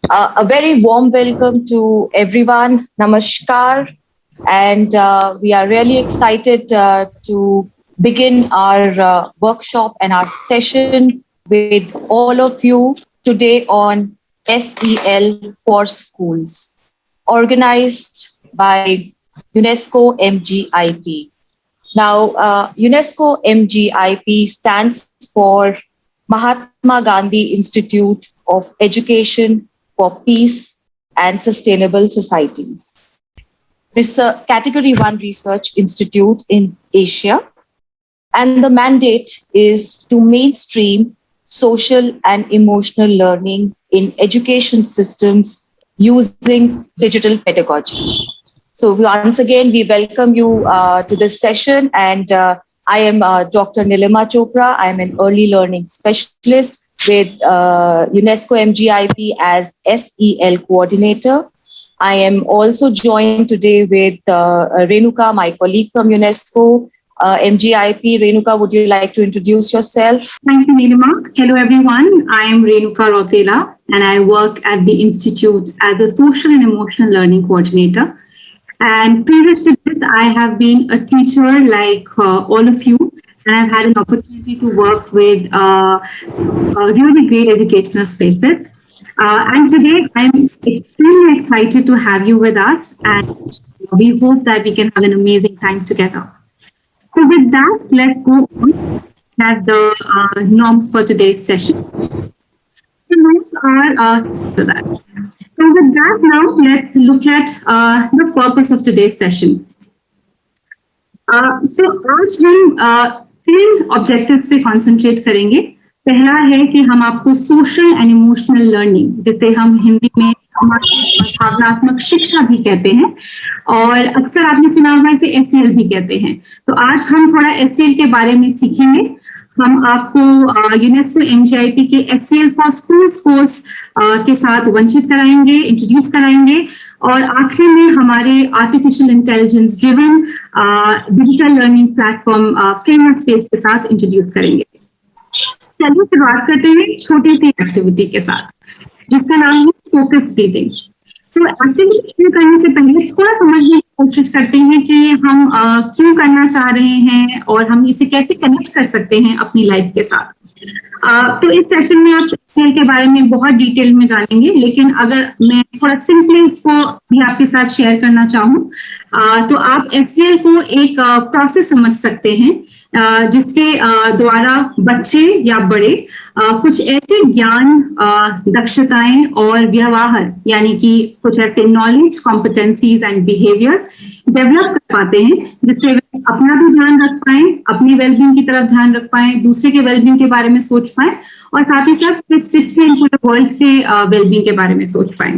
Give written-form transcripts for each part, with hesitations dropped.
A very warm welcome to everyone. Namaskar. And we are really excited to begin our workshop and our session with all of you today on SEL for Schools, organized by UNESCO MGIP. Now, UNESCO MGIP stands for Mahatma Gandhi Institute of Education for Peace and Sustainable Societies, Category 1 Research Institute in Asia. And the mandate is to mainstream social and emotional learning in education systems using digital pedagogy. So once again, we welcome you to this session, and I am Dr. Nilima Chopra. I am an early learning specialist with UNESCO MGIP as SEL coordinator. I am also joined today with Renuka, my colleague from UNESCO MGIP. Renuka, would you like to introduce yourself? Thank you, Nilima. Hello, everyone. I am Renuka Rotela, and I work at the Institute as a Social and Emotional Learning Coordinator. And previous to this, I have been a teacher like all of you, and I've had an opportunity to work with some really great educational places. And today, I'm extremely excited to have you with us, and we hope that we can have an amazing time together. So, with that, let's go on at the norms for today's session. The norms are to that. So with that, now let's look at the purpose of today's session. So आज हम तीन objective पे concentrate करेंगे. पहला है कि हम आपको सोशल एंड इमोशनल लर्निंग, जिसे हम हिंदी में भावनात्मक शिक्षा भी कहते हैं, और अक्सर आपने सुना होगा इसे एचसीएल भी कहते हैं. तो आज हम थोड़ा एचसीएल के बारे में सीखेंगे. हम आपको यूनेस्को एमजीआईपी के एचसीएल फॉर स्कूल्स कोर्स के साथ वंचित कराएंगे, इंट्रोड्यूस कराएंगे, और आखिर में हमारे artificial intelligence driven digital learning platform framework space के साथ इंट्रोड्यूस करेंगे. चलिए शुरुआत करते हैं छोटी सी एक्टिविटी के साथ, जिसका नाम है फोकस ब्रीदिंग. तो एक्टिविटी शुरू करने से पहले थोड़ा समझने की कोशिश करते हैं कि हम क्यों करना चाह रहे हैं और हम इसे कैसे कनेक्ट कर सकते हैं अपनी लाइफ के साथ. तो इस सेशन में आप एचसीएल के बारे में बहुत डिटेल में जानेंगे, लेकिन अगर मैं थोड़ा सिंपली इसको भी आपके साथ शेयर करना चाहूँ तो आप एचसीएल को एक प्रोसेस समझ सकते हैं जिसके द्वारा बच्चे या बड़े कुछ ऐसे ज्ञान, दक्षताएं और व्यवहार, यानी कि कुछ ऐसे knowledge, competencies and behaviour develop कर पाते हैं जिससे वे अपना भी ध्यान रख पाए, अपनी वेलबींग की तरफ ध्यान रख पाए, दूसरे के वेलबींग के बारे में सोच पाए, और साथ ही साथ पूरे वर्ल्ड के वेलबींग के बारे में सोच पाए.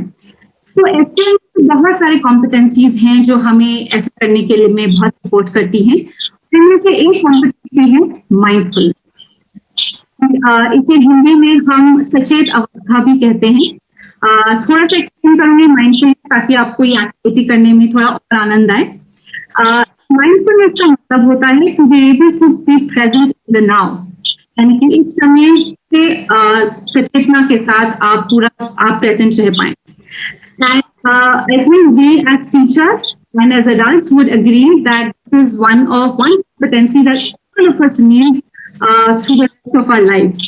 तो ऐसे बहुत सारे कॉम्पिटेंसीज हैं जो हमें ऐसा करने के लिए में बहुत सपोर्ट करती हैं. इनमें से एक कॉम्पिटेंसी है माइंडफुल. इसे हिंदी में हम सचेत अवस्था भी कहते हैं. थोड़ा सा एक्सप्लेन करूंगी माइंडफुल ताकि आपको ये एक्टिविटी करने में थोड़ा और आनंद आए. माइंडफुलनेस का मतलब होता है to be able to be present in the now, यानी कि इस समय से सचेतना के साथ आप प्रेजेंट रह पाए. I think we as teachers and as adults would agree that this is one competency that all of us need through the rest of our lives.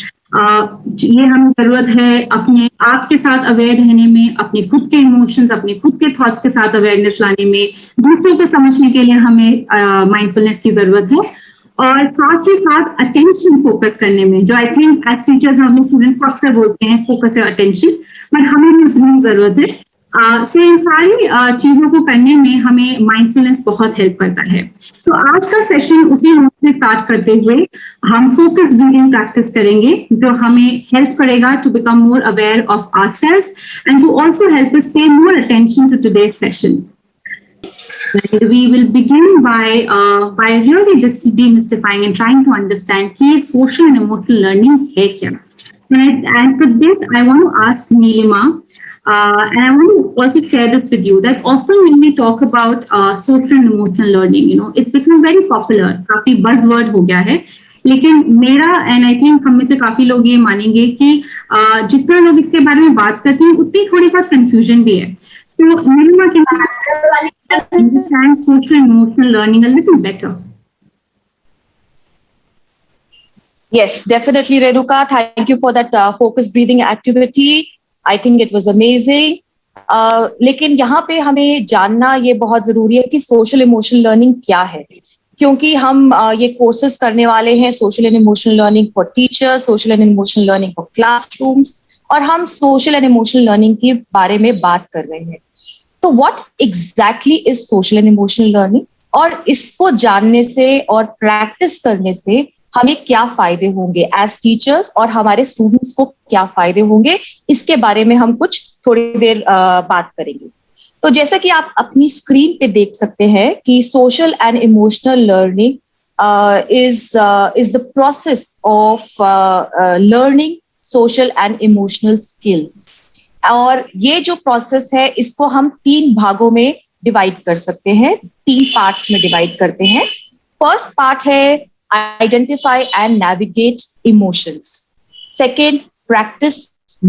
ये हमें जरूरत है अपने आप के साथ अवेयर रहने में, अपने खुद के इमोशंस, अपने खुद के थॉट्स के साथ अवेयरनेस लाने में, दूसरों को समझने के लिए हमें माइंडफुलनेस की जरूरत है, और साथ ही साथ अटेंशन फोकस करने में, जो आई थिंक एज टीचर्स हम स्टूडेंट्स को अक्सर बोलते हैं फोकस है अटेंशन, बट हमें भी उतनी जरूरत है. तो इन सारी चीजों को करने में हमें माइंडफुलनेस बहुत हेल्प करता है. तो आज का सेशन उसी नोट से स्टार्ट करते हुए हम फोकस ब्रीदिंग प्रैक्टिस करेंगे, जो हमें हेल्प करेगा to become more aware of ourselves and to also help us pay more attention to today's session. And we will begin by really demystifying and trying to understand कि social and emotional learning है क्या. And for this, I want to ask Nilima, and I want to also share this with you, that often when we talk about social and emotional learning, it's become very popular, काफी buzzword हो गया है. लेकिन मेरा and I think हम में से काफी लोग ये मानेंगे कि जितना लोग इसके बारे में बात करते हैं उतनी थोड़ी बहुत कंफ्यूजन भी है. तो Nirima, can you understand social and emotional learning a little better? Yes, definitely, Renuka. Thank you for that focused breathing activity. I think it was amazing. लेकिन यहाँ पे हमें जानना ये बहुत जरूरी है कि सोशल इमोशनल लर्निंग क्या है, क्योंकि हम ये कोर्सेज करने वाले हैं social and emotional learning for teachers, social and emotional learning for classrooms, और हम सोशल एंड इमोशनल लर्निंग के बारे में बात कर रहे हैं. तो what exactly is social and emotional learning, और इसको जानने से और प्रैक्टिस करने से हमें क्या फायदे होंगे एज टीचर्स और हमारे स्टूडेंट्स को क्या फायदे होंगे, इसके बारे में हम कुछ थोड़ी देर बात करेंगे. तो जैसा कि आप अपनी स्क्रीन पे देख सकते हैं कि social and emotional learning is the process of learning social and emotional skills. और ये जो प्रोसेस है इसको हम 3 भागों में डिवाइड कर सकते हैं, 3 पार्ट्स में डिवाइड करते हैं. फर्स्ट पार्ट है identify and navigate emotions. Second, practice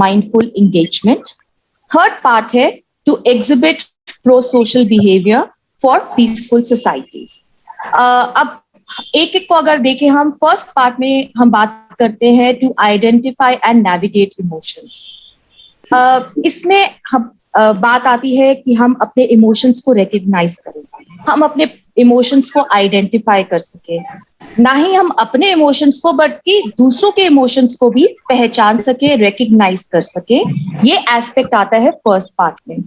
mindful engagement. Third part है to exhibit pro-social behavior for peaceful societies. अब एक एक को अगर देखें, हम फर्स्ट पार्ट में हम बात करते हैं to identify and navigate emotions. इसमें हम बात आती है कि हम अपने इमोशंस को रिकग्नाइज करें, हम अपने इमोशंस को आइडेंटिफाई कर सके, ना ही हम अपने इमोशंस को बल्कि दूसरों के इमोशंस को भी पहचान सके, रिकग्नाइज कर सके. ये एस्पेक्ट आता है फर्स्ट पार्ट में,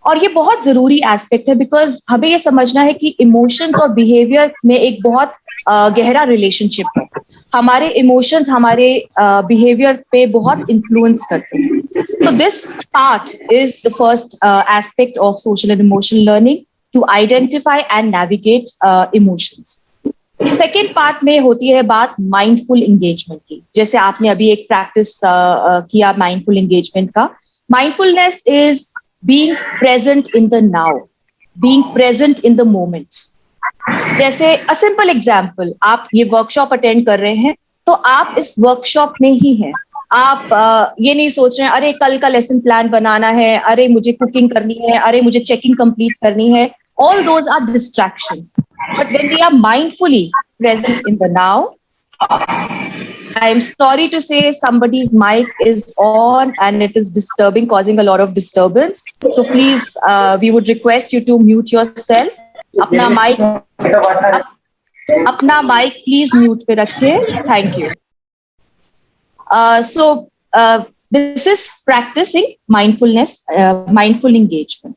और ये बहुत जरूरी एस्पेक्ट है बिकॉज हमें ये समझना है कि इमोशंस और बिहेवियर में एक बहुत गहरा रिलेशनशिप है. हमारे इमोशंस हमारे बिहेवियर पे बहुत इन्फ्लुएंस करते हैं. So this part is the first aspect of social and emotional learning, to identify and navigate emotions. Second part में होती है बात mindful engagement की, जैसे आपने अभी एक प्रैक्टिस किया mindful engagement का. Mindfulness is being present in the now, being present in the moment. जैसे a simple example, आप ये वर्कशॉप अटेंड कर रहे हैं तो आप इस वर्कशॉप में ही हैं. आप ये नहीं सोच रहे हैं अरे कल का लेसन प्लान बनाना है, अरे मुझे कुकिंग करनी है, अरे मुझे चेकिंग कंप्लीट करनी है. All those are distractions. But when we are mindfully present in the now, I am sorry to say somebody's mic is on and it is disturbing, causing a lot of disturbance. So please, we would request you to mute yourself. अपना mic please mute पे रखिए. Thank you. So this is practicing mindfulness, mindful engagement.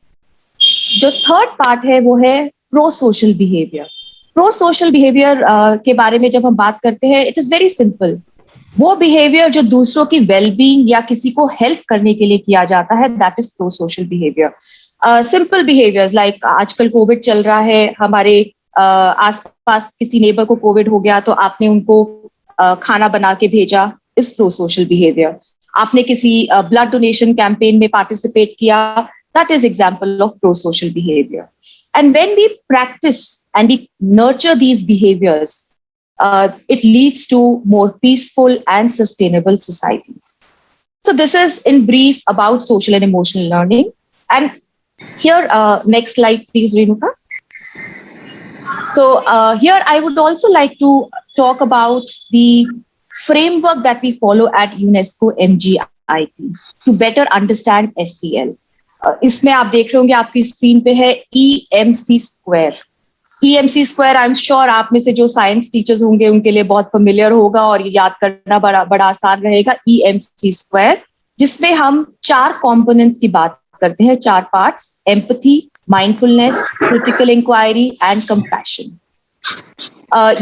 जो third part है वो है pro social behaviour. Pro social behaviour के बारे में जब हम बात करते हैं, इट इज वेरी सिंपल. वो बिहेवियर जो दूसरों की वेलबींग या किसी को हेल्प करने के लिए किया जाता है, that is pro social behaviour. Simple behaviours like आजकल कोविड चल रहा है, हमारे आसपास किसी नेबर को कोविड हो गया तो आपने उनको खाना बना के भेजा, इज प्रो सोशल बिहेवियर. आपने किसी ब्लड डोनेशन कैंपेन में पार्टिसिपेट किया, that is example of pro-social behavior. And when we practice and we nurture these behaviors, it leads to more peaceful and sustainable societies. So this is in brief about social and emotional learning. And here, next slide, please, Renuka. So here I would also like to talk about the framework that we follow at UNESCO MGIP to better understand SEL. इसमें आप देख रहे होंगे आपकी screen पे है EMC square. EMC square I am sure आप में से जो साइंस टीचर्स होंगे उनके लिए बहुत फेमिलियर होगा और ये याद करना बड़ा आसान रहेगा. EMC स्क्वायर, जिसमें हम 4 कंपोनेंट्स की बात करते हैं, 4 parts: empathy, mindfulness, critical inquiry and compassion.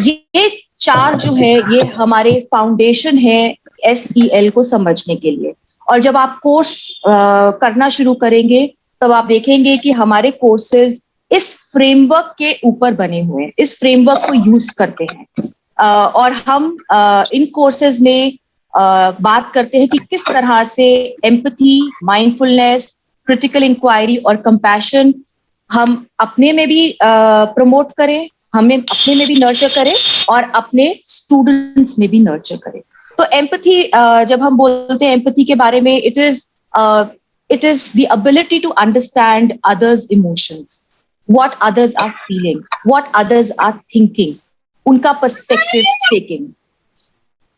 ये 4 जो है ये हमारे फाउंडेशन है SEL को समझने के लिए. और जब आप कोर्स करना शुरू करेंगे तब आप देखेंगे कि हमारे कोर्सेज इस फ्रेमवर्क के ऊपर बने हुए हैं, इस फ्रेमवर्क को यूज करते हैं. और हम इन कोर्सेज में बात करते हैं कि किस तरह से एम्पैथी, माइंडफुलनेस, क्रिटिकल इंक्वायरी और कंपैशन हम अपने में भी प्रमोट करें हमें अपने में भी नर्चर करें और अपने स्टूडेंट्स में भी नर्चर करें। तो एम्पैथी, जब हम बोलते हैं एम्पैथी के बारे में, it is the ability to understand others emotions, what others are feeling, what others are thinking, unka perspective taking.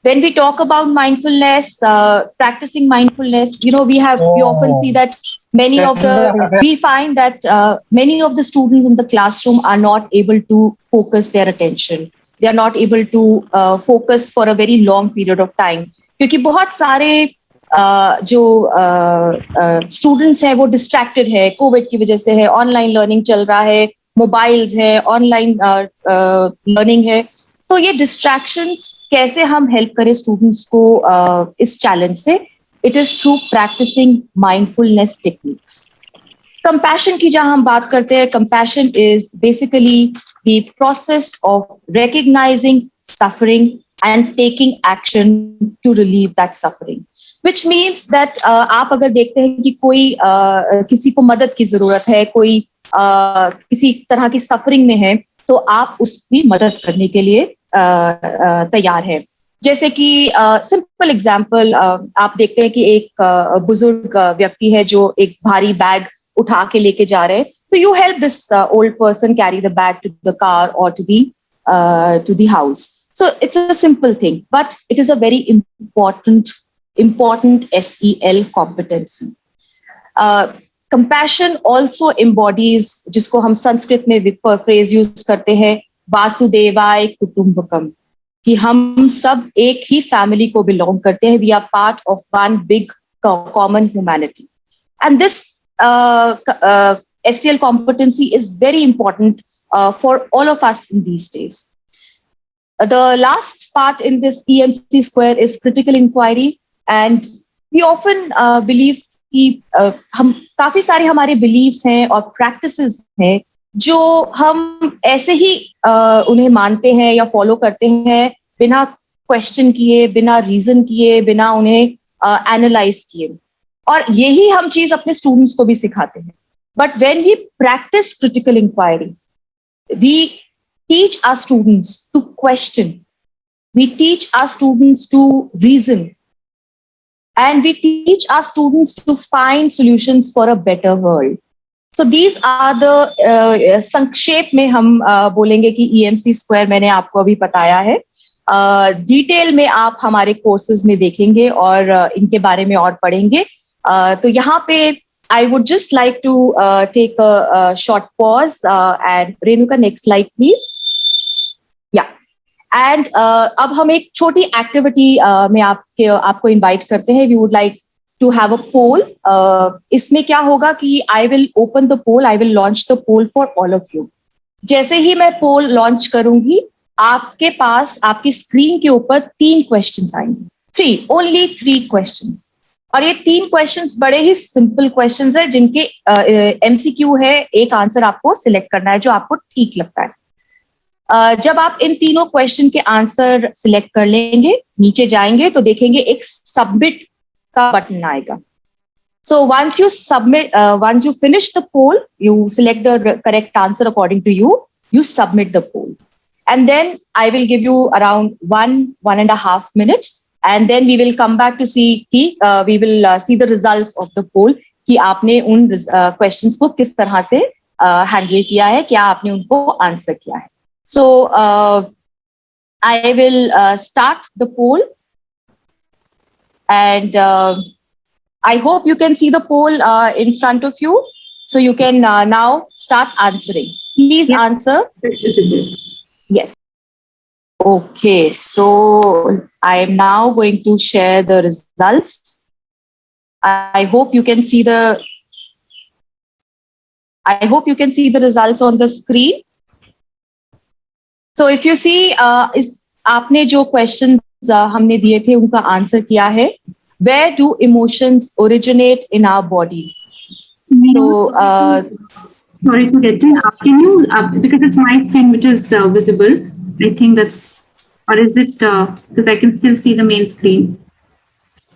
When we talk about mindfulness, practicing mindfulness, we often see that we find that many of the students in the classroom are not able to focus their attention. They are not able to focus for a very long period of time. क्योंकि बहुत सारे जो students हैं वो distracted है, Covid की वजह से है, ऑनलाइन लर्निंग चल रहा है, मोबाइल्स है, ऑनलाइन लर्निंग है। तो ये डिस्ट्रैक्शंस कैसे हम हेल्प करें स्टूडेंट्स को इस चैलेंज से? It is through practicing mindfulness techniques. Compassion की जहां हम बात करते हैं, compassion is basically the process of recognizing suffering and taking action to relieve that suffering, which means that आप अगर देखते हैं कि कोई किसी को मदद की जरूरत है, कोई किसी तरह की सफरिंग में है, तो आप उसकी मदद करने के लिए तैयार है। जैसे कि सिंपल एग्जांपल, आप देखते हैं कि एक बुजुर्ग व्यक्ति है जो एक भारी बैग उठा के लेके जा रहे हैं, तो you help this old person carry the bag to the car और to the house. So it's a simple thing, but it is a very important SEL competency. Compassion also embodies, जिसको हम संस्कृत में फ्रेज यूज करते हैं, वासुदेवाय कुटुंबकम, कि हम सब एक ही फैमिली को बिलोंग करते हैं. We are part of one big common humanity, and this SEL competency is very important for all of us in these days. The last part in this EMC square is critical inquiry, and we often believe कि हम काफी सारे हमारे beliefs हैं और practices हैं जो हम ऐसे ही उन्हें मानते हैं या follow करते हैं बिना question किए, बिना reason किए, बिना उन्हें analyze किए, और यही हम चीज अपने students को भी सिखाते हैं. But when we practice critical inquiry, we teach our students to question, we teach our students to reason, and we teach our students to find solutions for a better world. So these are the संक्षेप में हम बोलेंगे कि EMC square मैंने आपको अभी बताया है. डिटेल में आप हमारे कोर्सेज में देखेंगे और इनके बारे में और पढ़ेंगे. तो यहाँ पे I would just like to take a short pause, and Renuka, next slide please. Yeah. And अब हम एक छोटी एक्टिविटी में आपको इनवाइट करते हैं. We would like to have a poll. इसमें क्या होगा कि I will open the poll, I will launch the poll for all of you. जैसे ही मैं पोल लॉन्च करूंगी, आपके पास आपकी स्क्रीन के ऊपर 3 क्वेश्चंस आएंगे. 3, ओनली 3 क्वेश्चंस. और ये 3 क्वेश्चंस बड़े ही सिंपल क्वेश्चंस है, जिनके MCQ है. एक आंसर आपको सिलेक्ट करना है जो आपको ठीक लगता है. जब आप इन तीनों क्वेश्चन के आंसर सिलेक्ट कर लेंगे, नीचे जाएंगे तो देखेंगे एक सबमिट का बटन आएगा. So once you submit, once you finish the poll, you select the correct answer according to you, you submit the poll. And then I will give you around 1.5 minutes, and then we will come back to see कि we will see the results of the poll कि आपने उन questions को किस तरह से handle किया है, क्या आपने उनको answer किया है. So I will start the poll, and I hope you can see the poll in front of you, so you can now start answering. Please answer. Yes. Okay, so I am now going to share the results. I hope you can see the results on the screen. So if you see, आपने जो questions हमने दिए थे उनका answer किया है. Where do emotions originate in our body? So sorry to get in. Can you, because it's my screen which is visible, I think that's, or is it, because I can still see the main screen.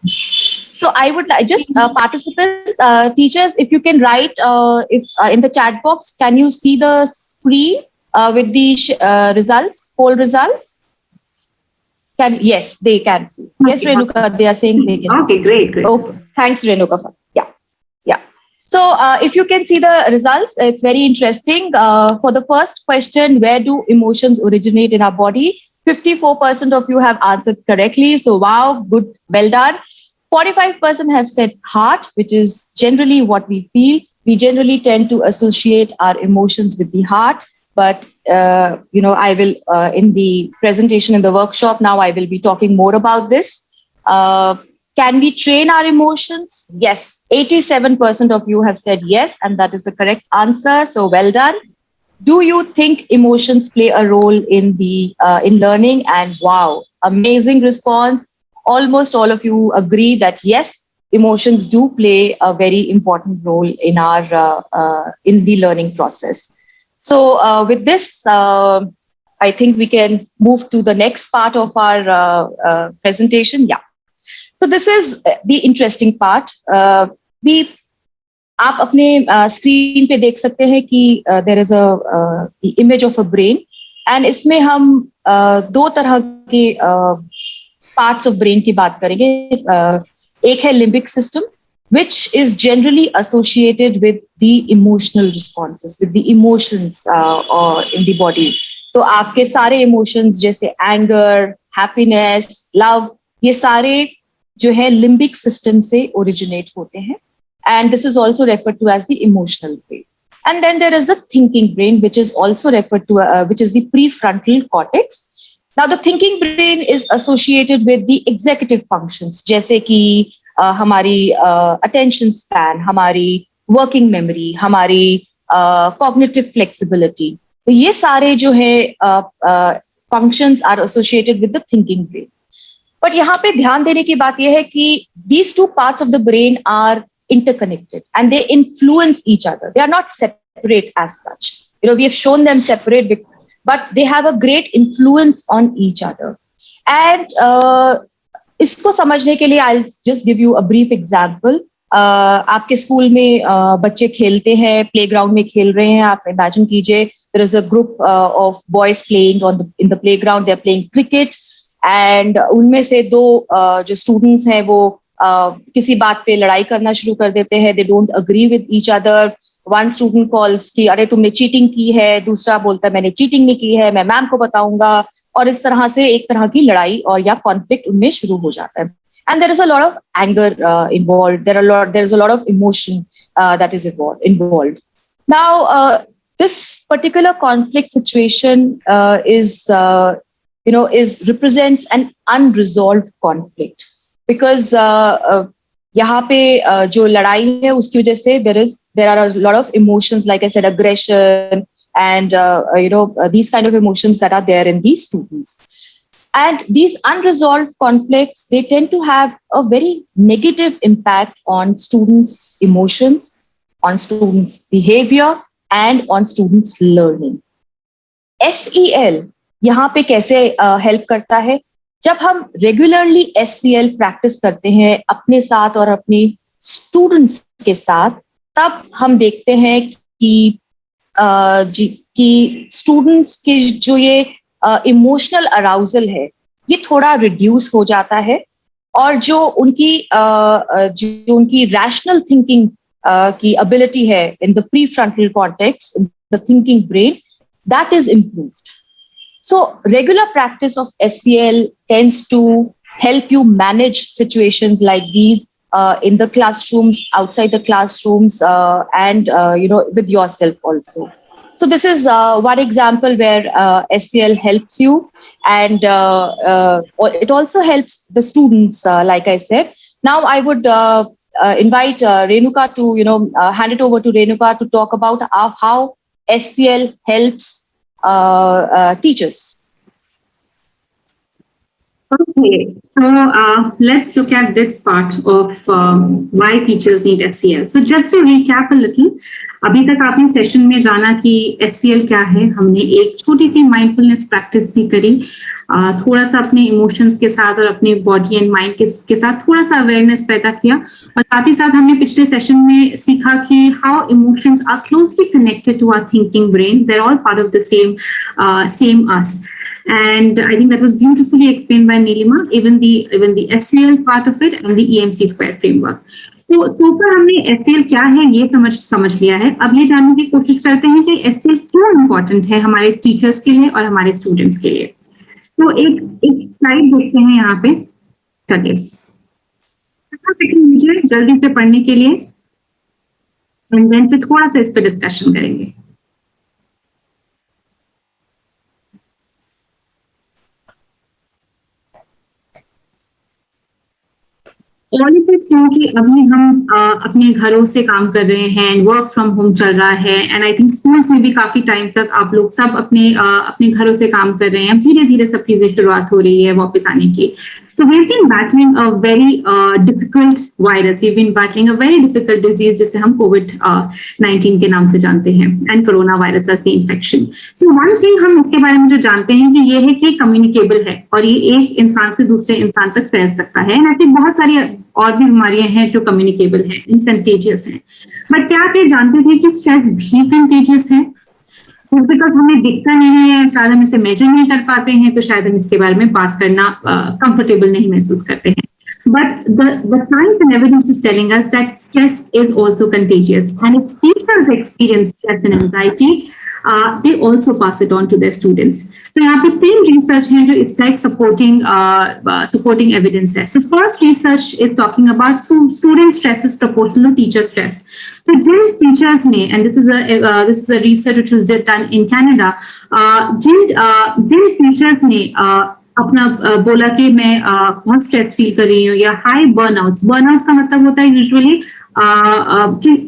So I would like just participants, teachers, if you can write if in the chat box, can you see the screen with the results, poll results? Yes, they can see. Yes, Renuka, they are saying they can Okay, see. great. Okay, thanks, Renuka. Yeah. So if you can see the results, it's very interesting. For the first question, where do emotions originate in our body? 54% of you have answered correctly. So wow, good, well done. 45% have said heart, which is generally what we feel. We generally tend to associate our emotions with the heart. But, I will, in the presentation in the workshop, now I will be talking more about this. Can we train our emotions? Yes. 87% of you have said yes, and that is the correct answer. So well done. Do you think emotions play a role in in learning? And wow, amazing response. Almost all of you agree that yes, emotions do play a very important role in our in the learning process. So with this, I think we can move to the next part of our presentation. Yeah. So this is the interesting part. We आप अपने screen पे देख सकते हैं कि there is a image of a brain and इसमें हम दो तरह के पार्ट्स ऑफ ब्रेन की बात करेंगे. एक है limbic system which is generally associated with the emotional responses, with the emotions or in the body. तो आपके सारे emotions जैसे anger, happiness, love, ये सारे जो है लिम्बिक सिस्टम से ओरिजिनेट होते हैं. And this is also referred to as the emotional brain. And then there is the thinking brain, which is also referred to, which is the prefrontal cortex. Now, the thinking brain is associated with the executive functions, जैसे कि हमारी attention span, हमारी working memory, हमारी cognitive flexibility. तो ये सारे जो है functions are associated with the thinking brain. But यहाँ पे ध्यान देने की बात यह है कि these two parts of the brain are interconnected and they influence each other. They are not separate as such. We have shown them separate, but they have a great influence on each other. And इसको समझने के लिए I'll just give you a brief example. आपके school में बच्चे खेलते हैं, playground में खेल रहे हैं. आप इमेजिन कीजिए there is a group of boys playing in the playground. They're playing cricket and उनमें से दो जो students हैं वो किसी बात पे लड़ाई करना शुरू कर देते हैं. They don't agree with each other. One student calls कि अरे तुमने चीटिंग की है, दूसरा बोलता है मैंने चीटिंग नहीं की है, मैं मैम को बताऊंगा. और इस तरह से एक तरह की लड़ाई और या कॉन्फ्लिक्ट उनमें शुरू हो जाता है. And there is a lot of anger involved. There is a lot of emotion that is involved. Now this particular conflict situation is represents an unresolved conflict. Because यहाँ पे जो लड़ाई है उसकी वजह से there are a lot of emotions, like I said, aggression and these kind of emotions that are there in these students. And these unresolved conflicts, they tend to have a very negative impact on students' emotions, on students' behavior, and on students' learning. SEL यहाँ पे कैसे help करता है? जब हम regularly SEL practice करते हैं अपने साथ और अपने स्टूडेंट्स के साथ, तब हम देखते हैं कि स्टूडेंट्स के जो ये इमोशनल अराउजल है ये थोड़ा रिड्यूस हो जाता है और जो उनकी रैशनल थिंकिंग की एबिलिटी है in the prefrontal cortex, in the thinking brain, that is improved. So regular practice of SEL tends to help you manage situations like these in the classrooms, outside the classrooms, and with yourself also. So this is one example where SEL helps you, and it also helps the students, like I said. Now I would invite Renuka to hand it over to Renuka to talk about how SEL helps teachers. Okay, so let's look at this part of why teachers need SEL. So just to recap a little, अभी तक आपने session में जाना कि SEL क्या है. हमने एक छोटी सी माइंडफुलनेस प्रैक्टिस भी करी, थोड़ा सा अपने इमोशंस के साथ और अपने बॉडी एंड माइंड के साथ थोड़ा सा अवेयरनेस पैदा किया, और साथ ही साथ हमने पिछले सेशन में सीखा कि how emotions are closely connected to our thinking brain. They're all part of the same us. And I think that was beautifully explained by Nilima, even the SEL part of it and the EMC square framework. तो ऊपर हमने SL क्या है ये समझ लिया है. अब ये जानने की कोशिश करते हैं कि एसएल क्यों इम्पोर्टेंट है हमारे टीचर्स के लिए और हमारे स्टूडेंट्स के लिए. तो एक स्लाइड देखते हैं यहाँ पे. चलिए मुझे जल्दी से पढ़ने के लिए एंड देन फिर थोड़ा सा इस पर डिस्कशन करेंगे. ऑल ऑफ दिस क्योंकि अभी हम अपने घरों से काम कर रहे हैं, वर्क फ्रॉम होम चल रहा है एंड आई थिंक स्कूल्स में भी काफी टाइम तक आप लोग सब अपने घरों से काम कर रहे हैं. धीरे धीरे सब चीजें शुरुआत हो रही है वापस आने की. So we've been battling a very difficult virus. We've been battling a very difficult disease जिसे हम COVID-19 के नाम से जानते हैं and corona virus का infection. तो one thing हम इसके बारे में जो जानते हैं कि ये है कि communicable है और ये एक इंसान से दूसरे इंसान तक फैल सकता है. And I think बहुत सारी और भी बीमारियां हैं जो communicable हैं, contagious हैं. But क्या आप ये जानते थे कि stress भी contagious है? बिकॉज हमें दिखता नहीं है, शायद हम इसे मेजर नहीं कर पाते हैं, तो शायद हम इसके बारे में बात करना कंफर्टेबल नहीं महसूस करते हैं. But the science and evidence is telling us that stress is also contagious. And if teachers experience stress and anxiety, they also pass it on to their students. So यहाँ पे 3 research हैं जो इस like supporting evidence है. So first research is talking about student stress is proportional to teacher stress. So Jin teachers ने, and this is a research which was done in Canada, Jin teachers ने अपना बोला कि मैं बहुत stress feel कर रही हूँ या हाई बर्नआउट का मतलब होता है यूजुअली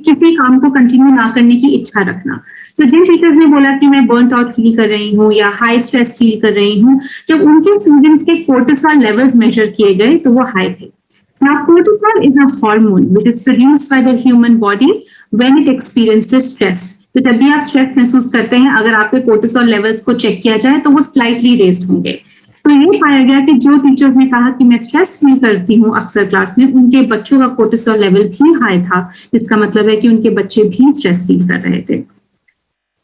किसी काम को कंटिन्यू ना करने की इच्छा रखना. तो जिन टीचर्स ने बोला कि मैं बर्न आउट फील कर रही हूँ या हाई स्ट्रेस फील कर रही हूँ, जब उनके स्टूडेंट्स के कोर्टिसोल लेवल्स मेजर किए गए तो वो हाई थे. Now, cortisol is a hormone which is produced by the human body when it experiences stress. तो जब भी आप स्ट्रेस महसूस करते हैं, अगर आपके कोर्टिसोल लेवल्स को चेक किया जाए तो वो स्लाइटली रेज्ड होंगे. तो ये पाया गया कि जो टीचर्स ने कहा कि मैं स्ट्रेस फील करती हूँ अक्सर क्लास में, उनके बच्चों का कोर्टिसोल लेवल भी हाई था, जिसका मतलब है कि उनके बच्चे भी स्ट्रेस फील कर रहे थे.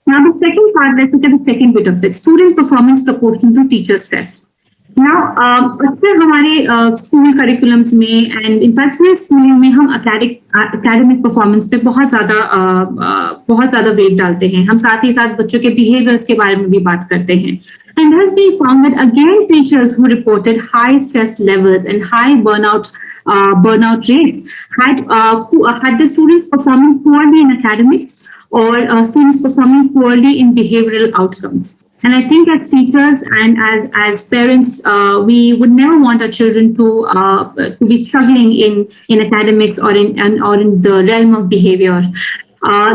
Now the second part, let's look at the second bit of it. Student performance proportional to teacher stress. Now, अक्सर हमारे स्कूल करिकुलम्स में एंड इनफैक्ट पूरे स्कूलिंग में हम एकेडमिक परफॉर्मेंस पे बहुत ज्यादा वेट डालते हैं. हम साथ ही साथ बच्चों के बिहेवियर्स के बारे में भी बात करते हैं. And has been found that again teachers who reported high stress levels and high burnout rates had the students performing poorly in academics or students performing poorly in behavioral outcomes. And I think as teachers and as parents, we would never want our children to be struggling in academics or in the realm of behavior.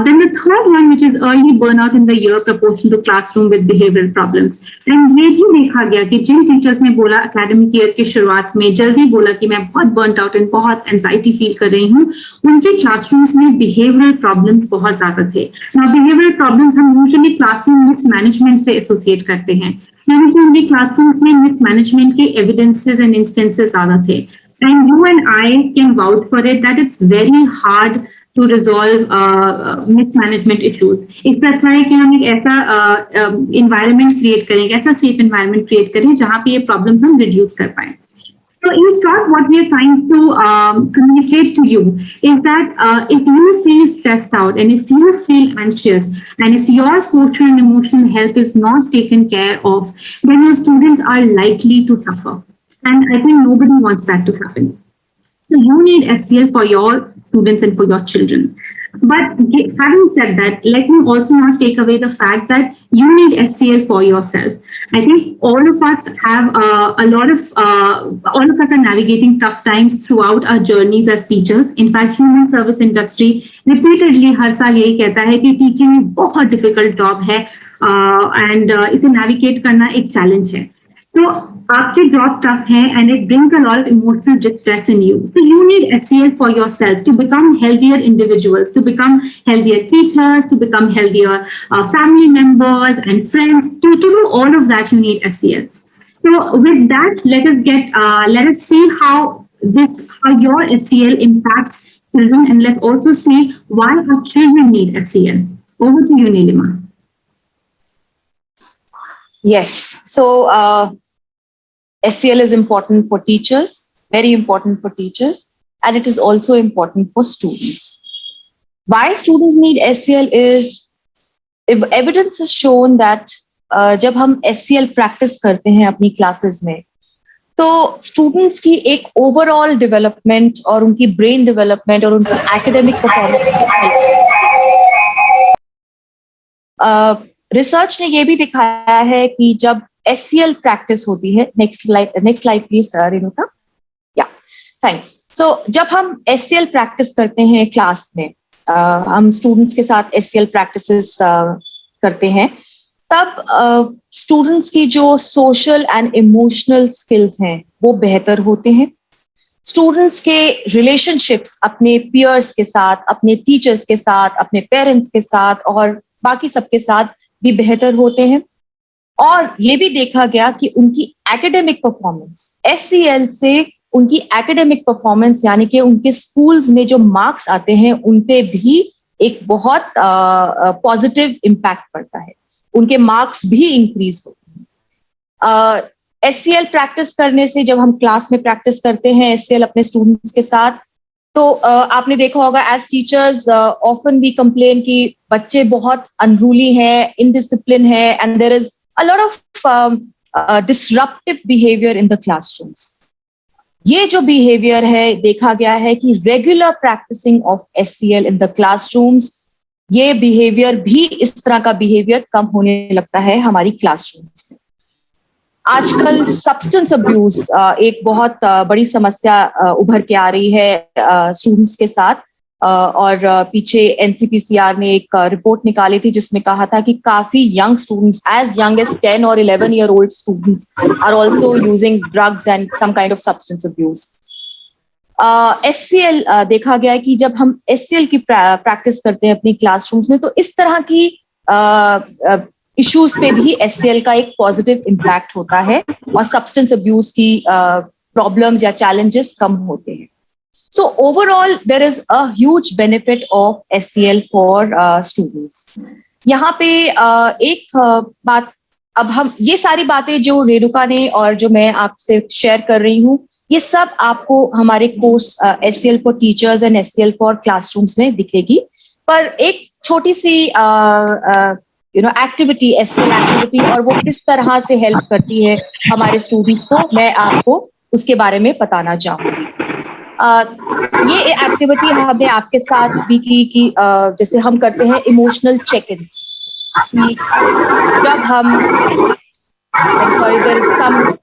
Then the third one, which is early burnout in the year proportional to classroom with behavioral problems. And ये भी देखा गया कि जिन teachers ने बोला academic year की शुरुआत में जल्दी बोला कि मैं बहुत बर्नड आउट एंड बहुत एंजाइटी फील कर रही हूँ, उनके क्लासरूम्स में बिहेवियरल प्रॉब्लम्स बहुत ज्यादा थे. बिहेवियरल प्रॉब्लम्स हम यूजुअली क्लासरूम मिसमैनेजमेंट से एसोसिएट करते हैं, यानी कि उनके क्लासरूम्स में मिसमैनेजमेंट के एविडेंसेस एंड इंस्टेंसेस ज्यादा थे. And you and I can vouch for it that it's very hard to resolve mismanagement issues. इससे अच्छा है कि हम एक ऐसा environment create करें, ऐसा safe environment create करें जहाँ पे ये problems हम reduce कर पाएं. So in short, what we are trying to communicate to you is that if you feel stressed out and if you feel anxious and if your social and emotional health is not taken care of, then your students are likely to suffer. And I think nobody wants that to happen. So you need SEL for your students and for your children. But having said that, let me also not take away the fact that you need SEL for yourself. I think all of us have all of us are navigating tough times throughout our journeys as teachers. In fact, human service industry repeatedly हर साल यही कहता है कि teaching बहुत difficult job है and इसे navigate करना एक challenge है. So आपकी job tough है and it brings a lot of emotional distress in you. So you need SEL for yourself to become healthier individuals, to become healthier teachers, to become healthier family members and friends. To do all of that, you need SEL. So with that, let us see how your SEL impacts children, and let's also see why our children need SEL. Over to you, Nilima. Yes. So SEL is important for teachers, very important for teachers, and it is also important for students. Why students need SEL is, evidence has shown that जब हम SEL practice करते हैं अपनी classes में, तो students की एक overall development और उनकी ब्रेन डेवलपमेंट और उनकी एकेडमिक परफॉर्मेंस, रिसर्च ने ये भी दिखाया है कि जब SEL प्रैक्टिस होती है, नेक्स्ट स्लाइड प्लीज रेणुका, या थैंक्स। सो जब हम SEL प्रैक्टिस करते हैं क्लास में, हम स्टूडेंट्स के साथ SEL प्रैक्टिसेस करते हैं, तब स्टूडेंट्स की जो सोशल एंड इमोशनल स्किल्स हैं वो बेहतर होते हैं। स्टूडेंट्स के रिलेशनशिप्स अपने पीयर्स के साथ, अपने टीचर्स के साथ, अपने पेरेंट्स के साथ और बाकी सबके साथ भी बेहतर होते हैं। और ये भी देखा गया कि उनकी एकेडमिक परफॉर्मेंस, SEL से उनकी एकेडमिक परफॉर्मेंस यानी कि उनके स्कूल्स में जो मार्क्स आते हैं उन पे भी एक बहुत पॉजिटिव इम्पैक्ट पड़ता है, उनके मार्क्स भी इंक्रीज होते हैं। SEL प्रैक्टिस करने से, जब हम क्लास में प्रैक्टिस करते हैं SEL अपने स्टूडेंट्स के साथ, तो आपने देखा होगा as teachers often we complain कि बच्चे बहुत अनरूली हैं, इनडिसिप्लिन है, and there is a lot of disruptive behaviour in the classrooms. ये जो बिहेवियर है, देखा गया है कि regular practicing of SEL in the classrooms, ये बिहेवियर भी, इस तरह का बिहेवियर कम होने लगता है हमारी क्लासरूम्स में। आजकल सब्सटेंस अब्यूज एक बहुत बड़ी समस्या उभर के आ रही है स्टूडेंट्स के साथ, और पीछे NCPCR ने एक रिपोर्ट निकाली थी जिसमें कहा था कि काफी young students, as young age 10 और 11 year old students are also using drugs and some kind of substance abuse. SEL देखा गया है कि जब हम SEL की प्रैक्टिस करते हैं अपनी क्लासरूम्स में, तो इस तरह की इश्यूज पे भी SEL का एक पॉजिटिव इम्पैक्ट होता है और सब्सटेंस अब्यूज की प्रॉब्लम्स या चैलेंजेस कम होते हैं। So overall there is a huge benefit of SEL for students. यहाँ पे एक बात, अब हम ये सारी बातें जो रेणुका ने और जो मैं आपसे शेयर कर रही हूँ, ये सब आपको हमारे course SEL for teachers and SEL for classrooms में दिखेगी। पर एक छोटी सी एक्टिविटी, SEL एक्टिविटी, और वो किस तरह से हेल्प करती है हमारे स्टूडेंट्स को, मैं आपको उसके बारे में बताना चाहूंगी। ये एक्टिविटी हमने आपके साथ भी की कि जैसे हम करते हैं इमोशनल चेक इन्स, जब हम, I am sorry there is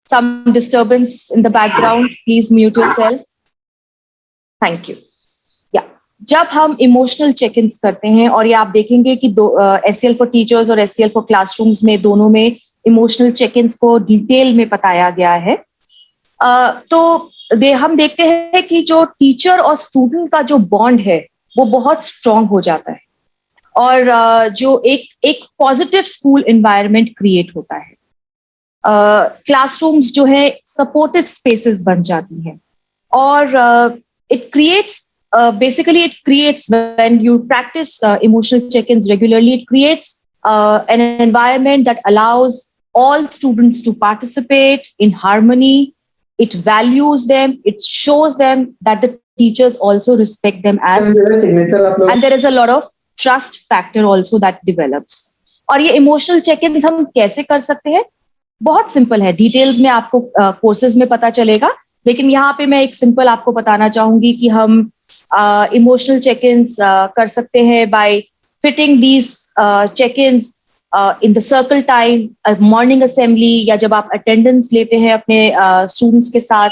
some disturbance in the background, please mute yourself. Thank you. Yeah, जब हम इमोशनल चेक इन्स करते हैं, और ये आप देखेंगे कि SEL फॉर टीचर्स और SEL फॉर क्लासरूम्स में दोनों में इमोशनल चेक इन्स को डिटेल में बताया गया है, तो हम देखते हैं कि जो टीचर और स्टूडेंट का जो बॉन्ड है वो बहुत स्ट्रांग हो जाता है, और जो एक पॉजिटिव स्कूल एनवायरनमेंट क्रिएट होता है। क्लासरूम्स जो है सपोर्टिव स्पेसेस बन जाती हैं, और it creates, basically it creates, when you practice emotional check-ins regularly, it creates an environment that allows all students to participate in harmony. It values them, it shows them that the teachers also respect them as students, and there is a lot of trust factor also that develops. और ये emotional check-ins हम कैसे कर सकते हैं? बहुत simple है, details में आपको कोर्सेज में पता चलेगा, लेकिन यहाँ पे मैं एक सिंपल आपको बताना चाहूंगी कि हम इमोशनल चेक इन्स कर सकते हैं by fitting these check ins in the circle time, morning assembly, या जब आप अटेंडेंस लेते हैं अपने स्टूडेंट्स के साथ,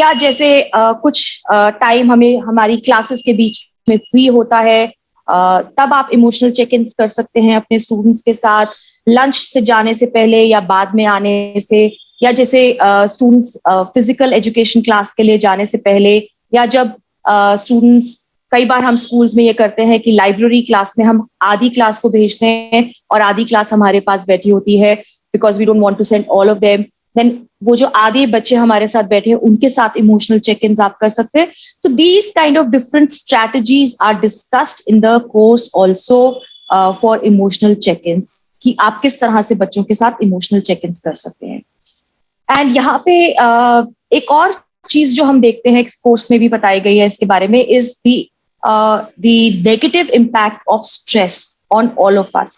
या जैसे कुछ टाइम हमें हमारी क्लासेस के बीच में फ्री होता है, तब आप इमोशनल चेक इन्स कर सकते हैं अपने स्टूडेंट्स के साथ, लंच से जाने से पहले या बाद में आने से, या जैसे स्टूडेंट्स फिजिकल एजुकेशन क्लास के लिए जाने से पहले, या जब स्टूडेंट्स, कई बार हम स्कूल्स में ये करते हैं कि लाइब्रेरी क्लास में हम आधी क्लास को भेजते हैं और आधी क्लास हमारे पास बैठी होती है, because we don't want to send all of them, then वो जो आधे बच्चे हमारे साथ बैठे हैं उनके साथ इमोशनल चेक इन आप कर सकते हैं. So these kind of different strategies are discussed in the course also for emotional check-ins कि आप किस तरह से बच्चों के साथ इमोशनल चेक-ins कर सकते हैं. एंड यहाँ पे एक और चीज जो हम देखते हैं कोर्स में भी बताई गई है इसके बारे में is the negative impact of stress on all of us.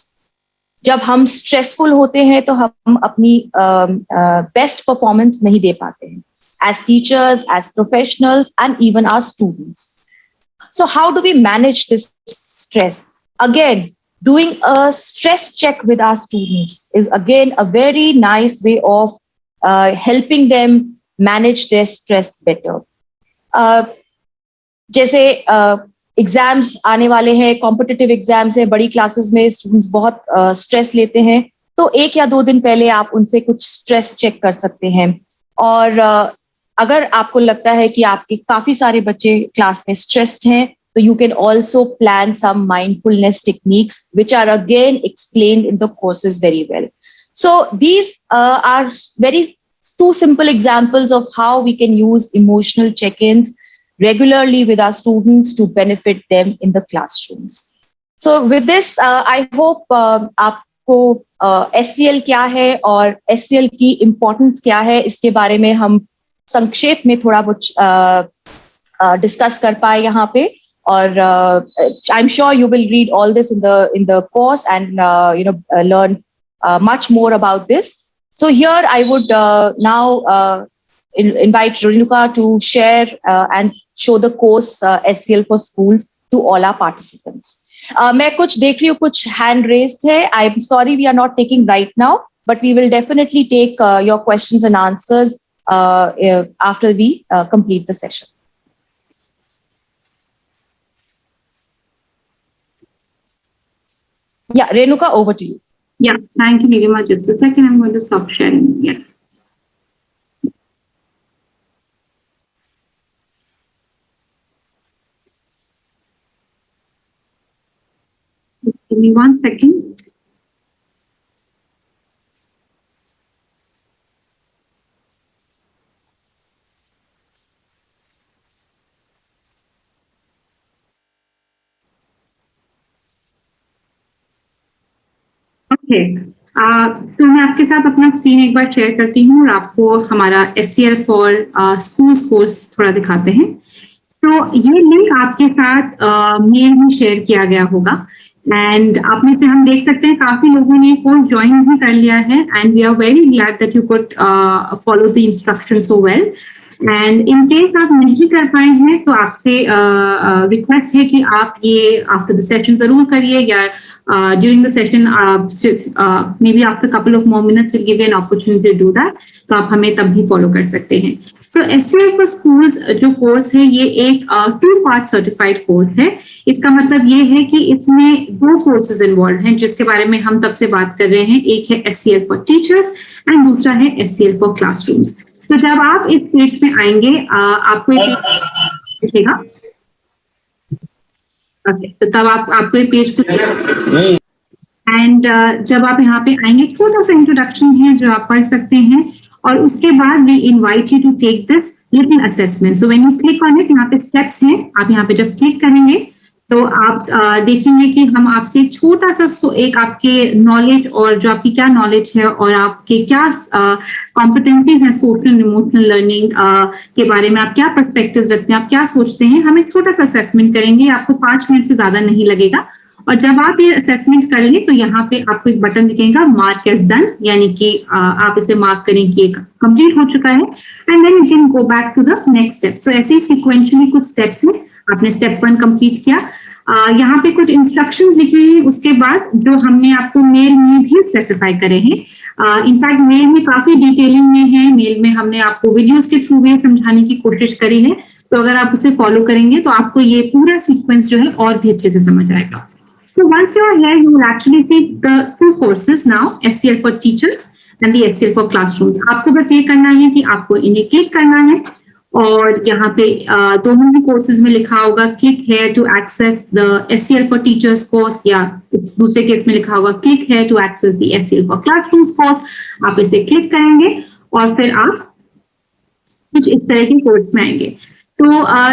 जब हम स्ट्रेसफुल होते हैं तो हम अपनी बेस्ट परफॉर्मेंस नहीं दे पाते हैं as teachers, as professionals, and even our students. So how do we manage this stress? Again, doing a stress check with our students is again a very nice way of helping them manage their stress better. जैसे exams आने वाले हैं, competitive exams है, बड़ी classes में students बहुत stress लेते हैं, तो 1 या 2 दिन पहले आप उनसे कुछ स्ट्रेस चेक कर सकते हैं. और अगर आपको लगता है कि आपके काफी सारे बच्चे क्लास में स्ट्रेस्ड हैं, तो you can also plan some mindfulness techniques which are again explained in the courses very well. So these are two simple examples of how we can use emotional check-ins regularly with our students to benefit them in the classrooms. So with this, I hope आपको SCL क्या है और SCL की importance क्या है इसके बारे में हम संक्षेप में थोड़ा कुछ डिस्कस कर पाए यहाँ पे. और I'm sure you will read all this in the course and learn much more about this. So here I would now invite Renuka to share and show the course SCL for schools to all our participants. मैं कुछ देख रही हूँ, कुछ hand raised है. I'm sorry we are not taking right now, but we will definitely take your questions and answers after we complete the session. Yeah, Renuka, over to you. Yeah, thank you very much. Just a second, I'm going to stop sharing. Yeah. Give me 1 second. तो मैं आपके साथ अपना screen एक बार share करती हूँ और आपको हमारा SCL फॉर स्कूल्स कोर्स थोड़ा दिखाते हैं. तो ये लिंक आपके साथ मेल में शेयर किया गया होगा एंड आप में से हम देख सकते हैं काफी लोगों ने कोर्स ज्वाइन भी कर लिया है and we are very glad that you could follow the instruction so well. And in case आप नहीं कर पाए हैं तो आपसे रिक्वेस्ट है कि आप ये आफ्टर द सेशन जरूर करिए या during the session maybe after a couple of more minutes we'll give you an opportunity to do that. तो आप हमें तब भी फॉलो कर सकते हैं. तो SCL for schools जो कोर्स है ये एक 2-part सर्टिफाइड कोर्स है. इसका मतलब ये है कि इसमें 2 कोर्सेज इन्वॉल्व हैं जिसके बारे में हम तब से बात कर रहे हैं. एक है SCL for teachers एंड दूसरा है SCL for classrooms. तो जब आप इस पेज पे आएंगे आपको एक दिखेगा. ओके, तो तब आपको ये पेज को एंड जब आप यहाँ पे आएंगे छोटा सा इंट्रोडक्शन है जो आप पढ़ सकते हैं और उसके बाद we invite you to take this little assessment. So when you click on it, यहाँ पे स्टेप्स हैं. आप यहाँ पे जब क्लिक करेंगे तो आप देखेंगे कि हम आपसे छोटा सा एक आपके नॉलेज और जो आपकी क्या नॉलेज है और आपके क्या कॉम्पिटेंसीज हैं सोशल इमोशनल लर्निंग के बारे में, आप क्या पर्सपेक्टिव्स रखते हैं, आप क्या सोचते हैं, हम एक छोटा सा असेसमेंट करेंगे. आपको 5 मिनट से ज्यादा नहीं लगेगा. और जब आप ये असेसमेंट कर लें तो यहाँ पे आपको एक बटन दिखेगा मार्क एज डन, यानी कि आप इसे मार्क करें कि एक कंप्लीट हो चुका है and then you can go back to the next step. So ऐसे ही सिक्वेंशियली कुछ स्टेप्स हैं. आपने स्टेप 1 कंप्लीट किया. यहाँ पे कुछ इंस्ट्रक्शंस लिखे हैं उसके बाद जो हमने आपको मेल में भी स्पेसिफाई करे हैं. इनफैक्ट मेल में काफी डिटेलिंग में है. मेल में हमने आपको वीडियोस के थ्रू में समझाने की कोशिश करी है. तो अगर आप उसे फॉलो करेंगे तो आपको ये पूरा सीक्वेंस जो है और भी अच्छे से समझ आएगा. So once you are here, you will actually see the 2 courses now, SCL for teachers and the SCL for classrooms. आपको बस ये करना है कि आपको इन्हें क्लिक करना है और यहाँ पे दोनों ही कोर्सेज में लिखा होगा click here to access the SCL for teachers course, या दूसरे केस में लिखा होगा click here to access the SCL for classrooms course. आप इसे क्लिक करेंगे और फिर आप कुछ इस तरह के कोर्स में आएंगे। तो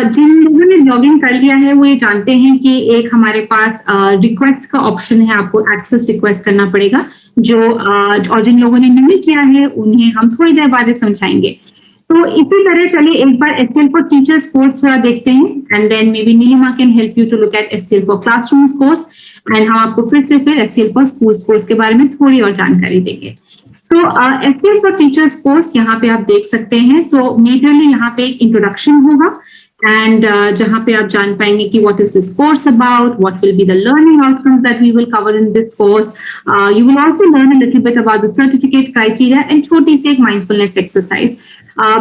जिन लोगों ने लॉगिन कर लिया है वो ये जानते हैं कि एक हमारे पास रिक्वेस्ट का ऑप्शन है, आपको एक्सेस रिक्वेस्ट करना पड़ेगा, जो और जिन लोगों ने नहीं किया है उन्हें हम थोड़ी देर बाद समझाएंगे। तो इसी तरह चलिए एक बार एचसीएल फॉर टीचर्स कोर्स थोड़ा देखते हैं, and then maybe Neelima can help you to look at HCL for classrooms course, and हम आपको फिर एचसीएल फॉर स्कूल्स कोर्स के बारे में थोड़ी और जानकारी देंगे। तो एचसीएल फॉर टीचर्स कोर्स यहाँ पे आप देख सकते हैं। सो मेजरली यहाँ पे एक इंट्रोडक्शन होगा, एंड जहाँ पे आप जान पाएंगे कि what is this course about, what will be the learning outcomes that we will cover in this course. You will also learn a little bit about the certificate criteria and छोटी सी एक mindfulness exercise.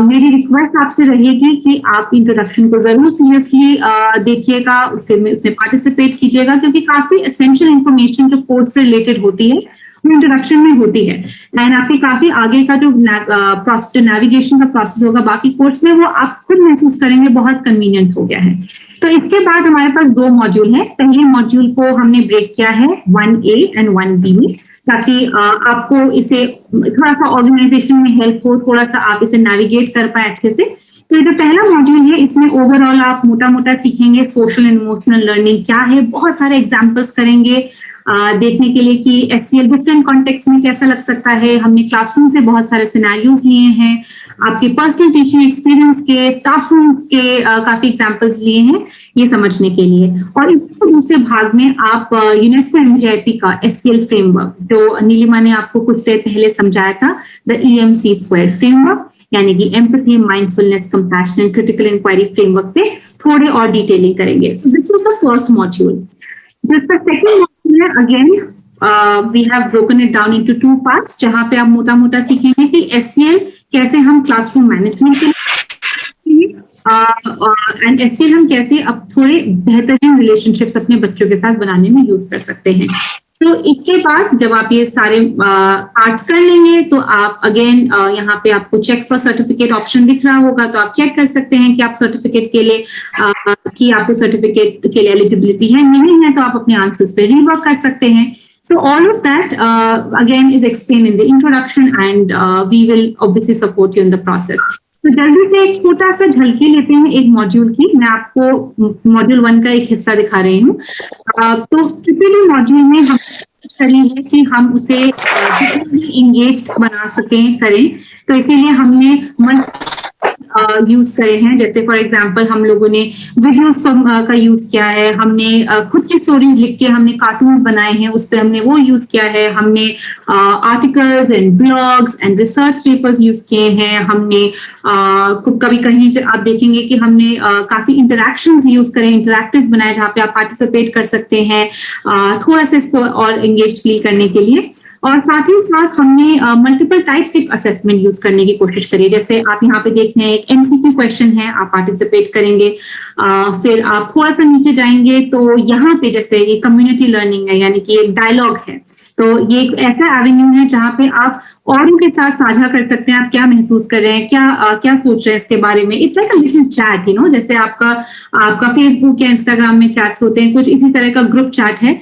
मेरी request आपसे रहेगी कि आप introduction को जरूर seriously देखिएगा, उसमें पार्टिसिपेट कीजिएगा, क्योंकि काफी एसेंशियल इंफॉर्मेशन जो कोर्स से रिलेटेड होती है वो इंट्रोडक्शन में होती है, एंड आपके काफी आगे का जो नेविगेशन का प्रोसेस होगा बाकी कोर्स में वो आप खुद महसूस करेंगे बहुत कन्वीनियंट हो गया है। तो इसके बाद हमारे पास 2 मॉड्यूल है। पहले मॉड्यूल को हमने ब्रेक किया है 1A एंड 1B में, ताकि आपको इसे थोड़ा सा ऑर्गेनाइजेशन में हेल्प हो, थोड़ा सा आप इसे नेविगेट कर पाए अच्छे से। तो ये जो पहला मॉड्यूल है इसमें ओवरऑल आप मोटा मोटा सीखेंगे सोशल एंड इमोशनल लर्निंग क्या है, बहुत सारे एग्जाम्पल्स करेंगे देखने के लिए कि एचसीएल डिफरेंट कॉन्टेक्स्ट में कैसा लग सकता है। हमने क्लासरूम से बहुत सारे सिनेरियो लिए हैं, आपके पर्सनल टीचिंग एक्सपीरियंस के, स्टाफ रूम के काफी एग्जांपल्स लिए हैं ये समझने के लिए। और इसके दूसरे भाग में आप यूनेस्को एमजीआईपी का एचसीएल फ्रेमवर्क, जो नीलिमा ने आपको कुछ देर पहले समझाया था, द EMC स्क्वायर फ्रेमवर्क, यानी कि empathy, mindfulness, compassion and critical inquiry framework पे थोड़े और डिटेलिंग करेंगे। This is the first module. जिसका सेकंड मॉड्यूल है, again we have broken it down into 2 parts, जहां पे आप मोटा मोटा सीखेंगे कि एचसीएल कैसे हम क्लासरूम मैनेजमेंट के लिए एंड एचसीएल हम कैसे अब थोड़े बेहतरीन रिलेशनशिप्स अपने बच्चों के साथ बनाने में यूज कर सकते हैं। तो इसके बाद जब आप ये सारे पार्ट्स कर लेंगे तो आप अगेन यहाँ पे आपको चेक फॉर सर्टिफिकेट ऑप्शन दिख रहा होगा, तो आप चेक कर सकते हैं कि आप सर्टिफिकेट के लिए कि आपको सर्टिफिकेट के लिए एलिजिबिलिटी है नहीं है, तो आप अपने आंसर पे रीवर्क कर सकते हैं। So all of that again is explained in the introduction, and we will obviously support you in the process. तो जल्दी से एक छोटा सा झलकी लेते हैं एक मॉड्यूल की। मैं आपको मॉड्यूल 1 का एक हिस्सा दिखा रही हूँ। तो किसी भी मॉड्यूल में हम करेंगे कि हम उसे इंगेज बना सकें करें, तो इसीलिए हमने यूज करे हैं। जैसे फॉर एग्जांपल हम लोगों ने वीडियोस का यूज किया है, हमने खुद की स्टोरीज लिख के हमने कार्टून्स बनाए हैं, उस पर हमने वो यूज किया है, हमने articles and blogs and research papers use किए हैं, हमने कभी कहीं आप देखेंगे कि हमने काफी इंटरैक्शन यूज करे, इंटरैक्टिव बनाए जहाँ पे आप पार्टिसिपेट कर सकते हैं थोड़ा सा इसको और एंगेज फील करने के लिए। और साथ ही साथ हमने मल्टीपल टाइप्स के असेसमेंट यूज करने की कोशिश करी। जैसे आप यहाँ पे देख रहे हैं एक एमसीक्यू क्वेश्चन है, आप पार्टिसिपेट करेंगे, फिर आप थोड़ा सा नीचे जाएंगे तो यहाँ पे जैसे ये कम्युनिटी लर्निंग है, यानी कि एक डायलॉग है, तो ये एक ऐसा एवेन्यू है जहाँ पे आप औरों के साथ साझा कर सकते हैं आप क्या महसूस कर रहे हैं, क्या सोच रहे हैं इसके बारे में। It's like a little chat, you know, जैसे आपका फेसबुक या इंस्टाग्राम में चैट्स होते हैं, कुछ इसी तरह का ग्रुप चैट है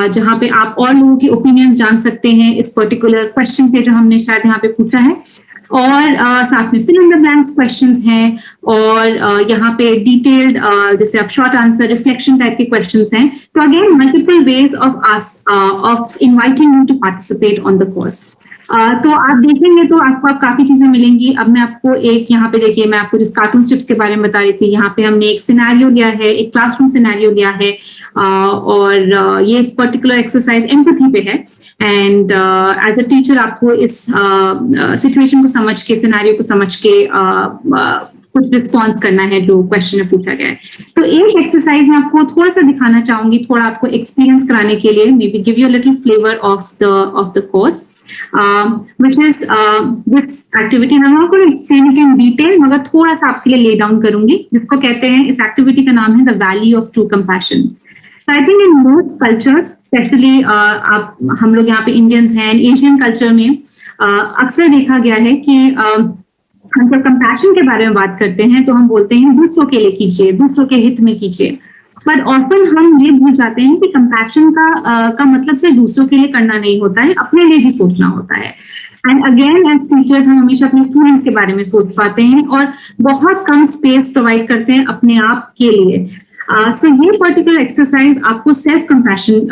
जहाँ पे आप और लोगों की ओपिनियन जान सकते हैं इस पर्टिकुलर क्वेश्चन पे जो हमने शायद यहाँ पे पूछा है। और साथ में fill in the blanks questions हैं, और यहाँ पे डिटेल्ड जैसे आप शॉर्ट आंसर रिफ्लेक्शन टाइप के क्वेश्चंस हैं। तो again multiple ways of inviting you to participate on the course. तो आप देखेंगे तो आपको काफी चीजें मिलेंगी। अब मैं आपको एक यहाँ पे देखिए, मैं आपको जिस कार्टून स्ट्रिप्स के बारे में बता रही थी, यहाँ पे हमने एक सिनेरियो लिया है, एक क्लासरूम सिनेरियो लिया है, और ये पर्टिकुलर एक्सरसाइज एम्पैथी पे है। एंड एज अ टीचर आपको इस सिचुएशन को समझ के, सिनेरियो को समझ के कुछ रिस्पॉन्स करना है जो क्वेश्चन में पूछा गया है। तो एक एक्सरसाइज मैं आपको थोड़ा सा दिखाना चाहूंगी, थोड़ा आपको एक्सपीरियंस कराने के लिए, may be give you a little flavour of the course, which is this activity. मैं आपको explain it in detail, मगर थोड़ा सा आपके लिए lay down करूंगी, जिसको कहते हैं, इस एक्टिविटी का नाम है The Valley of True Compassion. So I think in most cultures, especially हम लोग यहाँ पे इंडियंस हैं, एशियन कल्चर में अक्सर देखा गया है कि हम जब कंपैशन के बारे में बात करते हैं तो हम बोलते हैं दूसरों के लिए कीजिए, दूसरों के हित में कीजिए। पर ऑफन हम ये भूल जाते हैं कि कंपैशन का मतलब सिर्फ दूसरों के लिए करना नहीं होता है, अपने लिए भी सोचना होता है। एंड अगेन एज टीचर्स हम हमेशा अपने स्टूडेंट्स के बारे में सोच पाते हैं और बहुत कम स्पेस प्रोवाइड करते हैं अपने आप के लिए। सो ये पर्टिकुलर एक्सरसाइज आपको सेल्फ कंपैशन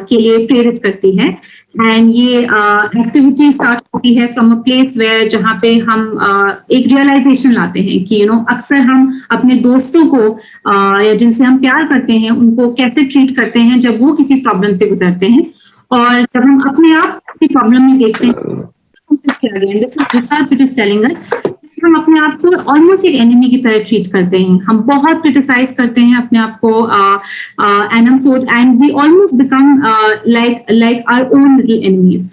के लिए प्रेरित करती है। एंड ये एक्टिविटी स्टार्ट होती है फ्रॉम अ प्लेस वेयर जहाँ पे हम एक रियलाइजेशन लाते हैं कि अक्सर हम अपने दोस्तों को या जिनसे हम प्यार करते हैं उनको कैसे ट्रीट करते हैं जब वो किसी प्रॉब्लम से गुजरते हैं, और जब हम अपने आप की प्रॉब्लम में देखते हैं research which is telling us हम अपने आप को ऑलमोस्ट एक एनिमी की तरह ट्रीट करते हैं। हम बहुत क्रिटिसाइज करते हैं अपने आप को and we almost become like our own little enemies.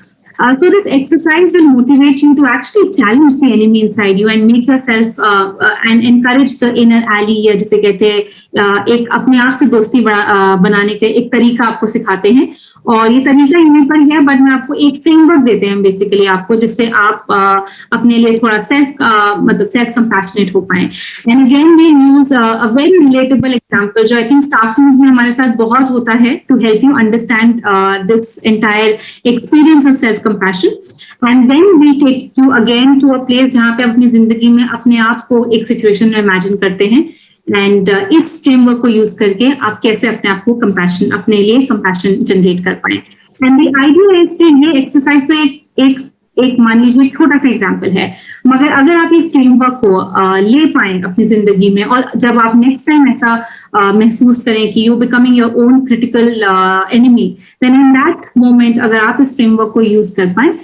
So this exercise will motivate you to actually challenge the enemy inside you and make yourself and encourage the inner ally, या जिसे कहते हैं एक अपने आप से दोस्ती बनाने के एक तरीका आपको सिखाते हैं। और ये तरीका यहीं पर है, बट मैं आपको एक फ्रेमवर्क देते हैं बेसिकली आपको, जिससे आप अपने लिए थोड़ा सेल्फ कंपैशनेट हो पाए। And again we use a very relatable example जो आई थिंक स्टाफ रूम्स में हमारे साथ बहुत होता है to help you understand this entire experience of self compassion. And then we take you again to a place जहाँ पे अपनी जिंदगी में अपने आप को एक सिचुएशन में इमेजिन करते हैं, एंड इस फ्रेमवर्क को यूज करके आप कैसे अपने आप को कंपैशन, अपने लिए कंपैशन जनरेट कर पाए। एंड द आइडिया है कि ये एक्सरसाइज तो एक मान लीजिए छोटा सा एग्जाम्पल है, मगर अगर आप इस फ्रेमवर्क को ले पाए अपनी जिंदगी में, और जब आप नेक्स्ट टाइम ऐसा महसूस करें कि you becoming your own critical enemy, then in that moment अगर आप इस फ्रेमवर्क को यूज कर पाए,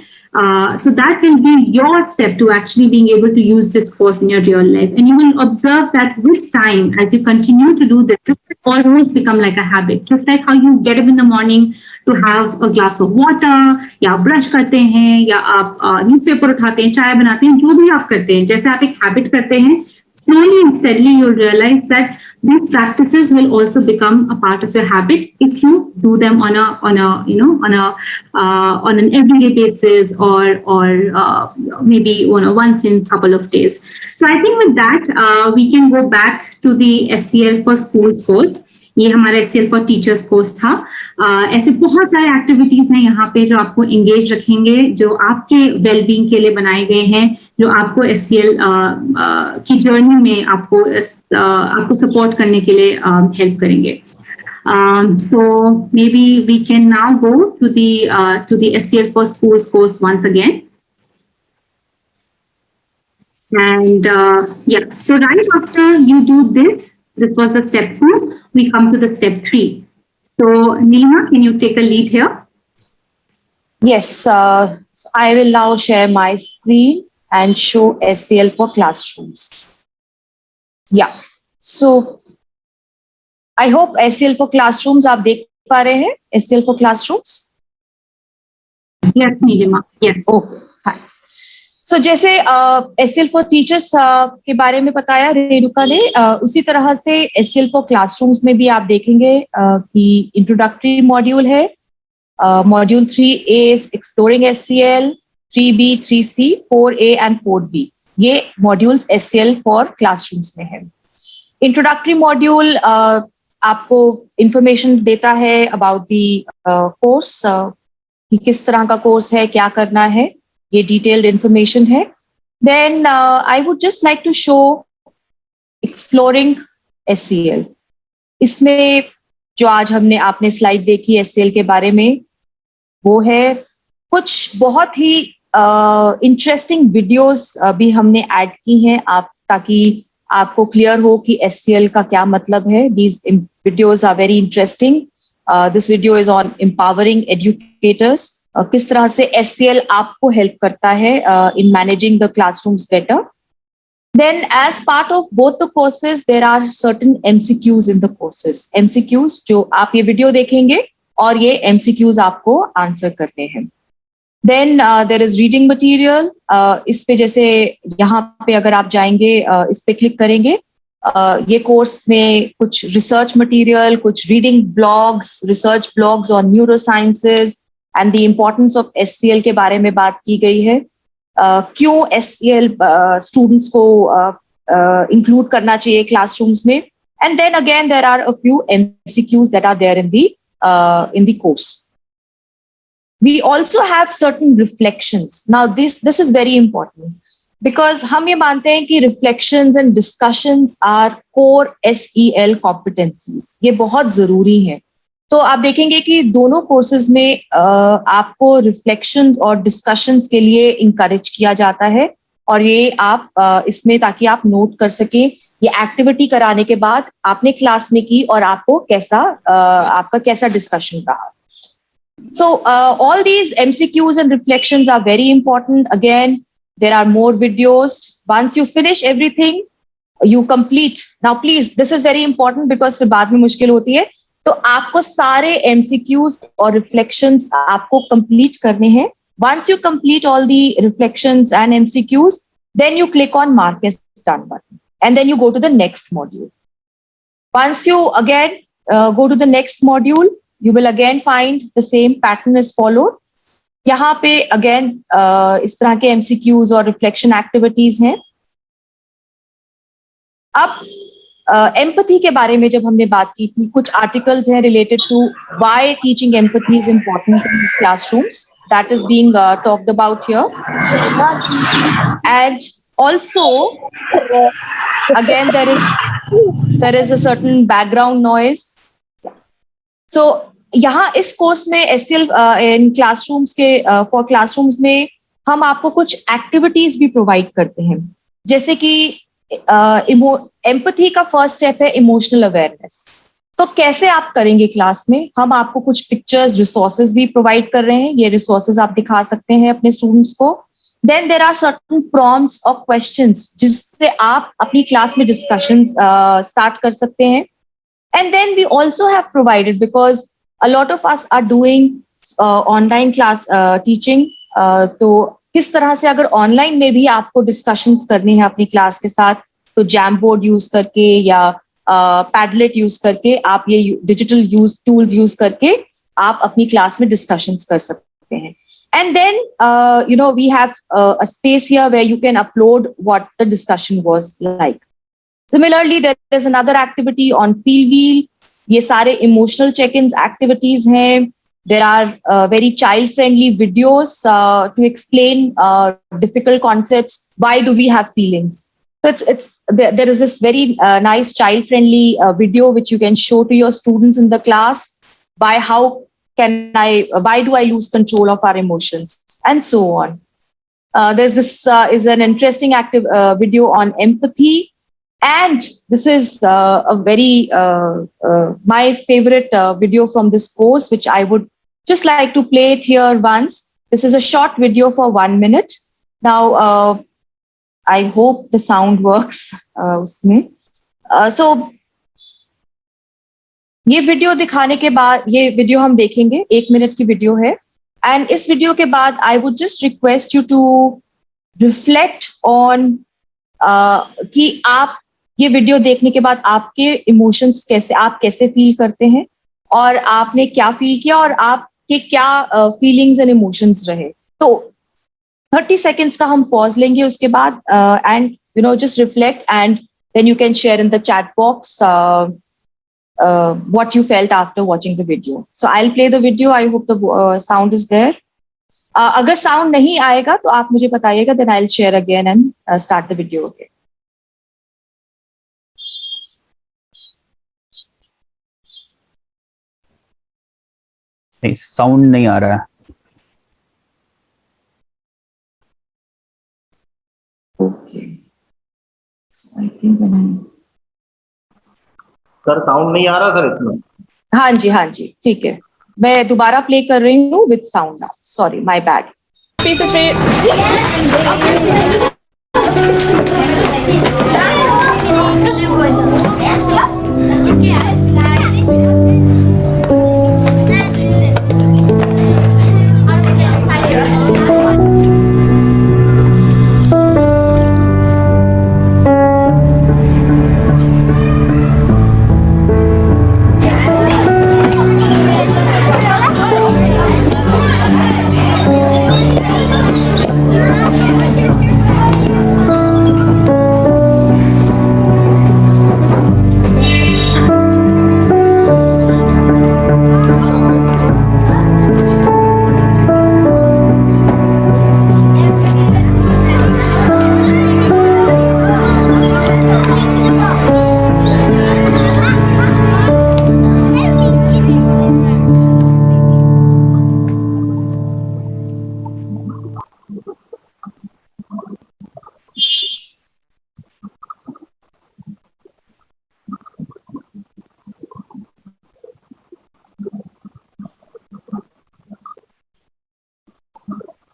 so that will be your step to actually being able to use this course in your real life. And you will observe that with time, as you continue to do this, this will always become like a habit. Just like how you get up in the morning to have a glass of water, या आप brush करते हैं, या आप newspaper उठाते हैं, चाय बनाते हैं, जो भी आप करते हैं, जैसे आप एक हैबिट करते हैं, slowly and steadily you'll realize that these practices will also become a part of your habit if you do them on an everyday basis, or maybe once in a couple of days. So I think with that we can go back to the FCL for Schools course. ये हमारा Excel for teachers course था। ऐसे बहुत सारे activities हैं यहाँ पे जो आपको एंगेज रखेंगे, जो आपके वेलबींग के लिए बनाए गए हैं, जो आपको एचसीएल की जर्नी में आपको सपोर्ट करने के लिए हेल्प करेंगे। So maybe we can now go to the SCL for Schools course once again. And yeah, so right after you do this was the step 2. We come to the step 3. So Neelima, can you take a lead here? Yes, I will now share my screen and show SCL for classrooms. Yeah, so I hope SCL for classrooms आप देख पा रहे हैं, SCL for classrooms? Yes, Neelima. Yes. Okay, thanks. So जैसे SCL for teachers के बारे में बताया रेणुका ने, उसी तरह से SCL for क्लासरूम्स में भी आप देखेंगे कि इंट्रोडक्टरी मॉड्यूल है, module 3A exploring SCL, 3B, 3C, 4A and 4B, ये मॉड्यूल्स SCL फॉर क्लासरूम्स में है। इंट्रोडक्टरी मॉड्यूल आपको इंफॉर्मेशन देता है अबाउट दी कोर्स, कि किस तरह का कोर्स है, क्या करना है, ये डिटेल्ड इंफॉर्मेशन है। Then I would just like to show exploring SCL। इसमें जो आज आपने स्लाइड देखी SCL के बारे में, वो है कुछ बहुत ही इंटरेस्टिंग वीडियोस भी हमने ऐड की हैं ताकि आपको क्लियर हो कि SCL का क्या मतलब है। These videos are very interesting. This video is on empowering educators, किस तरह से SCL आपको हेल्प करता है in managing the classrooms better. Then as part of both the courses, there are certain MCQs in the courses. MCQs जो आप ये video देखेंगे और ये MCQs आपको आंसर करने हैं। Then there is reading material. इस पे जैसे यहाँ पे अगर आप जाएंगे, इस पे क्लिक करेंगे, ये कोर्स में कुछ रिसर्च मटीरियल, कुछ reading blogs, research blogs on neurosciences and the importance of SCL के बारे में बात की गई है। क्यों SCL स्टूडेंट्स को इंक्लूड करना चाहिए क्लासरूम्स में। And then again there are a few MCQs that are there in the course. we also have certain reflections. Now, this is very important because हम ये मानते हैं कि reflections and discussions are core SEL competencies. ये बहुत जरूरी है. तो आप देखेंगे कि दोनों कोर्सेज में आपको रिफ्लेक्शंस और डिस्कशंस के लिए इंकरेज किया जाता है और ये आप इसमें ताकि आप नोट कर सके ये एक्टिविटी कराने के बाद आपने क्लास में की और आपको कैसा आपका कैसा डिस्कशन रहा. So all these MCQs and reflections are very important. Again, there are more videos. Once you finish everything, you complete. Now, please, this is very important because फिर बाद में मुश्किल होती है. तो आपको सारे MCQs और reflections आपको complete करने हैं. Once you complete all the reflections and MCQs, then you click on Mark as done button, and then you go to the next module. Once you again go to the next module, you will again find the same pattern is followed. यहाँ पे again इस तरह के MCQs और reflection activities हैं. अब empathy के बारे में जब हमने बात की थी, कुछ आर्टिकल्स हैं related to why teaching empathy is important in classrooms. That is being talked about here. And also again there is a certain background noise. So यहाँ इस कोर्स में SEL इन क्लासरूम्स के फॉर क्लासरूम्स में हम आपको कुछ activities भी provide करते हैं. जैसे कि एम्पैथी का फर्स्ट स्टेप है इमोशनल अवेयरनेस. तो कैसे आप करेंगे क्लास में, हम आपको कुछ पिक्चर्स रिसोर्सेज भी प्रोवाइड कर रहे हैं. ये रिसोर्सेज आप दिखा सकते हैं अपने स्टूडेंट्स को. Then there are certain prompts और क्वेश्चंस जिससे आप अपनी क्लास में डिस्कशंस स्टार्ट कर सकते हैं. And then we also have provided because a lot of us are doing online class teaching. तो किस तरह से अगर ऑनलाइन में भी आपको डिस्कशंस करनी है अपनी क्लास के साथ, तो जैम बोर्ड यूज करके या पैडलेट यूज करके आप ये डिजिटल टूल्स यूज करके आप अपनी क्लास में डिस्कशंस कर सकते हैं. And then we have a space here where you can upload what the discussion was like. Similarly, there is another activity on Feel Wheel. ये सारे emotional check-ins activities हैं. There are very child-friendly videos to explain difficult concepts. Why do we have feelings? So there is this very nice child-friendly video which you can show to your students in the class. Why do I lose control of our emotions? And so on. There's this is an interesting active video on empathy. And this is a very my favorite video from this course, which I would just like to play it here once. This is a short video for 1 minute. Now, I hope the sound works. So, ये video दिखाने के बाद, ये video हम देखेंगे, 1 minute की video है. And इस वीडियो के बाद I would just request you to reflect on कि आप ये वीडियो देखने के बाद आपके इमोशंस कैसे, आप कैसे फील करते हैं और आपने क्या फील किया और आपके क्या फीलिंग्स एंड इमोशंस रहे. तो 30 seconds का हम पॉज लेंगे उसके बाद and just reflect and then you can share in the chat box what you felt after watching the video. So I'll play the video. I hope the sound is there. अगर sound नहीं आएगा तो आप मुझे बताइएगा, then I'll share again and start the video again. नहीं, sound नहीं आ रहा है. Okay. So I think when I sir sound नहीं आ रहा सर इसमें. हाँ जी ठीक है. मैं दोबारा प्ले कर रही हूँ with sound now. Sorry, my bad.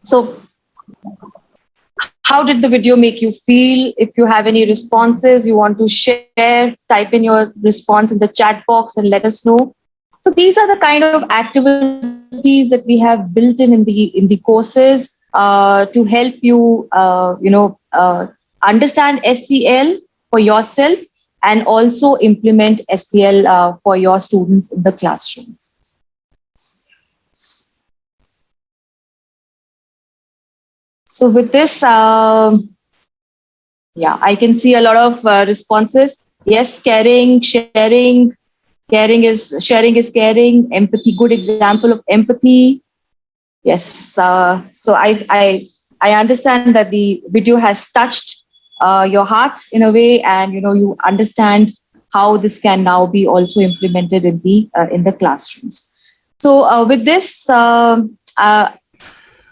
So how did the video make you feel? If you have any responses you want to share, type in your response in the chat box and let us know. So these are the kind of activities that we have built in the courses to help you, understand SEL for yourself and also implement SEL for your students in the classrooms. So with this, I can see a lot of responses. Yes, caring, sharing. Sharing is caring. Empathy, good example of empathy. Yes. So I understand that the video has touched your heart in a way, and you understand how this can now be also implemented in the classrooms. So with this,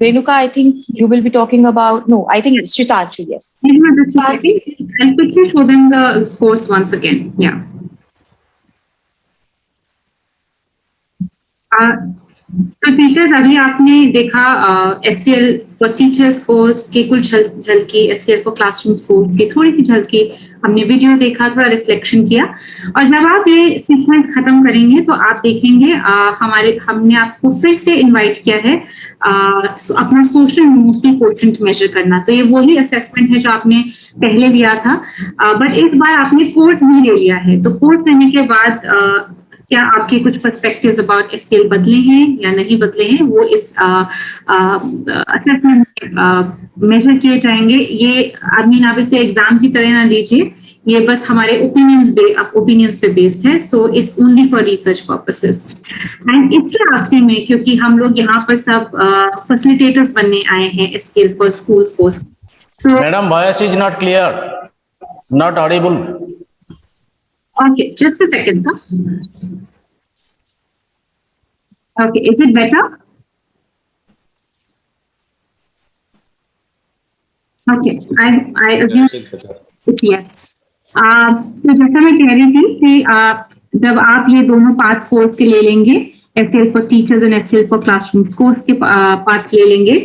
Renuka, I think you will be talking about. No, I think it's Shitanshu. Yes. I'll quickly show them the course once again. Yeah. तो teachers अभी आपने देखा HCL for teachers course की कुछ झलकी, HCL for classroom course की थोड़ी सी झलकी, हमने video देखा, थोड़ा रिफ्लेक्शन किया, और जब आप ये सीक्वेंस खत्म करेंगे तो आप देखेंगे हमने आपको फिर से इनवाइट किया है अपना सोशल इमोशनल कोशेंट मेजर करना। तो ये वही असेसमेंट है जो आपने पहले लिया था, बट इस बार आपने कोर्स नहीं ले लिया है। तो कोर्स लेने के बाद क्या आपके कुछ पर्सपेक्टिव्स अबाउट एचसीएल बदले हैं या नहीं बदले हैं, वो इस असेसमेंट में मेजर किए जाएंगे। ये आप इसे एग्जाम की तरह ना लीजिए, ये बस हमारे ओपिनियंस पे बेस्ड है। So it's only for research purposes. And इसके आखिर में, क्योंकि हम लोग यहाँ पर सब फैसिलिटेटर्स बनने आए हैं HCL for school course. Madam, voice is not clear, not Audible. Okay, just a second, sir. Okay, is it better? Okay, I assume yes. तो जैसा मैं कह रही थी कि जब आप ये दोनों पार्ट कोर्स के ले लेंगे, HCL for teachers and HCL for classroom course के पार्ट ले लेंगे,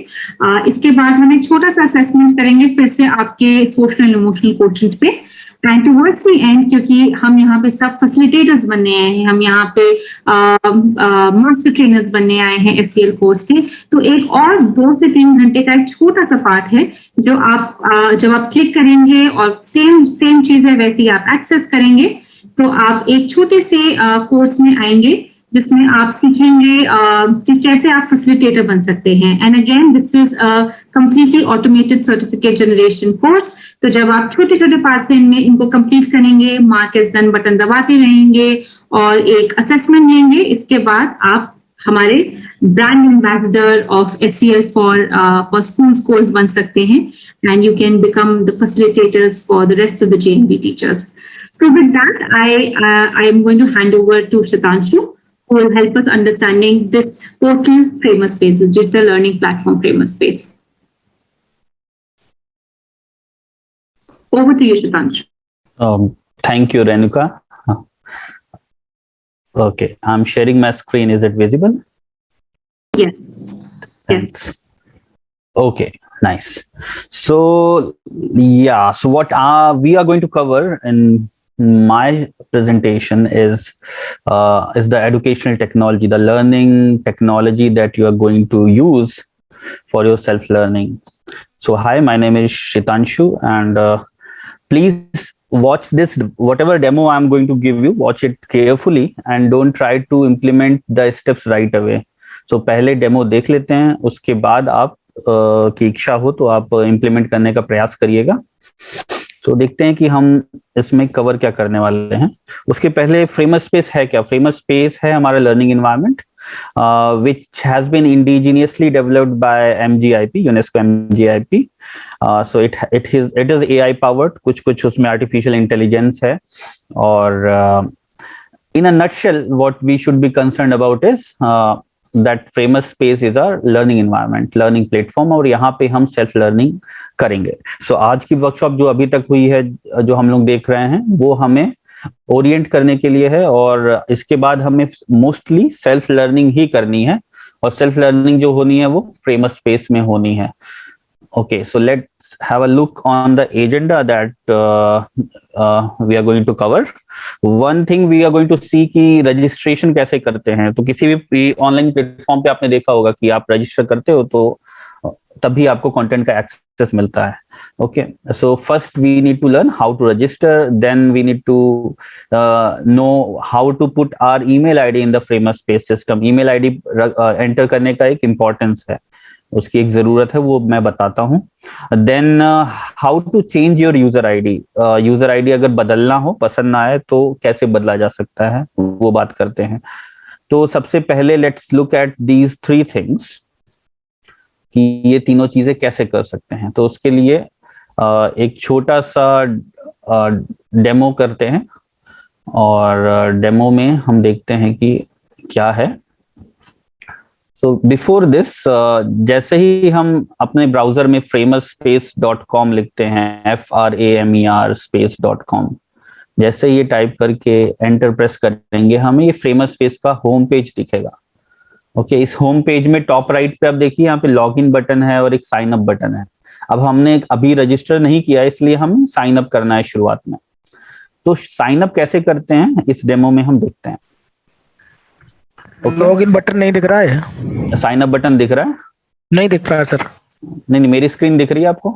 इसके बाद हम एक छोटा सा असेसमेंट करेंगे फिर से आपके सोशल इमोशनल कोशेंट पे। एंड टुवर्ड्स द एंड, क्योंकि हम यहाँ पे सब फैसिलिटेटर्स बनने आए हैं, हम यहाँ पे मास्टर ट्रेनर्स बनने आए हैं एचसीएल कोर्स से, तो एक और 2 से 3 घंटे का एक छोटा सा पार्ट है जो आप जब आप क्लिक करेंगे और सेम चीज है वैसे ही आप एक्सेस करेंगे, तो आप एक छोटे से कोर्स में आएंगे जिसमें आप सीखेंगे कि कैसे आप फैसिलिटेटर बन सकते हैं। And again this is completely automated certificate generation course. तो जब आप छोटे छोटे पार्ट में इनको कंप्लीट करेंगे, मार्क इज डन बटन दबाते रहेंगे और एक असेसमेंट लेंगे, इसके बाद आप हमारे brand ambassador of HCL for schools course बन सकते हैं, and you can become the facilitators for the rest of the JNV teachers. So with that, I am going to hand over to Shitanshu, who will help us understanding this portal framework space, the digital learning platform framework space. Over to you, Shitanshu. Thank you, Renuka. Okay, I'm sharing my screen. Is it visible? Yes. Thanks. Yes. Okay, nice. So yeah, so what we are going to cover in my presentation is the educational technology, the learning technology that you are going to use for your self-learning. So hi, my name is Shitanshu, and please watch this, whatever demo I'm going to give you, watch it carefully and don't try to implement the steps right away. So पहले demo देख लेते हैं, उसके बाद आप की इच्छा हो तो आप इम्प्लीमेंट करने का प्रयास करिएगा। तो देखते हैं कि हम इसमें कवर क्या करने वाले हैं। उसके पहले फ्रेमवर्क स्पेस है क्या? फ्रेमवर्क स्पेस है हमारा learning environment which has been indigenously developed by MGIP, UNESCO MGIP. So it is AI powered, कुछ उसमें artificial intelligence है, और in a nutshell what we should be concerned about is that framework space is our learning environment, learning platform, और यहाँ पे हम self learning करेंगे। So आज की वर्कशॉप जो अभी तक हुई है, जो हम लोग देख रहे हैं, वो हमें ओरिएंट करने के लिए है, और इसके बाद हमें मोस्टली सेल्फ लर्निंग ही करनी है, और सेल्फ लर्निंग जो होनी है वो फ्रेमस स्पेस में होनी है। Okay, so let's have a look on the agenda that we are going to cover. One thing we are going to see कि registration कैसे करते हैं। तो किसी भी ऑनलाइन प्लेटफॉर्म पे आपने देखा होगा कि आप रजिस्टर करते हो तो तभी आपको कंटेंट का एक्सेस मिलता है। Okay, so first we need to learn how to register, then we need to know how to put our email ID in the Framer's Space system. Email ID enter करने का एक importance है, उसकी एक जरूरत है, वो मैं बताता हूँ। Then how to change your user ID. User ID अगर बदलना हो, पसंद ना आए तो कैसे बदला जा सकता है, वो बात करते हैं। तो सबसे पहले let's look at these 3 things कि ये तीनों चीजें कैसे कर सकते हैं। तो उसके लिए एक छोटा सा डेमो करते हैं, और डेमो में हम देखते हैं कि क्या है। सो बिफोर दिस, जैसे ही हम अपने ब्राउजर में framerspace.com लिखते हैं, FRAMER space.com, जैसे ये टाइप करके एंटर प्रेस करेंगे, हमें ये फ्रेमस स्पेस का होम पेज दिखेगा। ओके, इस होम पेज में टॉप राइट पे आप देखिए, यहाँ पे लॉगिन बटन है और एक साइन अप बटन है। अब हमने अभी रजिस्टर नहीं किया, इसलिए हम साइन अप करना है शुरुआत में। तो साइन अप कैसे करते हैं इस डेमो में हम देखते हैं। लॉगिन बटन नहीं दिख रहा है। साइन अप बटन दिख रहा है? नहीं दिख रहा है सर। नहीं, मेरी स्क्रीन दिख रही है आपको?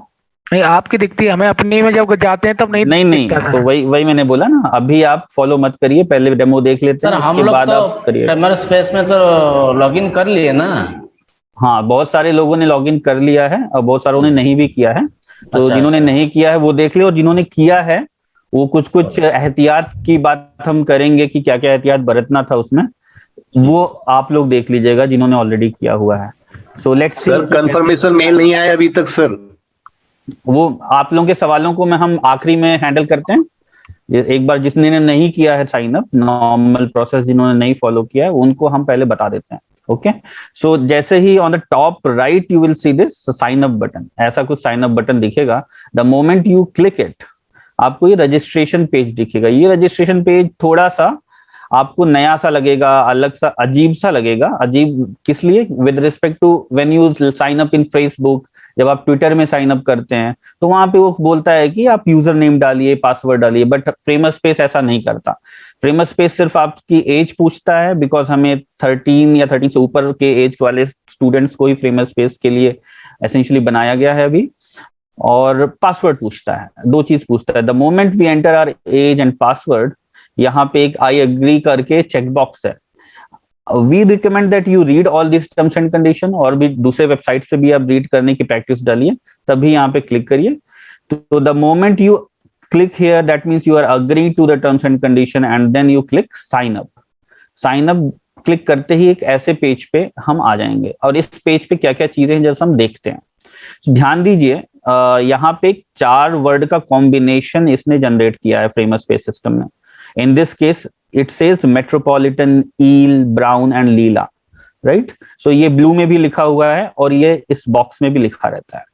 नहीं, आपकी दिखती है, हमें अपनी में जब जाते हैं तब नहीं नहीं, तो वही मैंने बोला ना, अभी आप फॉलो मत करिए, पहले डेमो देख लेते हैं, हम लोग तो फ्रेमर स्पेस में तो लॉगिन कर लिए ना। हाँ, बहुत सारे लोगों ने लॉगिन कर लिया है और बहुत सारों ने नहीं भी किया है। तो अच्छा, जिन्होंने नहीं किया है वो देख ले, और जिन्होंने किया है वो कुछ एहतियात की बात हम करेंगे कि क्या क्या एहतियात बरतना था उसमें, वो आप लोग देख लीजिएगा जिन्होंने ऑलरेडी किया हुआ है। So let's sir, confirmation mail नहीं आया अभी तक सर। वो आप लोगों के सवालों को हम आखिरी में हैंडल करते हैं। एक बार जिसने नहीं किया है साइन अप, नॉर्मल प्रोसेस जिन्होंने नहीं फॉलो किया है, उनको हम पहले बता देते हैं। ओके, सो जैसे ही on the top right you will see this sign up button, ऐसा कुछ साइन अप बटन दिखेगा। The moment you click it, आपको ये रजिस्ट्रेशन पेज दिखेगा। ये रजिस्ट्रेशन पेज थोड़ा सा आपको नया सा लगेगा, अलग सा, अजीब सा लगेगा। अजीब किस लिए? With respect to when you sign up in Facebook, जब आप ट्विटर में साइन अप करते हैं तो वहां पे वो बोलता है कि आप यूजर नेम डालिए, पासवर्ड डालिए, बट फ्रेमस स्पेस ऐसा नहीं करता। फ्रेमस स्पेस सिर्फ आपकी एज पूछता है, बिकॉज हमें 13 या 13 से ऊपर के एज वाले स्टूडेंट्स को ही फ्रेमस स्पेस के लिए एसेंशियली बनाया गया है अभी। और पासवर्ड पूछता है, 2 चीज पूछता है। The moment we enter our age and password, यहाँ पे एक आई एग्री करके चेक बॉक्स है। We recommend that you read all this terms and condition, और भी दूसरे वेबसाइट से भी आप रीड करने की प्रैक्टिस डालिए, तभी यहाँ पे क्लिक करिए। तो the moment you click here, that means you are agree to the terms and condition, and then you click sign up. Sign up click करते ही एक ऐसे पेज पे हम आ जाएंगे, और इस पेज पे क्या क्या चीजें हैं जैसे हम देखते हैं। ध्यान दीजिए, यहाँ पे 4 वर्ड का कॉम्बिनेशन इसने जनरेट किया है फ्रेमस स्पेस सिस्टम में। In this case, it says metropolitan, eel, brown and lila, right? So ये blue में भी लिखा हुआ है और ये इस बॉक्स में भी लिखा रहता है।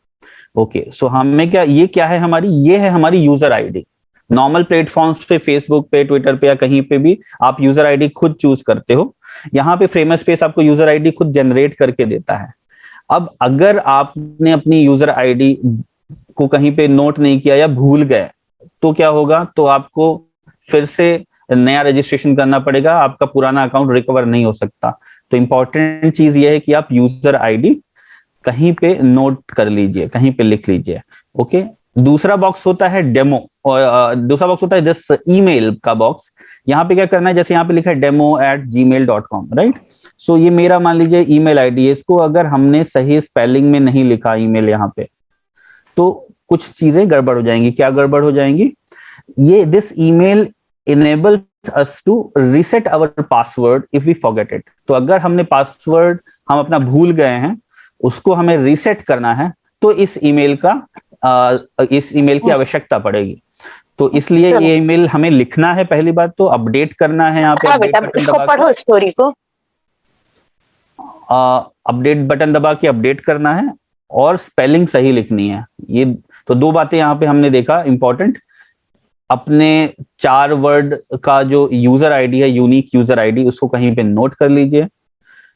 Okay, so हमें ये क्या है हमारी? ये है हमारी यूजर आईडी। नॉर्मल प्लेटफॉर्म्स पे, फेसबुक पे, ट्विटर पे या कहीं पे भी आप यूजर आईडी खुद चूज करते हो। यहाँ पे फ्रेमस स्पेस आपको यूजर आईडी खुद जनरेट करके देता है। अब अगर आपने अपनी यूजर आईडी को कहीं पे नोट नहीं किया या भूल गए तो क्या होगा? तो आपको फिर से नया रजिस्ट्रेशन करना पड़ेगा, आपका पुराना अकाउंट रिकवर नहीं हो सकता। तो इंपॉर्टेंट चीज ये है कि आप यूजर आईडी कहीं पे नोट कर लीजिए, कहीं पे लिख लीजिए। ओके, दूसरा बॉक्स होता है डेमो, और दूसरा बॉक्स होता है दिस ईमेल का बॉक्स। यहाँ पे क्या करना है, जैसे यहाँ पे लिखा है demo@gmail.com, राइट? सो ये मेरा मान लीजिए ईमेल आईडी है। इसको अगर हमने सही स्पेलिंग में नहीं लिखा ईमेल यहाँ पे, तो कुछ चीजें गड़बड़ हो जाएंगी। क्या गड़बड़ हो जाएंगी? ये this email enables us to reset our password if we forget it। तो अगर हमने पासवर्ड हम अपना भूल गए हैं, उसको हमें रीसेट करना है, तो इस ईमेल की आवश्यकता पड़ेगी। तो इसलिए ये ईमेल हमें लिखना है, पहली बात तो अपडेट करना है। यहाँ पे इसको पढ़ो, स्टोरी को अपडेट बटन दबा के अपडेट करना है, और स्पेलिंग सही लिखनी है। ये तो 2 बातें यहाँ पे हमने देखा इंपॉर्टेंट। अपने 4 वर्ड का जो यूजर आईडी है, यूनिक यूजर आईडी, उसको कहीं पे नोट कर लीजिए।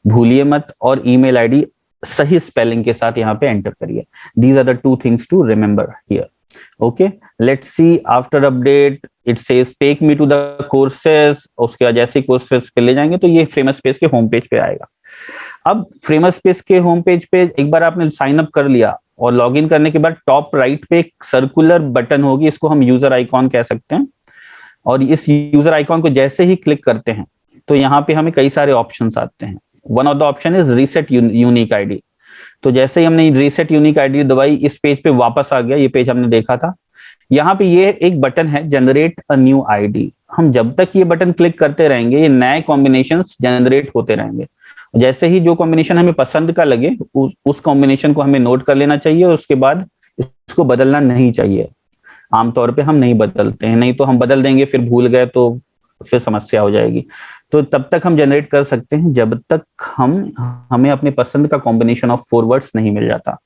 भूलिए मत, और ईमेल आईडी सही स्पेलिंग के साथ यहाँ पे एंटर करिए. These are the two things to remember here. Okay, let's see after update it says take me to the courses. उसके बाद जैसे कोर्सेस पे ले जाएंगे तो ये फेमस पेज के होम पेज पे आएगा. अब फेमस पेज के होम पेज पे एक बार आपने साइन अप कर लिया और लॉगिन करने के बाद टॉप राइट पे एक सर्कुलर बटन होगी, इसको हम यूजर आइकॉन कह सकते हैं. और इस यूजर आइकॉन को जैसे ही क्लिक करते हैं तो यहाँ पे हमें कई सारे ऑप्शंस आते हैं. One of the option is reset unique ID. तो जैसे ही हमने रीसेट यूनिक आईडी दबाई, इस पेज पे वापस आ गया. ये पेज हमने देखा था. यहाँ पे ये एक बटन है जनरेट अ न्यू आईडी. हम जब तक ये बटन क्लिक करते रहेंगे ये नए कॉम्बिनेशंस जनरेट होते रहेंगे. जैसे ही जो कॉम्बिनेशन हमें पसंद का लगे उस कॉम्बिनेशन को हमें नोट कर लेना चाहिए और उसके बाद इसको बदलना नहीं चाहिए. आमतौर पे हम नहीं बदलते हैं, नहीं तो हम बदल देंगे फिर भूल गए तो फिर समस्या हो जाएगी. तो तब तक हम जनरेट कर सकते हैं जब तक हमें अपने पसंद का कॉम्बिनेशन ऑफ 4 वर्ड्स नहीं मिल जाता.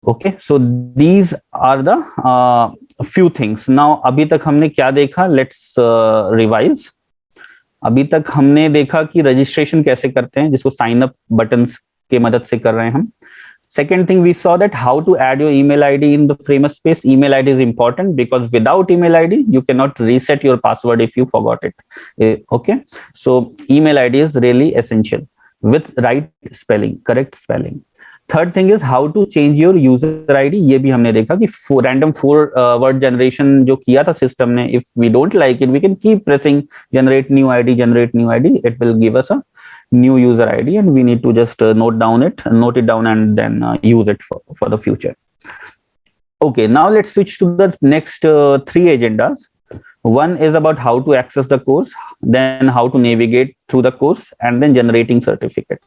Okay, so these are the few things. Now अभी तक हमने क्या देखा, लेट्स रिवाइज. अभी तक हमने देखा कि रजिस्ट्रेशन कैसे करते हैं, जिसको साइन अप बटन्स के मदद से कर रहे हैं हम. Second thing, we saw that how to add your email ID in the famous space. Email ID is important because without email ID, you cannot reset your password if you forgot it. Okay, so email ID is really essential with right spelling, correct spelling. Third thing is how to change your user ID. ये भी हमने देखा कि random 4 word generation जो किया था system ने, if we don't like it, we can keep pressing generate new ID, generate new ID. It will give us a new user ID and we need to just note it down and then use it for the future. Okay, now let's switch to the next 3 agendas. One is about how to access the course, then how to navigate through the course, and then generating certificates.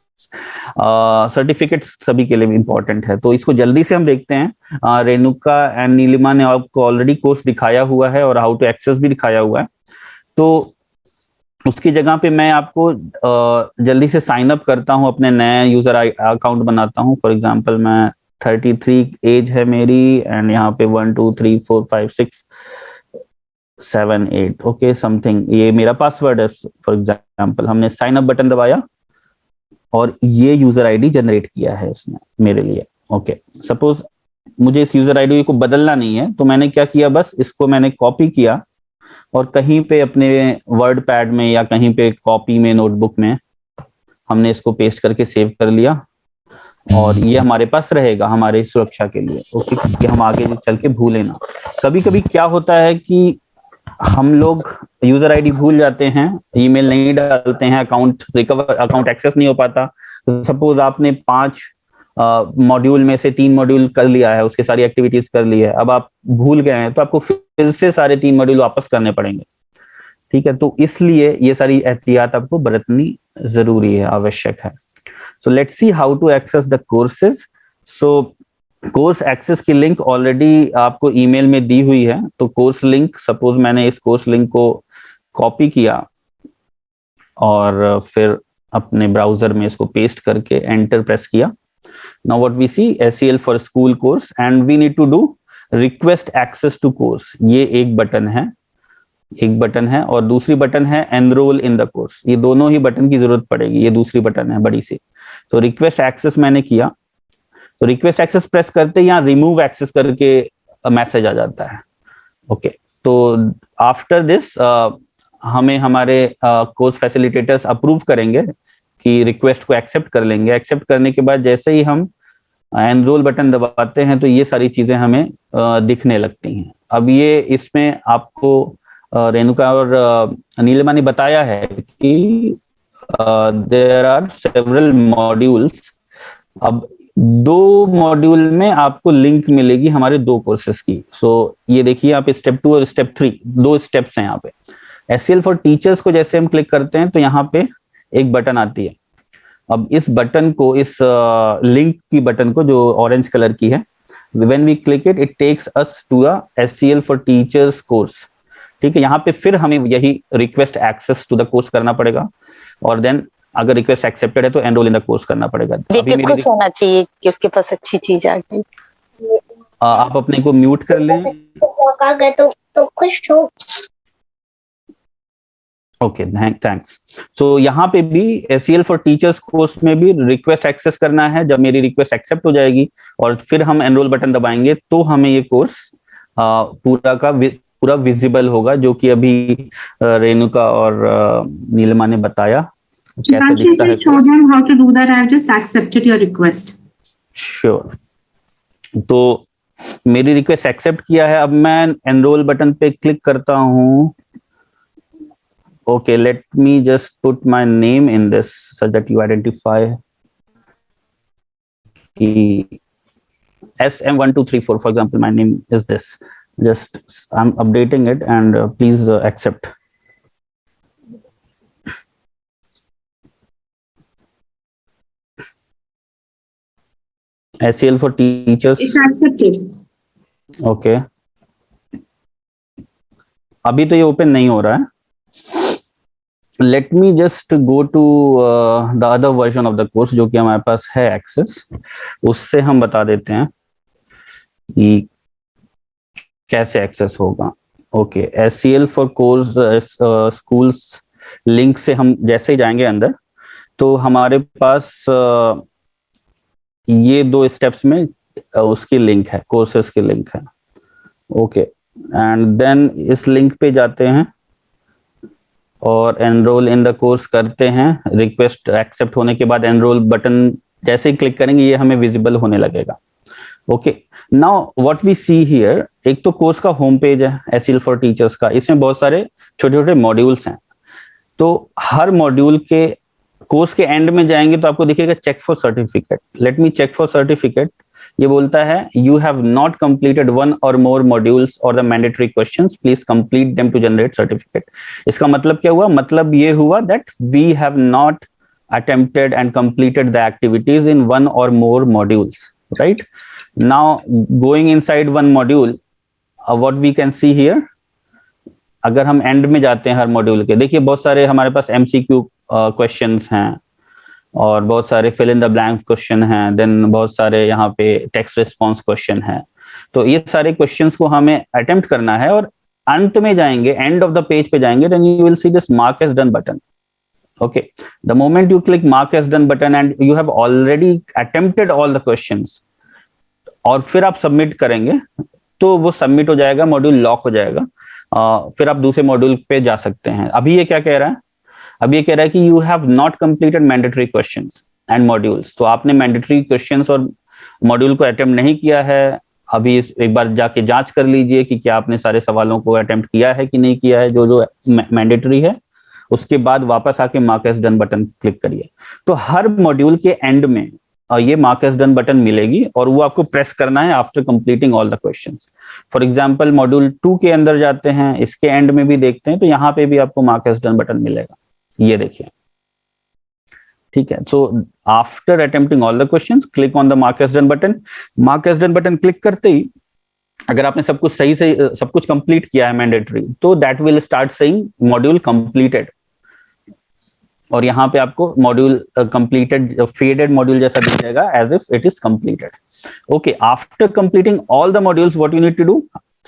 Certificates सभी के लिए important है, तो इसको जल्दी से हम देखते हैं. रेणुका एंड नीलिमा ने आपको ऑलरेडी कोर्स दिखाया हुआ है और हाउ टू एक्सेस भी दिखाया हुआ है. तो उसकी जगह पे मैं आपको जल्दी से साइन अप करता हूं, अपने नए यूजर अकाउंट बनाता हूं. फॉर एग्जांपल मैं 33 एज है मेरी एंड यहाँ पे 1 2 3 4 5 6 7 8 ओके समथिंग ये मेरा पासवर्ड है. फॉर एग्जांपल हमने साइन अप बटन दबाया और ये यूजर आईडी जनरेट किया है इसने मेरे लिए. ओके, सपोज मुझे इस यूजर आईडी को बदलना नहीं है तो मैंने क्या किया, बस इसको मैंने कॉपी किया और कहीं पे अपने वर्ड पैड में या कहीं पे कॉपी में नोटबुक में हमने इसको पेस्ट करके सेव कर लिया और ये हमारे पास रहेगा हमारे सुरक्षा के लिए. ओके, कि हम आगे चल के भूलें ना. कभी कभी क्या होता है कि हम लोग यूजर आईडी भूल जाते हैं, ईमेल नहीं डालते हैं, अकाउंट एक्सेस नहीं हो पाता. सपोज आपने 5 मॉड्यूल में से 3 मॉड्यूल कर लिया है, उसकी सारी एक्टिविटीज कर ली है, अब आप भूल गए हैं तो आपको फिर से सारे 3 मॉड्यूल वापस करने पड़ेंगे. ठीक है, तो इसलिए ये सारी एहतियात आपको बरतनी जरूरी है, आवश्यक है. So let's see how to access the courses. So course access की लिंक ऑलरेडी आपको ईमेल में दी हुई है. तो कोर्स लिंक, सपोज मैंने इस कोर्स लिंक को कॉपी किया और फिर अपने ब्राउजर में इसको पेस्ट करके एंटर प्रेस किया. Now what we see, SEL for school course and we need to do request access to course. ये एक बटन है और दूसरी बटन है एनरोल इन द कोर्स. ये दोनों ही बटन की जरूरत पड़ेगी. ये दूसरी बटन है बड़ी सी. तो रिक्वेस्ट एक्सेस मैंने किया, तो रिक्वेस्ट एक्सेस प्रेस करते यहाँ रिमूव एक्सेस करके मैसेज आ जाता है. ओके, तो आफ्टर दिस हमें हमारे कोर्स फैसिलिटेटर्स अप्रूव करेंगे कि रिक्वेस्ट को एक्सेप्ट कर लेंगे. एक्सेप्ट करने के बाद जैसे ही हम एनरोल बटन दबाते हैं तो ये सारी चीजें हमें दिखने लगती हैं. अब ये इसमें आपको रेणुका और नीलिमा ने बताया है कि देयर आर सेवरल मॉड्यूल्स. अब 2 मॉड्यूल में आपको लिंक मिलेगी हमारे 2 कोर्सेस की. सो ये देखिए यहाँ पे स्टेप 2 और स्टेप 3 2 स्टेप्स हैं यहाँ पे. SEL फॉर टीचर्स को जैसे हम क्लिक करते हैं तो यहाँ पे एक बटन आती है. अब इस बटन को, इस लिंक की बटन को जो ऑरेंज कलर की है, when we click it takes us to the SEL for teachers course. ठीक है, यहाँ पे फिर हमें यही request access to the course करना पड़ेगा और देन अगर रिक्वेस्ट एक्सेप्टेड है तो एनरोल इन द कोर्स करना पड़ेगा. अभी खुश होना चाहिए कि उसके पास अच्छी चीज आ गई. आप अपने को म्यूट कर लें. तो खुश हो. Okay, thanks. सो यहाँ पे भी SEL फॉर टीचर्स कोर्स में भी रिक्वेस्ट एक्सेस करना है। जब मेरी रिक्वेस्ट एक्सेप्ट हो जाएगी और फिर हम एनरोल बटन दबाएंगे तो हमें ये कोर्स पूरा विजिबल होगा, जो कि अभी रेणुका और नीलिमा ने बताया कैसे दिखता है। show them how to do that. I've just accepted your request. Sure. तो मेरी रिक्वेस्ट एक्सेप्ट किया है, अब मैं एनरोल बटन पे क्लिक करता हूँ। Okay, let me just put my name in this so that you identify SM1234, for example. My name is this. Just I'm updating it, and please accept. SEL for teachers. It's accepted. Okay. अभी तो ये open नहीं हो रहा है। Let me just go to the other version of the course, जो कि हमारे पास है एक्सेस, उससे हम बता देते हैं कि कैसे एक्सेस होगा। Okay, SEL for course schools link से हम जैसे ही जाएंगे अंदर, तो हमारे पास ये 2 स्टेप्स में उसकी लिंक है, कोर्सेस की लिंक है। ओके, एंड देन इस लिंक पे जाते हैं और एनरोल इन द कोर्स करते हैं। रिक्वेस्ट एक्सेप्ट होने के बाद एनरोल बटन जैसे ही क्लिक करेंगे ये हमें विजिबल होने लगेगा। Okay, now what we see here, एक तो कोर्स का होम पेज है SEL फॉर टीचर्स का, इसमें बहुत सारे छोटे छोटे मॉड्यूल्स हैं। तो हर मॉड्यूल के कोर्स के एंड में जाएंगे तो आपको दिखेगा check for certificate. Let me check for certificate. ये बोलता है यू हैव नॉट कंप्लीटेड 1 और मोर मॉड्यूल्स और the mandatory questions, please complete them to generate certificate. इसका मतलब क्या हुआ? मतलब ये हुआ that we have not attempted and completed the activities in 1 और more modules, right? Now going inside 1 module, what we can see here, अगर हम एंड में जाते हैं हर मॉड्यूल के, देखिए बहुत सारे हमारे पास MCQ क्वेश्चंस हैं और बहुत सारे fill in the blank question हैं, देन बहुत सारे यहाँ पे टेक्स्ट रिस्पॉन्स क्वेश्चन हैं। तो ये सारे क्वेश्चंस को हमें अटेम्प्ट करना है और अंत में जाएंगे, एंड ऑफ द पेज पे जाएंगे, then you will see this mark as done button. Okay, the moment you click mark as done button and you have already attempted all the questions और फिर आप सबमिट करेंगे तो वो submit हो जाएगा, मॉड्यूल लॉक हो जाएगा। फिर आप दूसरे मॉड्यूल पे जा सकते हैं। अभी ये क्या कह रहा है? अभी ये कह रहा है कि you have not completed mandatory questions and modules. तो आपने मैंडेटरी क्वेश्चंस और मॉड्यूल को अटेम्प्ट नहीं किया है, अभी एक बार जाके जांच कर लीजिए कि क्या आपने सारे सवालों को अटेम्प्ट किया है कि नहीं किया है, जो जो मैंडेटरी है। उसके बाद वापस आके mark as done button click करिए। तो हर मॉड्यूल के एंड में ये मार्क एज डन बटन मिलेगी और वो आपको प्रेस करना है after completing all the questions. For example module 2 के अंदर जाते हैं, इसके एंड में भी देखते हैं, तो यहाँ पे भी आपको मार्क एज डन बटन मिलेगा, ये देखिए, ठीक है। So after attempting all the questions click on the mark as done button. Mark as done button click करते ही अगर आपने सब कुछ सही से सब कुछ कंप्लीट किया है मैंडेटरी, तो that will start saying module completed, और यहाँ पे आपको मॉड्यूल कंप्लीटेड फेडेड मॉड्यूल जैसा दिख जाएगा as if it is completed. Okay, after completing all the modules what you need to do,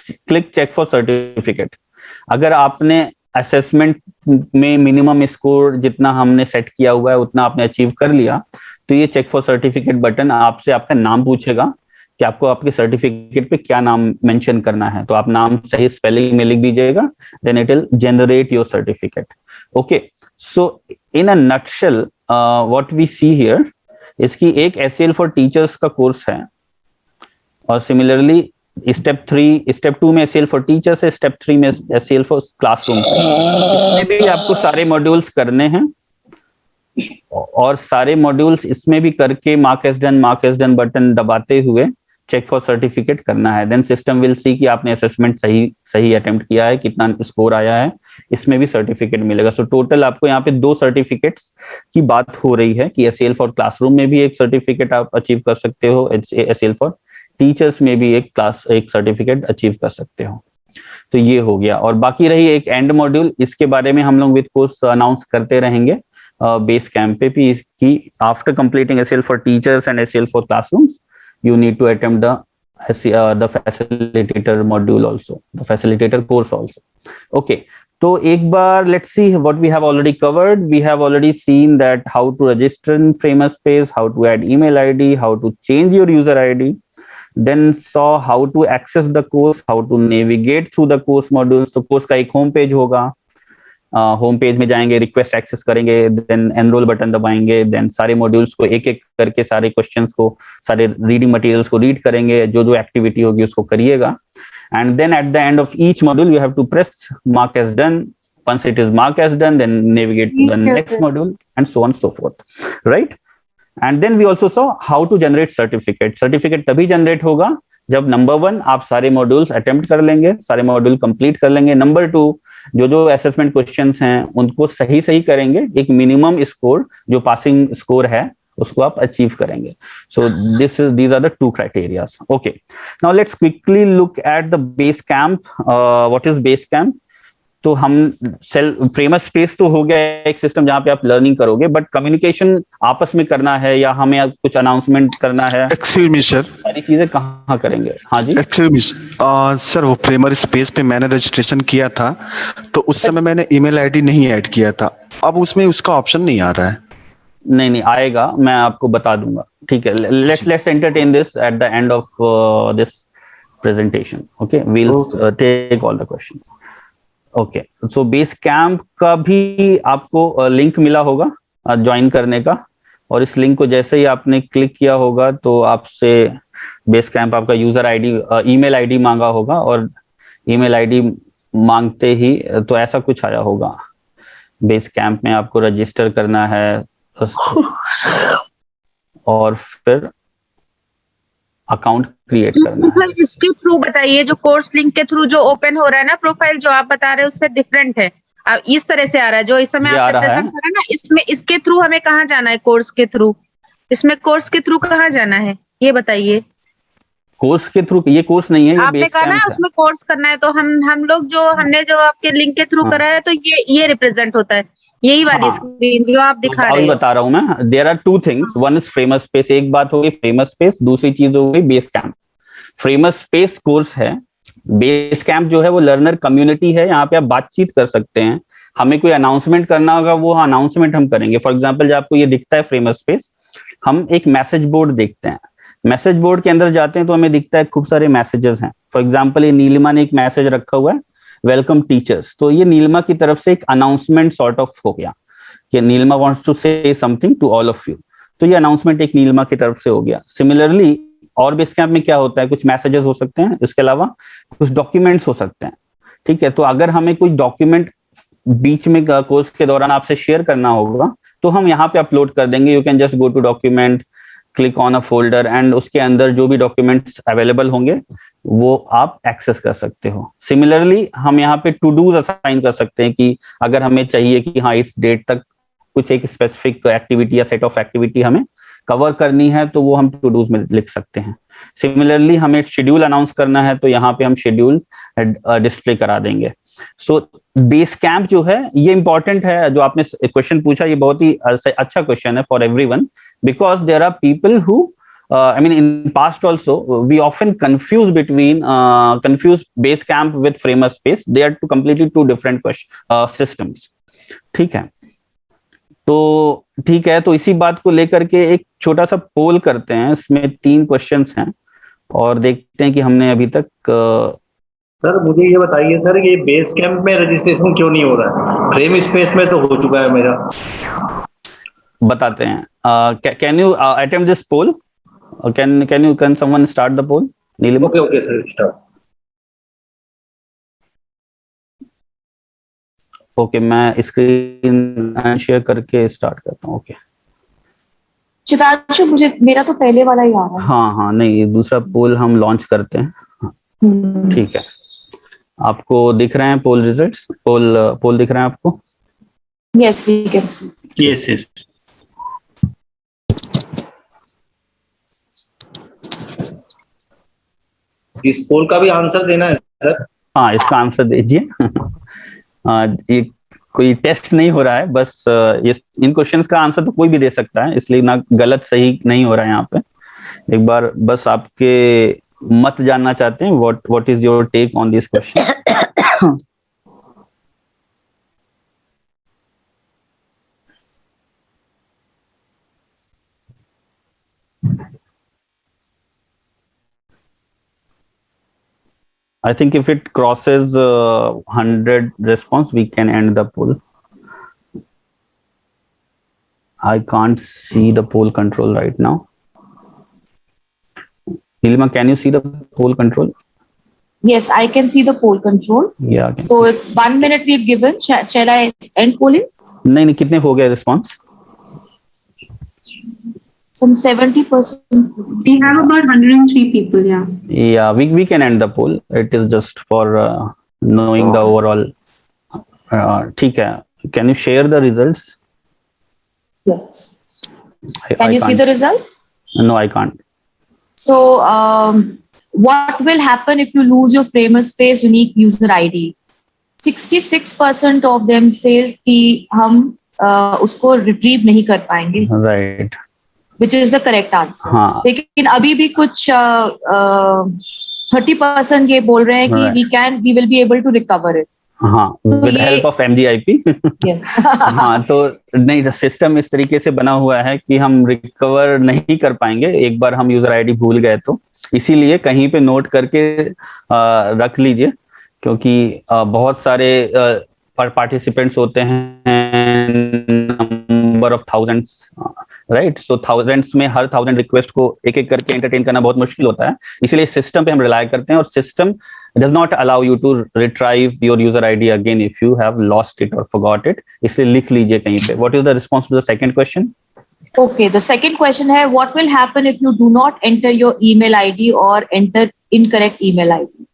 click check for certificate. अगर आपने असेसमेंट में मिनिमम स्कोर जितना हमने सेट किया हुआ है उतना आपने अचीव कर लिया, तो ये चेक फॉर सर्टिफिकेट बटन आपसे आपका नाम पूछेगा कि आपको आपके सर्टिफिकेट पे क्या नाम मेंशन करना है। तो आप नाम सही स्पेलिंग में लिख दीजिएगा, then it will generate your certificate. Okay, so in a nutshell what we see here, इसकी एक SEL फॉर टीचर्स का कोर्स है, और सिमिलरली स्टेप 2 में SEL फॉर टीचर्स है, स्टेप 3 में SEL फॉर क्लासरूम। इसमें भी आपको सारे मॉड्यूल्स करने हैं और सारे मॉड्यूल्स इसमें भी करके मार्क एज डन बटन दबाते हुए चेक फॉर सर्टिफिकेट करना है। देन सिस्टम विल सी कि आपने असेसमेंट सही अटेम्प्ट किया है, कितना स्कोर आया है, इसमें भी सर्टिफिकेट मिलेगा। सो टोटल आपको यहाँ पे 2 सर्टिफिकेट्स की बात हो रही है कि SEL फॉर क्लासरूम में भी एक सर्टिफिकेट आप अचीव कर सकते हो, SEL फॉर टीचर्स में भी एक सर्टिफिकेट अचीव कर सकते हो। तो ये हो गया, और बाकी रही एक एंड मॉड्यूल, इसके बारे में हम लोग विद कोर्स अनाउंस करते रहेंगे बेस कैंप पे भी, इसकी after completing SEL for teachers and SEL for classrooms you need to attempt the facilitator module also, the facilitator course also. Okay, तो एक बार let's see what we have already covered. We have already seen that how to register in Framer Space, how to add email ID, how to change your user ID, then saw how to access the course, how to navigate through the course modules. तो course का एक home page होगा, home page में जाएंगे, request access करेंगे, then enrol button दबाएंगे, then सारे modules को एक एक करके, सारे क्वेश्चंस को, सारे रीडिंग मटेरियल्स को रीड करेंगे, जो जो एक्टिविटी होगी उसको करिएगा, and then at the end of each module you have to press mark as done. Once it is marked as done, then navigate to the next module and so on so forth, right? And then we also saw how to generate certificate. Certificate तभी generate होगा जब number 1 आप सारे modules attempt कर लेंगे, सारे module complete कर लेंगे. नंबर 2 जो जो असेसमेंट क्वेश्चंस हैं उनको सही सही करेंगे, एक मिनिमम स्कोर जो पासिंग स्कोर है उसको आप अचीव करेंगे. सो these are the 2 criteria. Okay, now let's quickly look at the Basecamp. What is Basecamp? तो हम Framer Space तो हो गया एक सिस्टम जहां पे आप लर्निंग करोगे, बट कम्युनिकेशन आपस में करना है या हमें कुछ अनाउंसमेंट करना है, एक्सक्यूज मी सर. सारी चीजें कहाँ करेंगे? हाँ जी. एक्सक्यूज मी सर, वो Framer Space पे मैंने रजिस्ट्रेशन किया था तो उस समय मैंने ईमेल आईडी नहीं ऐड किया था, अब उसमें उसका ऑप्शन नहीं आ रहा है. नहीं आएगा, मैं आपको बता दूंगा. ठीक है, let's entertain this at the end of this presentation. Okay, we'll take all the questions. Okay, so Basecamp का भी आपको लिंक मिला होगा ज्वाइन करने का, और इस लिंक को जैसे ही आपने क्लिक किया होगा तो आपसे Basecamp आपका यूजर आईडी, ईमेल आईडी मांगा होगा, और ईमेल आईडी मांगते ही तो ऐसा कुछ आया होगा. Basecamp में आपको रजिस्टर करना है और फिर अकाउंट क्रिएट करना है. मतलब इसके थ्रू बताइए, जो कोर्स लिंक के थ्रू जो ओपन हो रहा है ना प्रोफाइल, जो आप बता रहे हैं उससे डिफरेंट है. अब इस तरह से आ रहा है जो इस समय आप प्रेजेंट कर रहे हैं ना, इसमें इसके थ्रू हमें कहाँ जाना है? कोर्स के थ्रू, इसमें कोर्स के थ्रू कहाँ जाना है ये बताइए. कोर्स के थ्रू? ये कोर्स नहीं है, ये आपने कहा ना उसमें कोर्स करना है, तो हम लोग जो हमने जो आपके लिंक के थ्रू करा है तो ये रिप्रेजेंट होता है, यही वाली स्क्रीन जो आप दिखा रहे हैं. बता रहा हूं मैं. There are 2 things, one is Framer Space, एक बात हो गई Framer Space, दूसरी चीज हो गई Basecamp. Framer Space कोर्स है, Basecamp जो है वो लर्नर कम्युनिटी है, यहाँ पे आप बातचीत कर सकते हैं. हमें कोई अनाउंसमेंट करना होगा, वो अनाउंसमेंट हम करेंगे. फॉर एग्जाम्पल, जब आपको ये दिखता है Framer Space, हम एक मैसेज बोर्ड देखते हैं. मैसेज बोर्ड के अंदर जाते हैं तो हमें दिखता है खूब सारे मैसेजेस हैं. फॉर एग्जाम्पल, ये नीलिमा ने एक मैसेज रखा हुआ है, वेलकम टीचर्स. तो ये नीलिमा की तरफ से एक अनाउंसमेंट सॉर्ट ऑफ हो गया कि Neelima wants to say something to all of you. तो ये अनाउंसमेंट एक नीलिमा की तरफ से हो गया. सिमिलरली और Basecamp में क्या होता है, कुछ मैसेजेस हो सकते हैं, इसके अलावा कुछ डॉक्यूमेंट्स हो सकते हैं. ठीक है, तो अगर हमें कोई डॉक्यूमेंट बीच में कोर्स के दौरान आपसे शेयर करना होगा तो हम यहाँ पे अपलोड कर देंगे. You can just go to document, click on a folder, and उसके अंदर जो भी डॉक्यूमेंट्स अवेलेबल होंगे वो आप एक्सेस कर सकते हो. सिमिलरली हम यहाँ पे टू डूज असाइन कर सकते हैं कि अगर हमें चाहिए कि हाँ इस डेट तक कुछ एक स्पेसिफिक एक्टिविटी या सेट ऑफ एक्टिविटी हमें कवर करनी है, तो वो हम टू डूज में लिख सकते हैं. सिमिलरली हमें शेड्यूल अनाउंस करना है तो यहाँ पे हम शेड्यूल डिस्प्ले करा देंगे. सो Basecamp जो है ये इंपॉर्टेंट है. जो आपने क्वेश्चन पूछा ये बहुत ही अच्छा क्वेश्चन है for everyone, because there are people who I mean, in past also, we often confuse Basecamp with Framer Space. They are completely 2 different systems. ठीक है, तो ठीक है, तो इसी बात को लेकर के एक छोटा सा पोल करते हैं. इसमें 3 क्वेश्चंस हैं और देखते हैं कि हमने अभी तक. सर मुझे ये बताइए सर, ये Basecamp में रजिस्ट्रेशन क्यों नहीं हो रहा है? Framer Space में तो हो चुका है मेरा. बताते हैं. Can you attempt this poll? Can someone start the poll? Neelima? Okay, sir, start. Okay, मैं स्क्रीन शेयर करके स्टार्ट करता हूँ. ओके, चितांशु, मेरा तो पहले वाला ही आ रहा है. हाँ, नहीं, दूसरा पोल हम लॉन्च करते हैं. ठीक है, आपको दिख रहे हैं पोल रिजल्ट्स? पोल दिख रहे हैं आपको? Yes, we can see. Yes. इस पोल का भी आंसर देना है सर? हाँ, इसका आंसर दीजिए. ये कोई टेस्ट नहीं हो रहा है, बस इन क्वेश्चंस का आंसर तो कोई भी दे सकता है, इसलिए ना गलत सही नहीं हो रहा है यहाँ पे. एक बार बस आपके मत जानना चाहते हैं, what is your take on this question. I think if it crosses 100 response, we can end the poll. I can't see the poll control right now. Nilima, can you see the poll control? Yes, I can see the poll control. Yeah. Okay. So 1 minute we've given. Shall I end polling? नहीं, कितने हो गए response? Some 70%. We have about 103 people, yeah. Yeah, we can end the poll. It is just for knowing the overall. ठीक है. Can you share the results? Yes. Can you see the results? No, I can't. So, what will happen if you lose your Framerspace unique user ID? 66% of them says कि हम उसको retrieve नहीं कर पाएंगे. Right. Which is the correct answer. हाँ. लेकिन अभी भी कुछ 30% ये बोल रहे हैं कि we will be able to recover it. हाँ, with the help of MGIP. Yes. हाँ, तो नहीं, सिस्टम इस तरीके से बना हुआ है कि हम रिकवर नहीं कर पाएंगे एक बार हम यूजर आईडी भूल गए तो, इसीलिए कहीं पे नोट करके रख लीजिए, क्योंकि बहुत सारे पार्टिसिपेंट्स होते हैं, number of thousands, right. So thousands में हर 1000 रिक्वेस्ट को एक एक करके एंटरटेन करना बहुत मुश्किल होता है, इसलिए सिस्टम पे हम रिलाय करते हैं, और system does not allow you to retrieve your user ID again if you have lost it or forgot it. इसलिए लिख लीजिए कहीं पे. What is the response to the second question? Okay, the second question है, what will happen if you do not enter your email ID or enter incorrect email ID?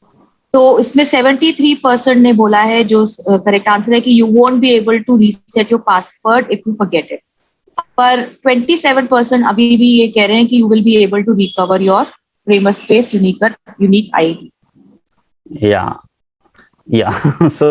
तो इसमें 73% ने बोला है, जो करेक्ट आंसर है कि you won't be able to reset your password if you forget it. पर 27% अभी भी ये कह रहे हैं कि you will be able to recover your Framerspace unique ID. या सो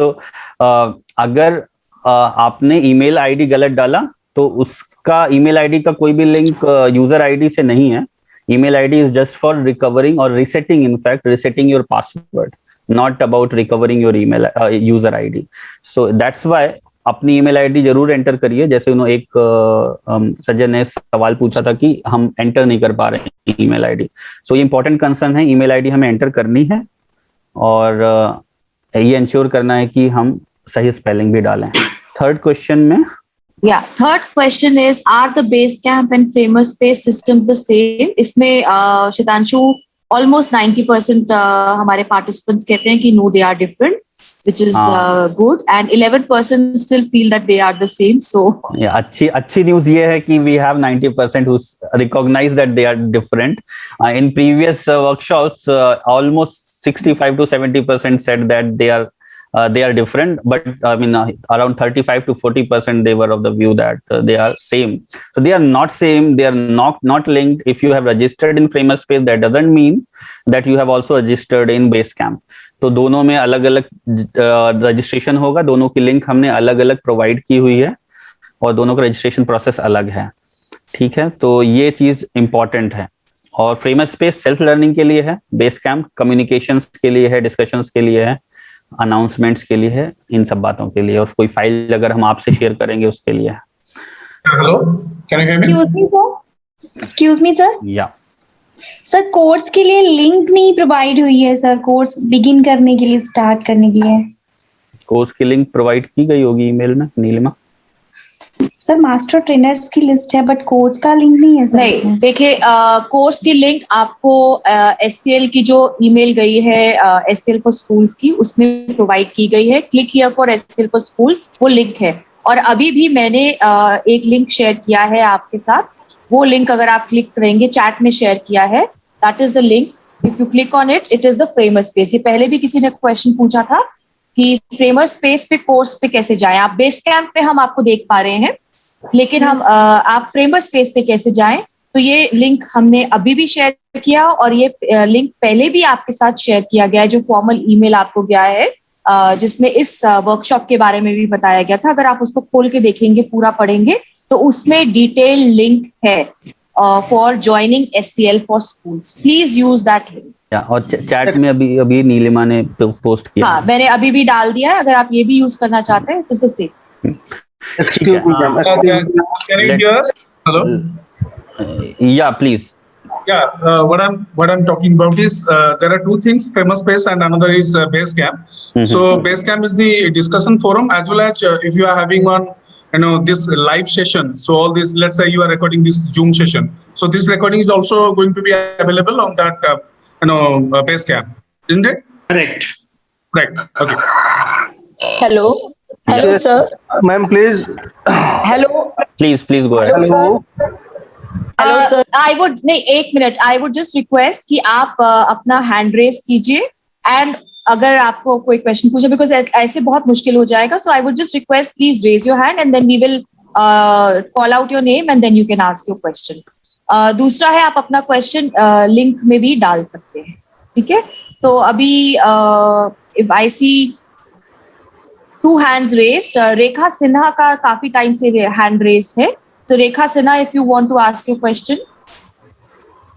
अगर आपने ईमेल आईडी गलत डाला तो उसका ईमेल आईडी का कोई भी लिंक यूजर आईडी से नहीं है. Email ID is just for recovering और resetting, in fact resetting your password, not about recovering your email user ID. So that's why अपनी ईमेल आईडी जरूर एंटर करिए. जैसे उन्होंने एक सज्जन ने सवाल पूछा था कि हम एंटर नहीं कर पा रहे हैं ईमेल आईडी. सो ये इंपॉर्टेंट कंसर्न है, ईमेल आईडी हमें एंटर करनी है और ये इंश्योर करना है कि हम सही स्पेलिंग भी डालें. थर्ड क्वेश्चन में, third question is, are the Basecamp and Framer Space systems the same? इसमें शितांशु ऑलमोस्ट 90% हमारे पार्टिसिपेंट्स कहते हैं कि no, they are different, which is good, and 11% still feel that they are the same. So अच्छी news ये है कि we have 90% who recognize that they are different. In previous workshops, almost 65 to 70% said that they are different, but I mean around 35 to 40% they were of the view that they are same. So they are not same. They are not linked. If you have registered in Framerspace, that doesn't mean that you have also registered in Basecamp. तो दोनों में अलग अलग registration होगा, दोनों की link हमने अलग अलग प्रोवाइड की हुई है और दोनों का रजिस्ट्रेशन प्रोसेस अलग है. ठीक है, तो ये चीज इंपॉर्टेंट है. और फ्रेमरस्पेस सेल्फ लर्निंग के लिए है, बेसकैम्प कम्युनिकेशंस के लिए है, डिस्कशंस के लिए है, अनाउंसमेंट्स के लिए है, इन सब बातों के लिए. और कोई फाइल अगर हम आपसे शेयर करेंगे उसके लिए है. Hello, can you hear me? Excuse me sir. या सर, कोर्स के लिए लिंक नहीं प्रोवाइड हुई है सर, कोर्स बिगिन करने के लिए, स्टार्ट करने के लिए. कोर्स की लिंक प्रोवाइड की गई होगी ईमेल में नीलिमा. सर, मास्टर ट्रेनर्स की लिस्ट है बट कोर्स का लिंक नहीं है सर. नहीं, देखिए कोर्स की लिंक आपको SCL की जो ईमेल गई है SCL फॉर स्कूल्स की, उसमें प्रोवाइड की गई है. Click here for SCL for schools, वो लिंक है. और अभी भी मैंने एक लिंक शेयर किया है आपके साथ. वो लिंक अगर आप क्लिक करेंगे, चैट में शेयर किया है, that is the link. If you click on it, it is the Framer Space. ये पहले भी किसी ने क्वेश्चन पूछा था कि फ्रेमरस्पेस पे कोर्स पे कैसे जाएं. आप बेसकैम्प पे हम आपको देख पा रहे हैं, लेकिन हम आप फ्रेमरस्पेस पे कैसे जाएं, तो ये लिंक हमने अभी भी शेयर किया और ये लिंक पहले भी आपके साथ शेयर किया गया है, जो फॉर्मल ईमेल आपको गया है, जिसमें इस वर्कशॉप के बारे में भी बताया गया था. अगर आप उसको खोल के देखेंगे, पूरा पढ़ेंगे, तो उसमें डिटेल लिंक है for joining SCL for schools. Please use that link. और चैट में अभी नीलिमा ने पोस्ट किया. हाँ, मैंने अभी भी डाल दिया है. अगर आप ये भी यूज करना चाहते हैं तो से. Excuse me, ma'am. Can you hear us? Hello? Yeah, please. Yeah, what I'm talking about is there are two things: Framerspace and another is Basecamp. So Basecamp is the discussion forum, as well as if you are having one, this live session. So all this, let's say you are recording this Zoom session. So this recording is also going to be available on that, Basecamp, isn't it? Correct. Right. Okay. Hello. Hello, Yes. sir. Ma'am, please. Hello. Please go ahead. Hello, sir. Hello sir. I would नहीं, एक minute, I would just request कि आप अपना hand raise कीजिए, and अगर आपको कोई question पूछे, बिकॉज ऐसे बहुत मुश्किल हो जाएगा, so I would just request please raise your hand and then we will call out your name and then you can ask your question. दूसरा है, आप अपना क्वेश्चन लिंक में भी डाल सकते हैं, ठीक है? तो अभी if I see 2 hands raised, Rekha Sinha का काफी टाइम से हैंड रेस है, तो Rekha Sinha, if you want to ask your question.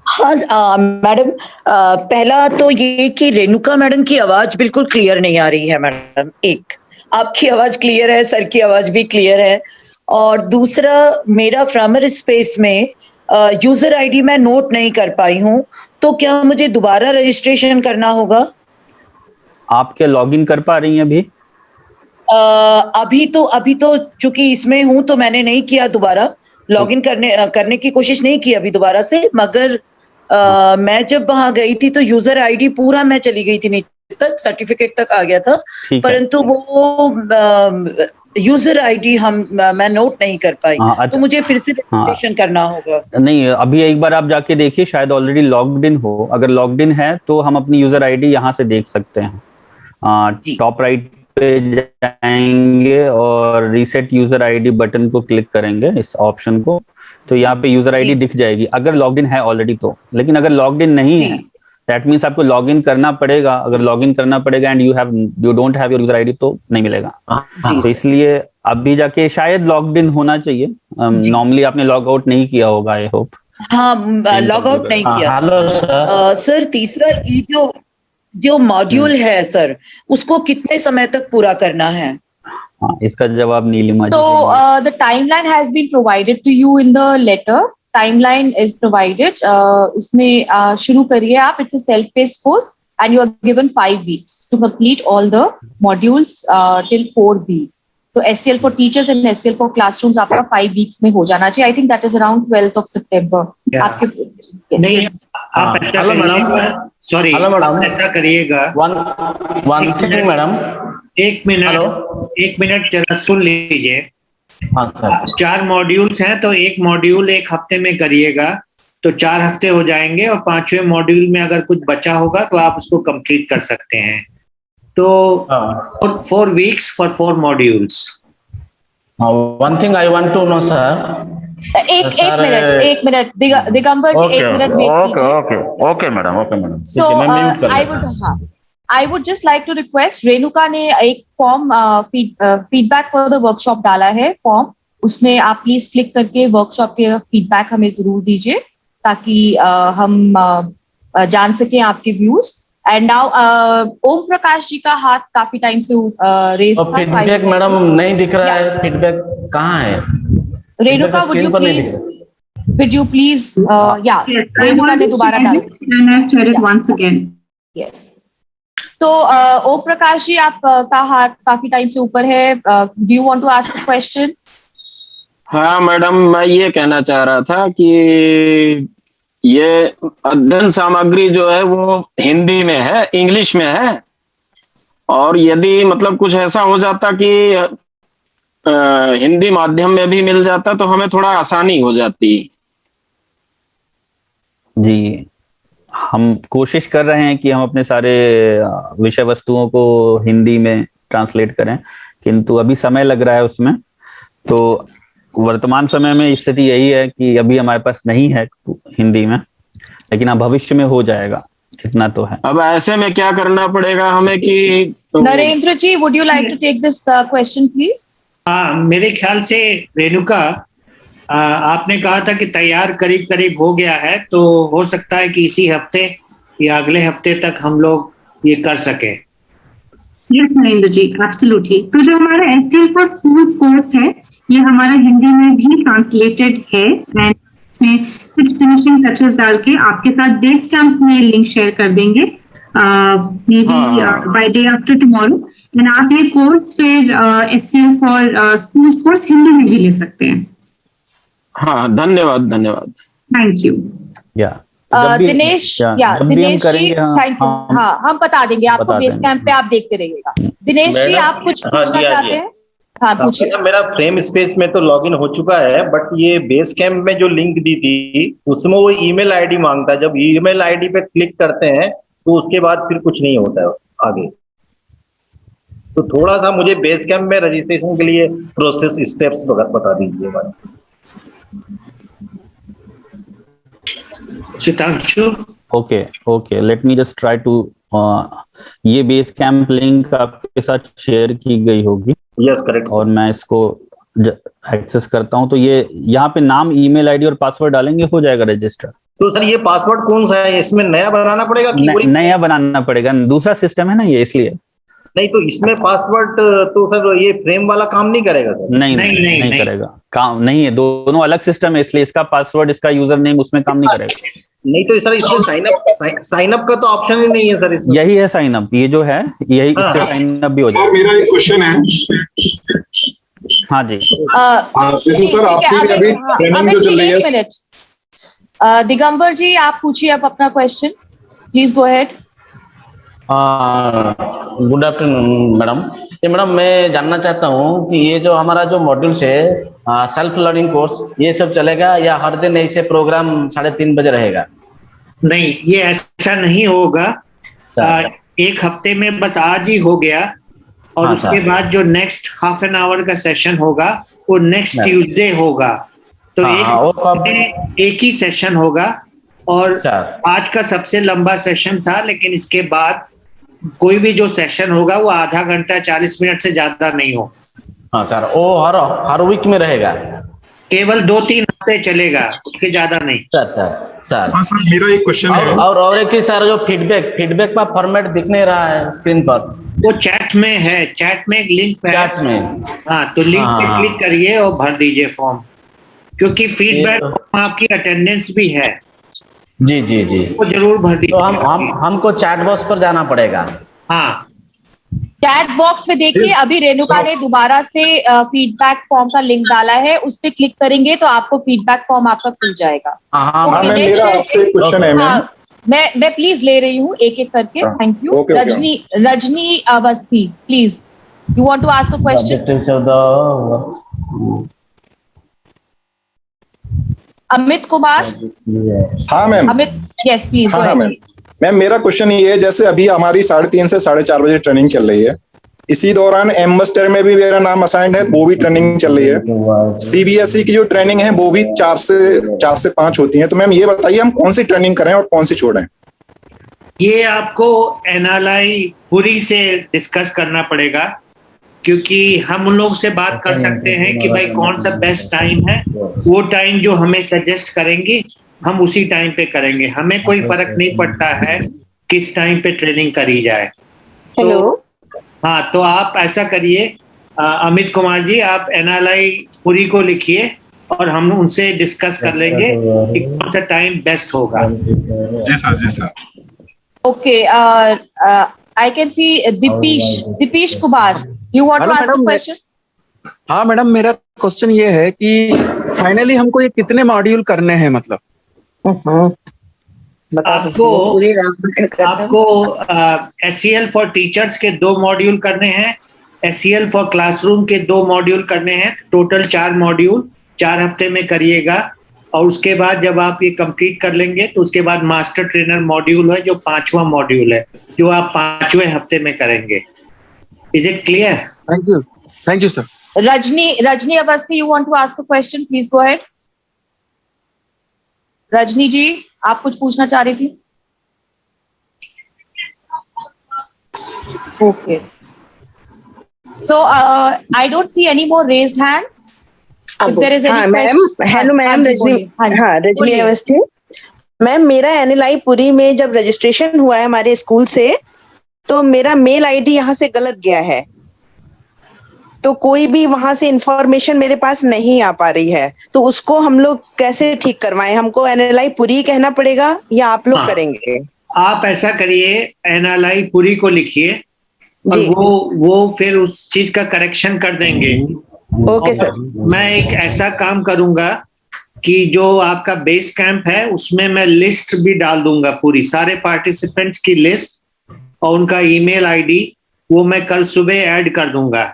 हाँ मैडम, पहला तो ये कि रेणुका मैडम की आवाज बिल्कुल क्लियर नहीं आ रही है मैडम। एक, आपकी आवाज क्लियर है, सर की आवाज भी क्लियर है, और दूसरा मेरा फ्रेमर स्पेस में यूजर आईडी मैं नोट नहीं कर पाई हूँ, तो क्या मुझे दोबारा रजिस्ट्रेशन करना होगा? आप क्या लॉगिन कर पा रही हैं अभी? अभी तो चूंकि इसमें हूं तो मैंने नहीं किया, दोबारा लॉगिन करने की कोशिश नहीं की अभी दोबारा से, मगर मैं जब वहां गई थी तो यूजर आईडी पूरा मैं चली गई थी नीचे तक, सर्टिफिकेट तक आ गया था, परंतु वो यूजर आईडी मैं नोट नहीं कर पाई। तो मुझे फिर से रजिस्ट्रेशन करना होगा? नहीं, अभी एक बार आप जाके देखिए, शायद ऑलरेडी लॉग्ड इन हो। अगर लॉग्ड इन है तो हम अपनी यूजर आईडी यहाँ से देख सकते हैं। टॉप राइट पे जाएंगे और रीसेट यूजर आईडी बटन को क्लिक करेंगे, इस ऑप्शन को, तो यहाँ पे यूजर आईडी दिख जाएगी अगर लॉग्ड इन है ऑलरेडी तो। लेकिन अगर लॉग्ड इन नहीं है, दैट मींस आपको लॉगिन करना पड़ेगा। अगर लॉगिन करना पड़ेगा and you don't have your user ID तो नहीं मिलेगा। तो इसलिए अभी जाके शायद लॉग्ड इन होना चाहिए। नॉर्मली आपने लॉग आउट नहीं किया होगा, आई होप। हाँ, लॉग आउट नहीं किया। सर तीसरा, ये जो मॉड्यूल है सर, उसको कितने समय तक पूरा करना है? हाँ, इसका जवाब नीलिमा। तो the timeline has been provided to you in the letter. Timeline is provided. इसमें शुरू करिए आप। It's a self paced course and you are given 5 weeks to complete all the modules till 4B। तो SCL for teachers and SCL for classrooms आपका 5 weeks में हो जाना चाहिए। I think that is around 12th of September। आपके नहीं, आप ऐसा करिएगा, सॉरी, आप ऐसा करिएगा, वन थिंग मैडम, एक मिनट जरा सुन लीजिए। हाँ सर। 4 मॉड्यूल्स हैं, तो एक मॉड्यूल 1 हफ्ते में करिएगा तो 4 हफ्ते हो जाएंगे, और 5वें मॉड्यूल में अगर कुछ बचा होगा तो आप उसको कंप्लीट कर सकते हैं। तो 4 weeks for 4 modules। One thing I want to know sir. एक मिनट दिगंबर जी, एक मिनट वेट कीजिए। Okay madam. So I would just like to request, Renuka ने एक form feedback for the workshop डाला है फॉर्म, उसमें आप प्लीज क्लिक करके वर्कशॉप के फीडबैक हमें जरूर दीजिए, ताकि हम जान सकें आपके views. And now Om Prakash ji का हाथ काफी टाइम से रेस था। फीडबैक मैडम नहीं दिख रहा है, फीडबैक कहाँ है? Renuka, would you please Renuka ने दोबारा डाल दिया। Yes. तो ओम प्रकाश जी, आप का हाथ काफी टाइम से ऊपर है। Do you want to ask a question? हाँ मैडम, मैं ये कहना चाह रहा था कि ये अध्ययन सामग्री जो है वो हिंदी में है, इंग्लिश में है, और यदि मतलब कुछ ऐसा हो जाता कि हिंदी माध्यम में भी मिल जाता तो हमें थोड़ा आसानी हो जाती। जी, हम कोशिश कर रहे हैं कि हम अपने सारे विषय वस्तुओं को हिंदी में ट्रांसलेट करें, किंतु अभी समय लग रहा है उसमें। तो वर्तमान समय में स्थिति यही है कि अभी हमारे पास नहीं है हिंदी में, लेकिन अब भविष्य में हो जाएगा, इतना तो है। अब ऐसे में क्या करना पड़ेगा हमें कि Narendra ji, would you like to take this question please? हाँ, मेरे ख्याल से रेणुका, आपने कहा था कि तैयार करीब करीब हो गया है, तो हो सकता है कि इसी हफ्ते या अगले हफ्ते तक हम लोग ये कर सके। यस नरेंद्र जी, एब्सोल्युटली। तो जो हमारा SCL फॉर स्कूल कोर्स है, ये हमारा हिंदी में भी ट्रांसलेटेड है, एंड कुछ फिनिशिंग टचेस डाल के आपके साथ बेस कैंप में लिंक शेयर कर देंगे maybe by day after tomorrow, and आप ये कोर्स फिर HCL for school course Hindi में भी ले सकते हैं। हाँ, धन्यवाद धन्यवाद। Thank you. Dinesh Dinesh ji, thank you. हाँ, हम बता देंगे आपको बेस कैंप पे, आप देखते रहिएगा। दिनेश जी, आप कुछ पूछना चाहते हैं? हाँ, पूछिए। मेरा फ्रेम स्पेस में तो लॉगिन हो चुका है, बट ये बेस कैंप में जो लिंक दी थी उसमें वो ईमेल आईडी मांगता है। जब ईमेल आईडी पे क्लिक करते हैं तो उसके बाद फिर कुछ नहीं होता है आगे। तो थोड़ा सा मुझे बेस कैंप में रजिस्ट्रेशन के लिए प्रोसेस स्टेप्स बता दीजिए। Sitanshu, okay, let me just try to, ये बेस कैंप लिंक आपके साथ शेयर की गई होगी। Yes, correct. और मैं इसको एक्सेस करता हूं, तो ये यहाँ पे नाम, ईमेल आईडी और पासवर्ड डालेंगे, हो जाएगा रजिस्टर। तो सर ये पासवर्ड कौन सा है? इसमें नया बनाना पड़ेगा कि नया बनाना पड़ेगा? दूसरा सिस्टम है ना ये, इसलिए। नहीं, तो इसमें पासवर्ड तो सर ये फ्रेम वाला काम नहीं करेगा सर? नहीं करेगा काम, नहीं है, दोनों अलग सिस्टम है, इसलिए इसका पासवर्ड, इसका यूजर नेम उसमें काम नहीं करेगा। नहीं तो सर इसमें साइन अप का तो ऑप्शन ही नहीं है सर इसमें। यही है साइन अप, ये जो है यही, इससे साइन अप भी हो जाएगा। मेरा एक क्वेश्चन है। हाँ जी, जैसे सर आपकी अभी ट्रेनिंग जो चल रही है। दिगंबर जी, आप पूछिए अब अपना question, please go ahead. Good afternoon madam. ये मैडम, मैं जानना चाहता हूँ कि ये जो हमारा जो मॉड्यूल्स है, सेल्फ लर्निंग कोर्स, ये सब चलेगा या हर दिन ऐसे प्रोग्राम 3:30 बजे रहेगा? नहीं, ये ऐसा नहीं होगा। एक हफ्ते में बस आज ही हो गया, और उसके बाद जो नेक्स्ट हाफ एन आवर का सेशन होगा वो नेक्स्ट ट्यूसडे होगा। तो एक ही सेशन होगा, और आज का सबसे लंबा सेशन था, लेकिन इसके बाद कोई भी जो सेशन होगा वो आधा घंटा 40 मिनट से ज्यादा नहीं हो। हाँ सर, वो हर वीक में रहेगा? केवल 2-3 हफ्ते चलेगा, उसके ज्यादा नहीं। सर हाँ सर, मेरा एक क्वेश्चन है। और एक चीज सर, जो फीडबैक का फॉर्मेट दिख नहीं रहा है स्क्रीन पर, वो चैट में है, चैट में एक लिंक है। चैट में? हाँ, तो लिंक पे क्लिक करिए और भर दीजिए फॉर्म, क्योंकि फीडबैक आपकी अटेंडेंस भी है। जी, वो जरूर भर दीजिए। तो हमको चैट बॉक्स पर जाना पड़ेगा? हाँ, चैट बॉक्स में देखिए, अभी रेणुका ने दोबारा से फीडबैक फॉर्म का लिंक डाला है, उस पर क्लिक करेंगे तो आपको फीडबैक फॉर्म आपका खुल जाएगा। मेरा आपसे क्वेश्चन है मैम। मैं प्लीज ले रही हूँ एक एक करके। Thank you. Rajni Awasthi, please, you want to ask a question? Amit Kumar. हाँ मैम। Amit, yes please. हाँ मैम, मेरा क्वेश्चन ये है, जैसे अभी हमारी 3:30 से 4:30 बजे ट्रेनिंग चल रही है, इसी दौरान एम्बेसडर में भी मेरा नाम असाइंड है, वो भी ट्रेनिंग चल रही है। CBSE की जो ट्रेनिंग है वो भी 4 से 5 होती है। तो मैम ये बताइए, हम कौन सी ट्रेनिंग करें और कौन सी छोड़ें? ये आपको NLI पूरी से डिस्कस करना पड़ेगा, क्योंकि हम उन लोग से बात कर सकते हैं कि भाई कौन सा बेस्ट टाइम है। वो टाइम जो हमें सजेस्ट करेंगे हम उसी टाइम पे करेंगे। हमें कोई फर्क नहीं पड़ता है किस टाइम पे ट्रेनिंग करी जाए। हेलो। हाँ, तो आप ऐसा करिए, अमित कुमार जी, आप NLI पूरी को लिखिए और हम उनसे डिस्कस कर लेंगे कि कौन सा टाइम बेस्ट होगा। जी sir. Okay, I can see Dipesh Kumar, you want to ask a question? हाँ मैडम, मेरा क्वेश्चन ये है कि फाइनली हमको ये कितने मॉड्यूल करने हैं? मतलब आपको SEL फॉर टीचर्स के 2 मॉड्यूल करने हैं, SEL फॉर क्लासरूम के 2 मॉड्यूल करने हैं। टोटल 4 मॉड्यूल 4 हफ्ते में करिएगा, और उसके बाद जब आप ये कंप्लीट कर लेंगे तो उसके बाद मास्टर ट्रेनर मॉड्यूल है, जो 5वां मॉड्यूल है, जो आप 5वें हफ्ते में करेंगे। Is it clear? Thank you sir. Rajni Awasthi, you want to ask a question, please go ahead. Rajni ji, आप कुछ पूछना चाह रही थी? Okay, so I don't see any more raised hands. Ma'am, hello ma'am, Rajni Awasthi ma'am. मेरा NLI पुरी में जब रजिस्ट्रेशन हुआ है हमारे स्कूल से, तो मेरा मेल ID यहाँ से गलत गया है। तो कोई भी वहां से इंफॉर्मेशन मेरे पास नहीं आ पा रही है, तो उसको हम लोग कैसे ठीक करवाएं? हमको NLI पुरी कहना पड़ेगा या आप लोग करेंगे? आप ऐसा करिए, NLI पुरी को लिखिए और वो फिर उस चीज का करेक्शन कर देंगे। Okay sir. मैं एक ऐसा काम करूंगा कि जो आपका बेस कैंप है उसमें मैं लिस्ट भी डाल दूंगा, पूरी सारे पार्टिसिपेंट्स की लिस्ट और उनका ईमेल आईडी, वो मैं कल सुबह ऐड कर दूंगा।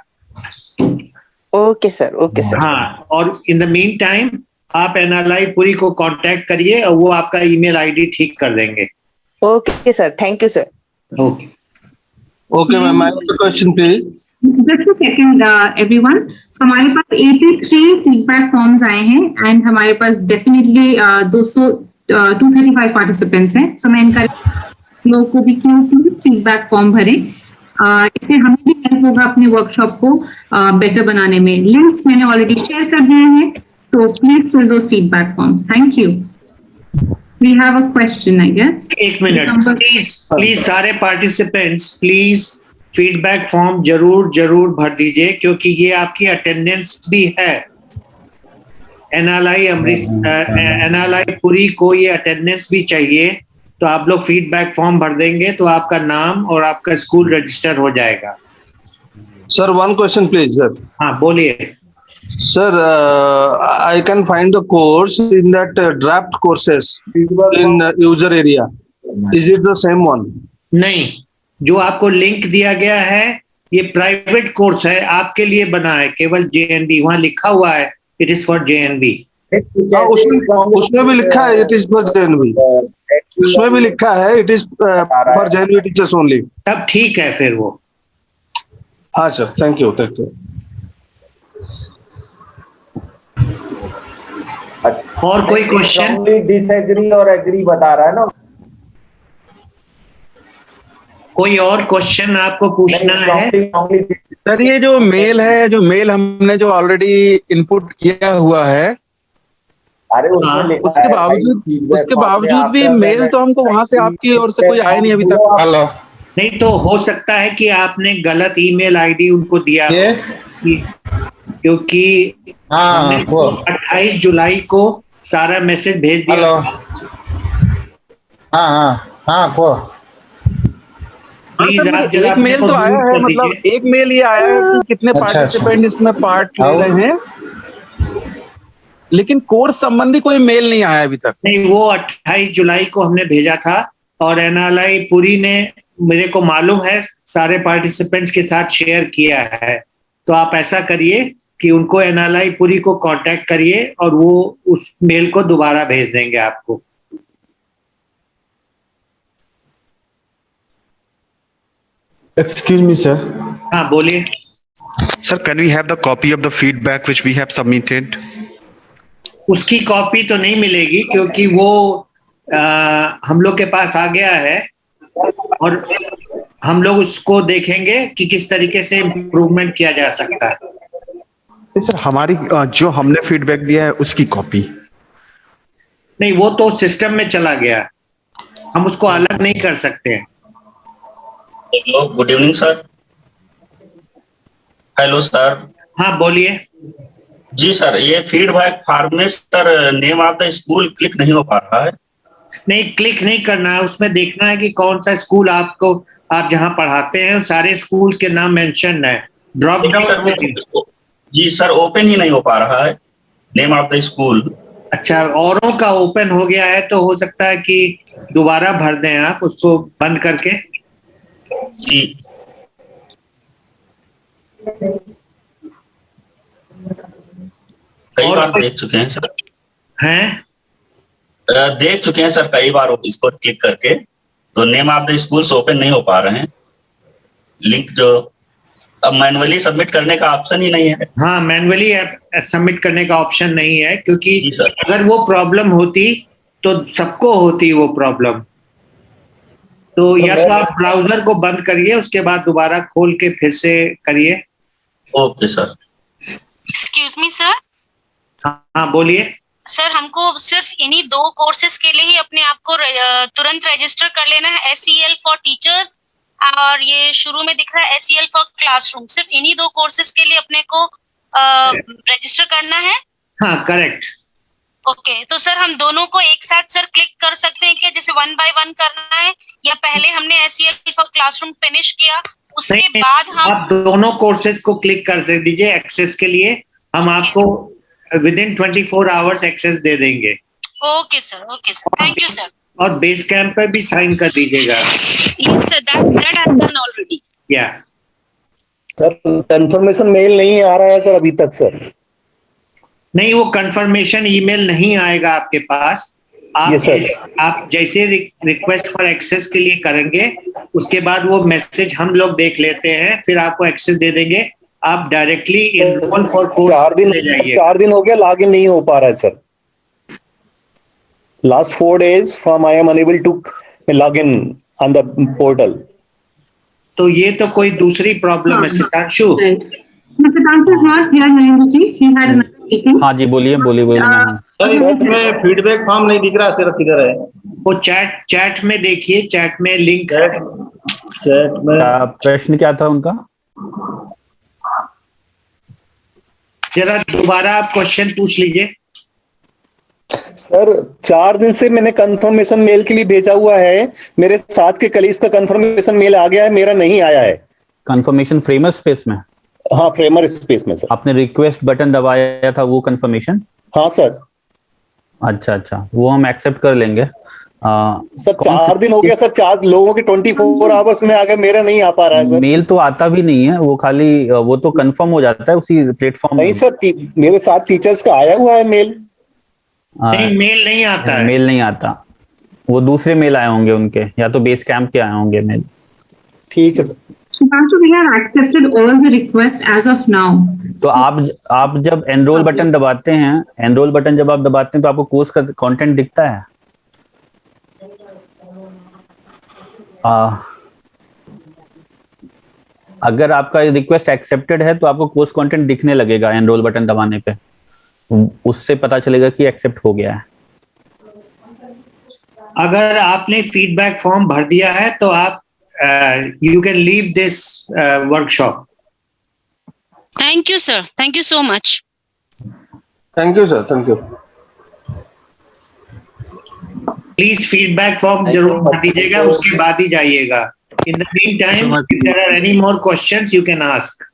Okay sir, okay sir. हाँ, और इन द मीन टाइम आप NLI पुरी को कांटेक्ट करिए और वो आपका ईमेल आईडी ठीक कर देंगे। Okay sir, thank you sir. Okay okay ma'am, I have a question please. Just a second, everyone. हमारे पास 83 फीडबैक फॉर्म्स आए हैं एंड हमारे पास डेफिनेटली 235 पार्टिसिपेंट्स हैं। सो मैं इनका लोगों को भी फीडबैक फॉर्म भरें, इससे हमें भी हेल्प होगा अपने वर्कशॉप को बेटर बनाने में। लिंक्स मैंने ऑलरेडी शेयर कर दिए हैं, तो प्लीज फिल दो feedback forms. Thank you. We have a question I guess. एक मिनट प्लीज सारे पार्टिसिपेंट्स प्लीज फीडबैक फॉर्म जरूर भर दीजिए, क्योंकि ये आपकी अटेंडेंस भी है। NLI पुरी को ये अटेंडेंस भी चाहिए, तो आप लोग फीडबैक फॉर्म भर देंगे तो आपका नाम और आपका स्कूल रजिस्टर हो जाएगा। Sir one question please sir. हाँ बोलिए। Sir I can find the course in that draft courses in user area. Is it the same one? नहीं, जो आपको लिंक दिया गया है ये प्राइवेट कोर्स है, आपके लिए बना है, केवल JNB, वहां लिखा हुआ है इट इज फॉर JNB। उसमें भी लिखा है इट इज फॉर JNB, उसमें भी लिखा है it is for JNB teachers only. तब ठीक है फिर वो। हाँ sir, thank you thank you. और कोई क्वेश्चन? डिसएग्री और एग्री बता रहा है ना। कोई और क्वेश्चन आपको पूछना है? सर ये जो मेल है, जो मेल हमने जो ऑलरेडी इनपुट किया हुआ है, अरे उसके बावजूद भी मेल तो हमको वहां से आपकी ओर से कोई आया नहीं अभी तक। हेलो, नहीं तो हो सकता है कि आपने गलत ईमेल आईडी उनको दिया, क्योंकि 28 जुलाई को सारा मैसेज भेज दिया। हाँ प्लीज आप एक मेल तो आया है, मतलब एक मेल ये आया है कि कितने पार्टिसिपेंट इसमें पार्ट ले रहे हैं, लेकिन कोर्स संबंधी कोई मेल नहीं आया अभी तक। नहीं, वो 28 जुलाई को हमने भेजा था और NLI पुरी ने, मेरे को मालूम है, सारे पार्टिसिपेंट्स के साथ शेयर किया है। तो आप ऐसा करिए कि उनको NLI पुरी को कांटेक्ट करिए और वो उस मेल को दोबारा भेज देंगे आपको। Excuse me, sir. हाँ बोलिए। Sir, can we have the copy of the feedback which we have submitted? उसकी कॉपी तो नहीं मिलेगी, क्योंकि वो हम लोग के पास आ गया है और हम लोग उसको देखेंगे कि किस तरीके से इम्प्रूवमेंट किया जा सकता है। सर हमारी जो हमने फीडबैक दिया है उसकी कॉपी नहीं, वो तो सिस्टम में चला गया, हम उसको अलग नहीं कर सकते हैं। Good evening sir. Hello sir. हाँ बोलिए। जी सर, ये फीडबैक फॉर्म में sir name of the school click नहीं हो पा रहा है। नहीं, क्लिक नहीं करना है, उसमें देखना है कि कौन सा स्कूल आपको, आप जहाँ पढ़ाते हैं सारे स्कूल के नाम मेंशन है। Drop down. जी सर, ओपन ही नहीं हो पा रहा है नेम ऑफ द स्कूल। अच्छा, औरों का ओपन हो गया है तो हो सकता है कि दोबारा भर दें आप उसको बंद करके। जी कई बार देख चुके हैं सर। हैं? देख चुके हैं सर कई बार इसको क्लिक करके, तो name of the schools open नहीं हो पा रहे हैं। लिंक जो अब मैनुअली सबमिट करने का ऑप्शन ही नहीं है। हाँ, मैनुअली सबमिट करने का ऑप्शन नहीं है, क्योंकि अगर वो प्रॉब्लम होती तो सबको होती वो प्रॉब्लम। तो या तो आप ब्राउजर को बंद करिए, उसके बाद दोबारा खोल के फिर से करिए। Okay sir. Excuse me sir. हाँ बोलिए। सर हमको सिर्फ इन्हीं 2 कोर्सेज के लिए ही अपने आप को तुरंत रजिस्टर कर लेना है, SEL फॉर टीचर्स और ये शुरू में दिख रहा है SEL फॉर क्लासरूम। सिर्फ इन्हीं 2 कोर्सेज के लिए अपने को रजिस्टर करना है? हाँ, करेक्ट। ओके, तो सर हम दोनों को एक साथ सर क्लिक कर सकते हैं क्या, जैसे 1 बाय 1 करना है, या पहले हमने SEL फॉर क्लासरूम फिनिश किया उसके बाद हम? आप दोनों कोर्सेज को क्लिक कर दीजिए एक्सेस के लिए। हम आपको विदिन 24 आवर्स एक्सेस दे देंगे। Okay sir, thank you sir. और बेस कैंप पे भी साइन कर दीजिएगा। Yes sir, that I have done already. या सर कंफर्मेशन मेल नहीं आ रहा है सर अभी तक सर। नहीं, वो कंफर्मेशन ईमेल नहीं आएगा आपके पास। आप जैसे रिक्वेस्ट फॉर एक्सेस के लिए करेंगे उसके बाद वो मैसेज हम लोग देख लेते हैं, फिर आपको एक्सेस दे देंगे। आप डायरेक्टली इनरोल फॉर कोर्स 4 दिन हो गया लॉगिन नहीं हो पा रहा है sir. Last 4 days from I am unable to log in on the portal. तो ये तो कोई दूसरी प्रॉब्लम है सितांशु। हाँ जी, बोलिए। सर इसमें फीडबैक फॉर्म नहीं दिख रहा सिर्फ किधर है? वो चैट में देखिए, चैट में लिंक है। चैट में प्रश्न क्या था उनका? जरा दोबारा आप क्वेश्चन पूछ लीजिए। सर 4 दिन से मैंने कंफर्मेशन मेल के लिए भेजा हुआ है, मेरे साथ के कलीग्स का कंफर्मेशन मेल आ गया है, मेरा नहीं आया है। कंफर्मेशन फ्रेमर स्पेस में? हाँ, फ्रेमर स्पेस में सर। आपने रिक्वेस्ट बटन दबाया था वो कंफर्मेशन? हाँ सर। अच्छा, वो हम एक्सेप्ट कर लेंगे। सर 4 दिन हो गया सर, 4 लोगों के 24 आवर्स में आ गया, मेरा नहीं आ पा रहा है सर। मेल तो आता भी नहीं है, वो खाली वो तो कंफर्म हो जाता है उसी प्लेटफॉर्म। नहीं सर, मेरे साथ टीचर्स का आया हुआ है मेल। नहीं, मेल नहीं आता है। मेल नहीं आता, वो दूसरे मेल आए होंगे उनके, या तो बेस कैंप के आए होंगे मेल। ठीक है sir. Shubhanshu, we have accepted all the requests as of now. तो आप जब एनरोल बटन दबाते हैं, जब आप दबाते हैं तो आपको कोर्स का कंटेंट दिखता है? अगर आपका रिक्वेस्ट एक्सेप्टेड है तो आपको कोर्स कंटेंट दिखने लगेगा एनरोल बटन दबाने पे, उससे पता चलेगा कि एक्सेप्ट हो गया है। अगर आपने फीडबैक फॉर्म भर दिया है तो आप you can leave this workshop. Thank you sir, thank you so much. Thank you sir, thank you. Please feedback form जरूर भर दीजिएगा, उसके बाद ही जाइएगा। In the meantime if there are any more questions you can ask.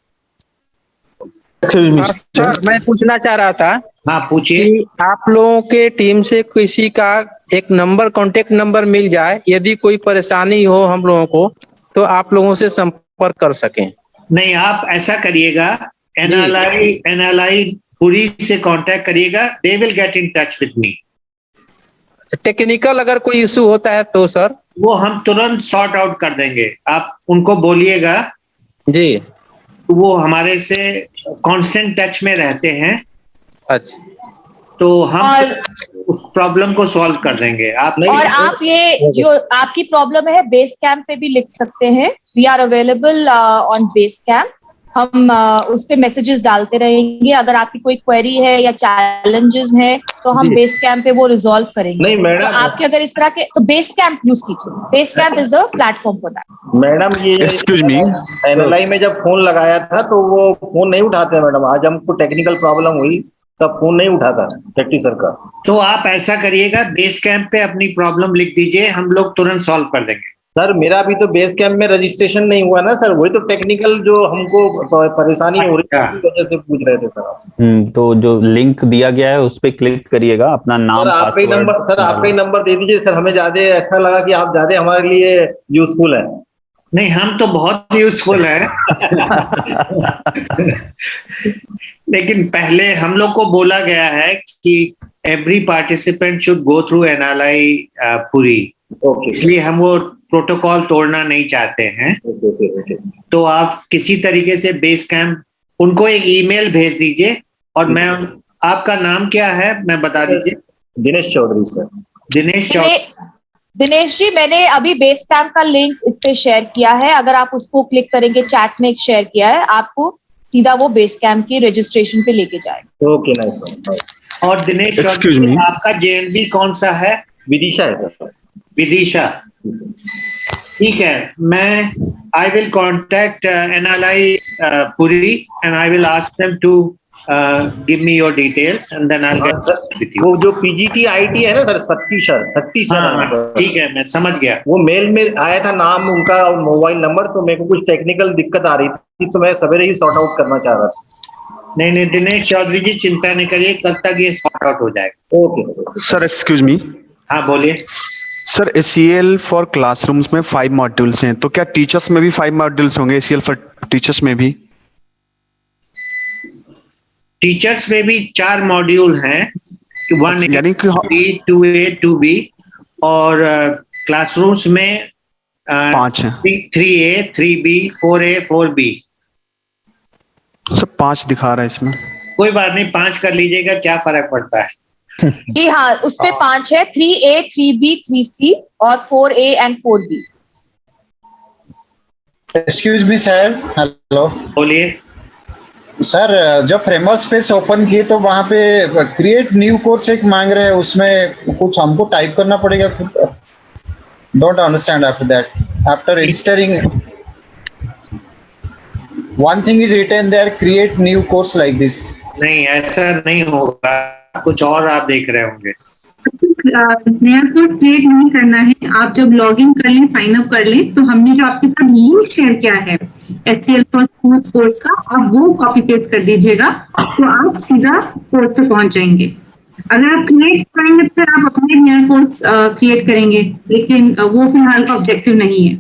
Sir मैं पूछना चाह रहा था। हाँ पूछिए। कि आप लोगों के टीम से किसी का एक नंबर, कांटेक्ट नंबर मिल जाए, यदि कोई परेशानी हो हम लोगों को तो आप लोगों से संपर्क कर सकें। नहीं, आप ऐसा करिएगा, एनएलआई पुरी से कांटेक्ट करिएगा, they will get in touch with me. Technical अगर कोई इशू होता है तो सर वो हम तुरंत सॉर्ट आउट कर देंगे। आप उनको बोलिएगा जी, वो हमारे से कांस्टेंट टच में रहते हैं। अच्छा, तो हम उस प्रॉब्लम को सॉल्व कर देंगे। आप ये जो आपकी प्रॉब्लम है बेस कैंप पे भी लिख सकते हैं। We are available on Basecamp. हम उस पे मैसेजेस डालते रहेंगे। अगर आपकी कोई क्वेरी है या चैलेंजेस हैं तो हम बेस कैंप पे वो रिजॉल्व करेंगे। नहीं मैडम, तो आपके अगर इस तरह के, तो बेस कैंप यूज कीजिए। Base camp is the platform for that. Madam ये एक्सक्यूज मी, एनएलआई में जब फोन लगाया था तो वो फोन नहीं उठाते मैडम। आज हमको टेक्निकल प्रॉब्लम हुई तब फोन नहीं उठाता शेट्टी सर का। तो आप ऐसा करिएगा, बेस कैंप पे अपनी प्रॉब्लम लिख दीजिए, हम लोग तुरंत सॉल्व कर देंगे। सर मेरा भी तो बेस कैंप में रजिस्ट्रेशन नहीं हुआ ना सर, वही तो टेक्निकल जो हमको परेशानी हो रही है उसकी वजह से पूछ रहे थे सर। तो जो लिंक दिया गया है उस पे क्लिक करिएगा, अपना नाम, सर आपका ही नंबर दे दीजिए सर, हमें ज्यादा ऐसा लगा कि आप ज्यादा हमारे लिए यूजफुल है। नहीं, हम तो बहुत यूजफुल है लेकिन पहले हम लोग को बोला गया है कि every participant should go through NLI पूरी, इसलिए हम वो प्रोटोकॉल तोड़ना नहीं चाहते हैं। तो आप किसी तरीके से बेस कैंप उनको एक ईमेल भेज दीजिए। और मैं, आपका नाम क्या है मैं बता दीजिए। दिनेश चौधरी सर। दिनेश चौधरी। दिनेश जी, मैंने अभी बेस कैंप का लिंक इस पे शेयर किया है। अगर आप उसको क्लिक करेंगे, चैट में एक शेयर किया है, आपको सीधा वो बेस कैंप की रजिस्ट्रेशन पे लेके जाएगा। Okay nice. और दिनेश चौधरी, आपका जेएनवी कौन सा है? विदिशा है सर। विदिशा, ठीक है। मैं I will contact NLI Puri and I will ask them to give me your details and then I'll get with you. वो जो PGT IT है ना सर, सत्ती सर ठीक है, मैं समझ गया। वो मेल में आया था नाम उनका और मोबाइल नंबर, तो मेरे को कुछ टेक्निकल दिक्कत आ रही थी तो मैं सवेरे ही सॉर्ट आउट करना चाह रहा था। नहीं दिनेश चौधरी जी चिंता नहीं करिए, कल तक ये सॉर्ट आउट हो जाएगा। Okay sir excuse me. हाँ बोलिए। सर ACL फॉर क्लासरूम्स में 5 मॉड्यूल्स हैं, तो क्या टीचर्स में भी 5 मॉड्यूल्स होंगे ACL फॉर टीचर्स में भी? टीचर्स में भी 4 मॉड्यूल हैं, 1A, यानी कि 2A, 2B और क्लासरूम्स में 5 हैं। 3A, 3B, 4A, 4B। सब 5 दिखा रहा है इसमें। कोई बात नहीं, 5 कर लीजिएगा, क्या फर्क पड़ता है। जी हाँ, उसपे 5 है, 3A, 3B, 3C और 4A and 4B। Excuse me sir, hello. बोलिए सर। जब फ्रेमवर्क स्पेस ओपन किए तो वहाँ पे क्रिएट न्यू कोर्स एक मांग रहे हैं, उसमें कुछ हमको टाइप करना पड़ेगा। Don't understand after that. After registering one thing is written there, create new course like this. नहीं, ऐसा नहीं होगा, कुछ और आप देख रहे होंगे। नया कोर्स क्रिएट नहीं करना है। आप जब लॉग इन कर लें, साइन अप कर लें, तो हमने जो आपके साथ लिंक शेयर किया है HCL फॉर स्कूल्स कोर्स का, आप वो कॉपी पेस्ट कर दीजिएगा, तो आप सीधा कोर्स पे पहुंच जाएंगे। अगर आप क्रिएट करेंगे तो आप अपने नया कोर्स क्रिएट करेंगे, लेकिन वो फिलहाल का ऑब्जेक्टिव नहीं है।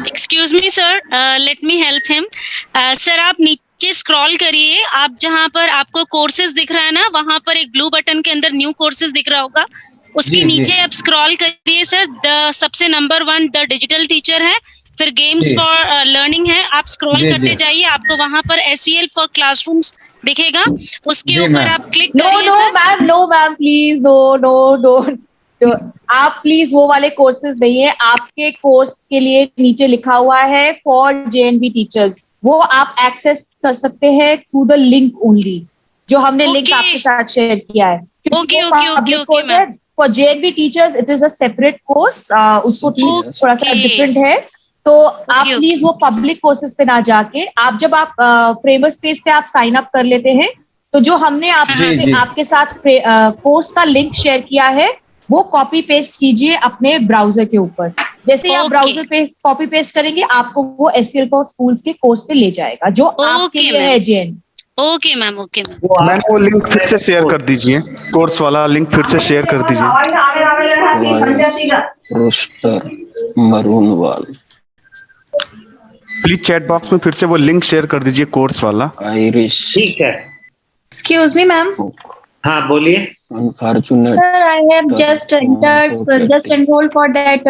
Excuse me sir, let me help him. Sir आप नीचे स्क्रॉल करिए, आप जहां पर आपको कोर्सेज दिख रहा है ना, वहां पर एक ब्लू बटन के अंदर न्यू कोर्सेज दिख रहा होगा, उसके नीचे आप स्क्रॉल करिए सर। सबसे नंबर 1 द डिजिटल टीचर है, फिर गेम्स फॉर लर्निंग है, आप स्क्रॉल करते जाइए, आपको वहां पर SCL फॉर क्लासरूम्स दिखेगा, उसके ऊपर आप क्लिक करिए। नो मैम प्लीज, नो आप प्लीज वो वाले कोर्सेज नहीं है, आपके कोर्स के लिए नीचे लिखा हुआ है फॉर JNV टीचर्स, वो आप एक्सेस कर सकते हैं थ्रू द लिंक ओनली, जो हमने लिंक आपके साथ शेयर किया है। Okay for JNV teachers it is a separate course, उसको थोड़ा सा डिफरेंट है, तो आप प्लीज वो पब्लिक कोर्सेज पे ना जाके, आप जब आप फ्रेमवर्क स्पेस पे आप साइन अप कर लेते हैं, तो जो हमने आपके साथ कोर्स का लिंक शेयर किया है, वो कॉपी पेस्ट कीजिए अपने ब्राउजर के ऊपर। जैसे आप ब्राउजर पे कॉपी पेस्ट करेंगे, आपको वो SCL फॉर स्कूल्स के कोर्स पे ले जाएगा, जो आपके लिए है JN। Okay ma'am, okay ma'am. Ma'am वो लिंक फिर से शेयर कर दीजिए, कोर्स वाला लिंक फिर से शेयर कर दीजिए। रोस्टर मरूनवाल, प्लीज चैट बॉक्स में फिर से वो लिंक शेयर कर दीजिए, कोर्स वाला। आयरिश, ठीक है। Excuse me ma'am. हाँ बोलिए। Unfortunate. Sir, I have just enrolled for that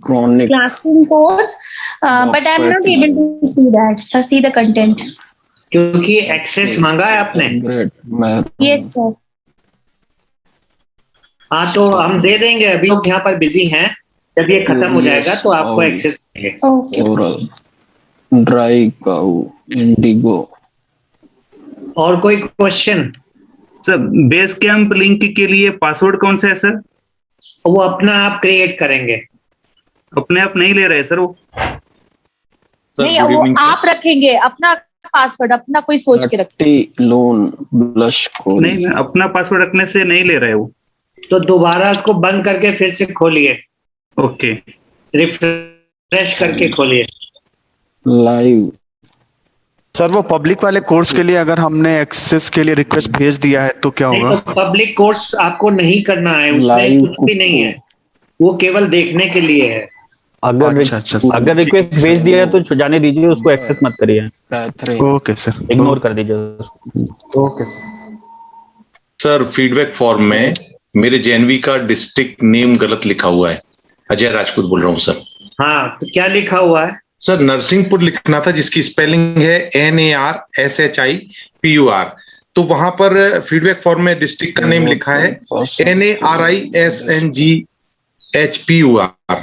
classroom course, but I'm not able to see that. So see the content. क्योंकि एक्सेस मांगा है आपने। Yes sir. हाँ तो हम दे देंगे, अभी लोग यहाँ पर बिजी हैं, जब ये खत्म हो जाएगा तो आपको एक्सेस देंगे। ओरल, ड्राई काऊ, इंडिगो। और कोई question? Sir base camp link के लिए पासवर्ड कौन सा है सर? वो अपना आप क्रिएट करेंगे। अपने आप नहीं ले रहे सर वो? नहीं, वो आप रखेंगे अपना पासवर्ड, अपना कोई सोच के रखें। लोन ब्लश को नहीं, अपना पासवर्ड रखने से नहीं ले रहे वो। तो दोबारा उसको बंद करके फिर से खोलिए। ओके, रिफ्रेश करके खोलिए। लाइव सर वो पब्लिक वाले कोर्स के लिए अगर हमने एक्सेस के लिए रिक्वेस्ट भेज दिया है तो क्या होगा? तो पब्लिक कोर्स आपको नहीं करना है, उसमें कुछ भी नहीं है, वो केवल देखने के लिए है। अगर रिक्वेस्ट भेज दिया है तो जाने दीजिए, उसको एक्सेस मत करिए। ओके सर, इग्नोर कर दीजिए। ओके सर फीडबैक फॉर्म में मेरे JNV का डिस्ट्रिक्ट नेम गलत लिखा हुआ है। अजय राजपूत बोल रहा हूँ सर। हाँ तो क्या लिखा हुआ है? सर नरसिंहपुर लिखना था, जिसकी स्पेलिंग है NARSHIPUR, तो वहां पर फीडबैक फॉर्म में डिस्ट्रिक्ट का नेम लिखा है NARISNGHPUR।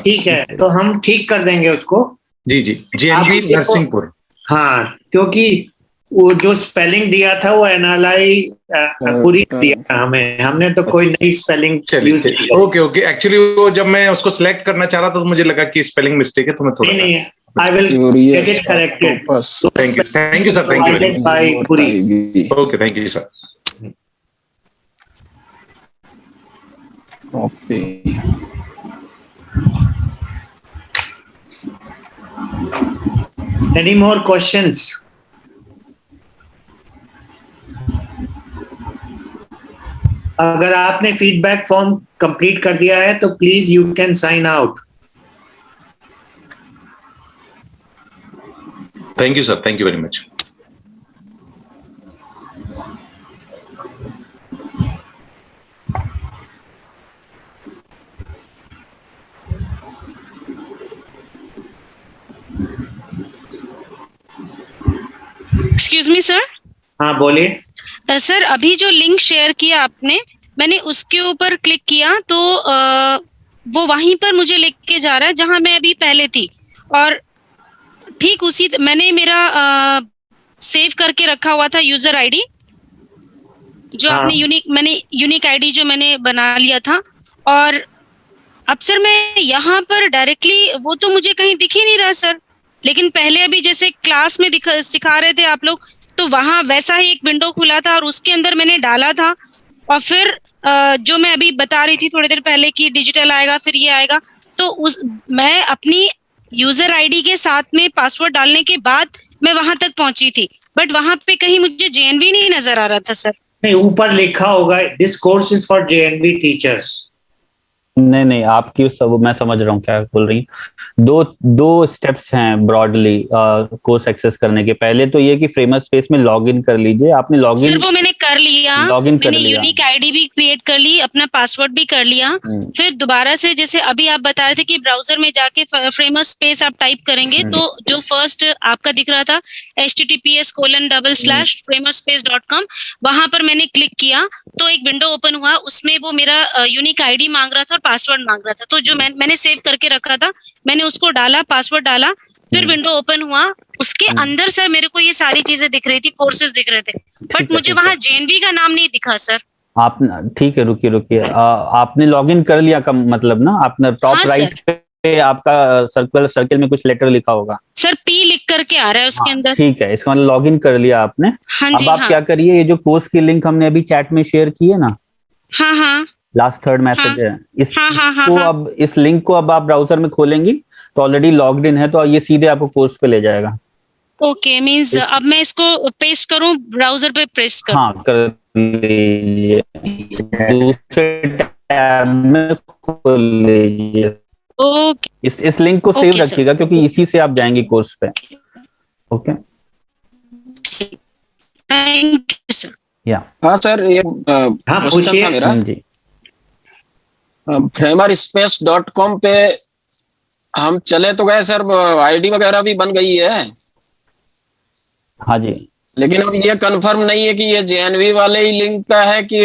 ठीक है, तो हम ठीक कर देंगे उसको। जी JNV नरसिंहपुर। हाँ, क्योंकि वो जो स्पेलिंग दिया था वो एनालाई पूरी दिया था हमें, हमने तो कोई नई स्पेलिंग यूज की। ओके ओके, एक्चुअली वो जब मैं उसको सिलेक्ट करना चाह रहा था तो मुझे लगा कि स्पेलिंग मिस्टेक है, तो मैं थोड़ा नहीं, I will get it corrected. Thank you sir, thank you very much. Okay, thank you sir. Okay, any more questions? अगर आपने फीडबैक फॉर्म कंप्लीट कर दिया है तो please you can sign out. Thank you sir, thank you very much. Excuse me sir. हाँ बोलिए। Sir अभी जो लिंक शेयर किया आपने, मैंने उसके ऊपर क्लिक किया तो वो वहीं पर मुझे लेके जा रहा है जहां मैं अभी पहले थी, और ठीक उसी मैंने मेरा सेव करके रखा हुआ था यूजर आईडी, जो आपने यूनिक आईडी जो मैंने बना लिया था। और अब सर मैं यहाँ पर डायरेक्टली वो तो मुझे कहीं दिख ही नहीं रहा सर, लेकिन पहले अभी जैसे क्लास में सिखा रहे थे आप लोग, तो वहां वैसा ही एक विंडो खुला था और उसके अंदर मैंने डाला था। और फिर जो मैं अभी बता रही थी थोड़ी देर पहले कि डिजिटल आएगा फिर ये आएगा, तो मैं अपनी यूजर आईडी के साथ में पासवर्ड डालने के बाद मैं वहां तक पहुंची थी, बट वहां पे कहीं मुझे जेएनवी नहीं नजर आ रहा था सर। नहीं, ऊपर लिखा होगा this course is for JNV teachers. नहीं, आपकी सब मैं समझ रहा हूँ क्या बोल रही। दो स्टेप्स हैं ब्रॉडली कोर्स एक्सेस करने के। पहले तो ये कि फ्रेमर स्पेस में लॉगिन कर लीजिए। आपने लॉगिन वो मैंने कर लिया, मैंने यूनिक आईडी भी क्रिएट कर ली, अपना पासवर्ड भी कर लिया। फिर दोबारा से जैसे अभी आप बता रहे थे कि ब्राउजर में जाके फ्रेमर स्पेस आप टाइप करेंगे तो जो फर्स्ट आपका दिख रहा था https://framerspace.com, वहां पर मैंने क्लिक किया तो एक विंडो ओपन हुआ, उसमें वो मेरा यूनिक आईडी मांग रहा था और पासवर्ड मांग रहा था। तो जो मैंने सेव करके रखा था मैंने उसको डाला, पासवर्ड डाला, फिर विंडो ओपन हुआ, उसके अंदर सर मेरे को ये सारी चीजें दिख रही थी, कोर्सेज दिख रहे थे, बट मुझे वहां जेएनवी का नाम नहीं दिखा सर। आप ठीक है, रुकिए आपने लॉगिन कर लिया का मतलब ना, आपने टॉप राइट पे आपका सर्कल में कुछ लेटर लिखा होगा सर, पी लिख करके आ रहा है उसके अंदर। ठीक है, इसका मतलब लॉगिन कर लिया आपने। अब आप क्या करिए, ये जो कोर्स की लिंक हमने अभी चैट में शेयर की है ना, हाँ, लास्ट थर्ड मैसेज है, अब इस लिंक को अब आप ब्राउजर में खोलेंगी तो ऑलरेडी लॉग्ड इन है, तो ये सीधे आपको कोर्स पे ले जाएगा। ओके, मींस अब मैं इसको पेस्ट करूं, ब्राउजर पे प्रेस करूं? हाँ, कर लीजिए, दूसरे टैब में खोल लीजिए। ओके, इस लिंक को सेव रखिएगा क्योंकि इसी से आप जाएंगे कोर्स पे। Okay, thank you sir. या हाँ सर, ये क्वेश्चन था मेरा जी। framerspace.com पे हम चले तो गए सर, आईडी वगैरह भी बन गई है। हाँ जी, लेकिन अब ये कंफर्म नहीं है कि ये जेएनवी वाले ही लिंक का है कि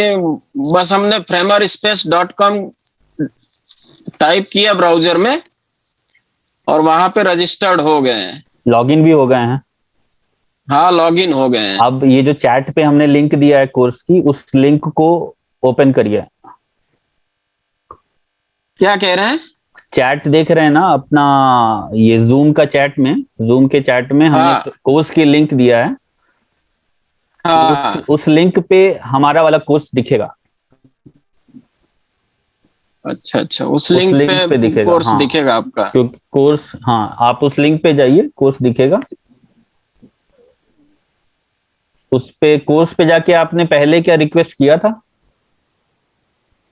बस हमने framerspace.com टाइप किया ब्राउजर में और वहां पे रजिस्टर्ड हो गए हैं, लॉगिन भी हो गए हैं। हाँ, लॉगिन हो गए हैं। अब ये जो चैट पे हमने लिंक दिया है कोर्स की, उस लिंक को ओपन करिए। क्या कह रहे हैं? चैट देख रहे हैं ना अपना, ये जूम का चैट में, जूम के चैट में हमने कोर्स की लिंक दिया है। हाँ। उस लिंक पे हमारा वाला कोर्स दिखेगा। अच्छा, उस लिंक पे दिखेगा, कोर्स दिखेगा आपका। क्योंकि कोर्स, हाँ, आप उस लिंक पे जाइए, कोर्स दिखेगा। उस पे कोर्स पे जाके आपने पहले क्या रिक्वेस्ट किया था?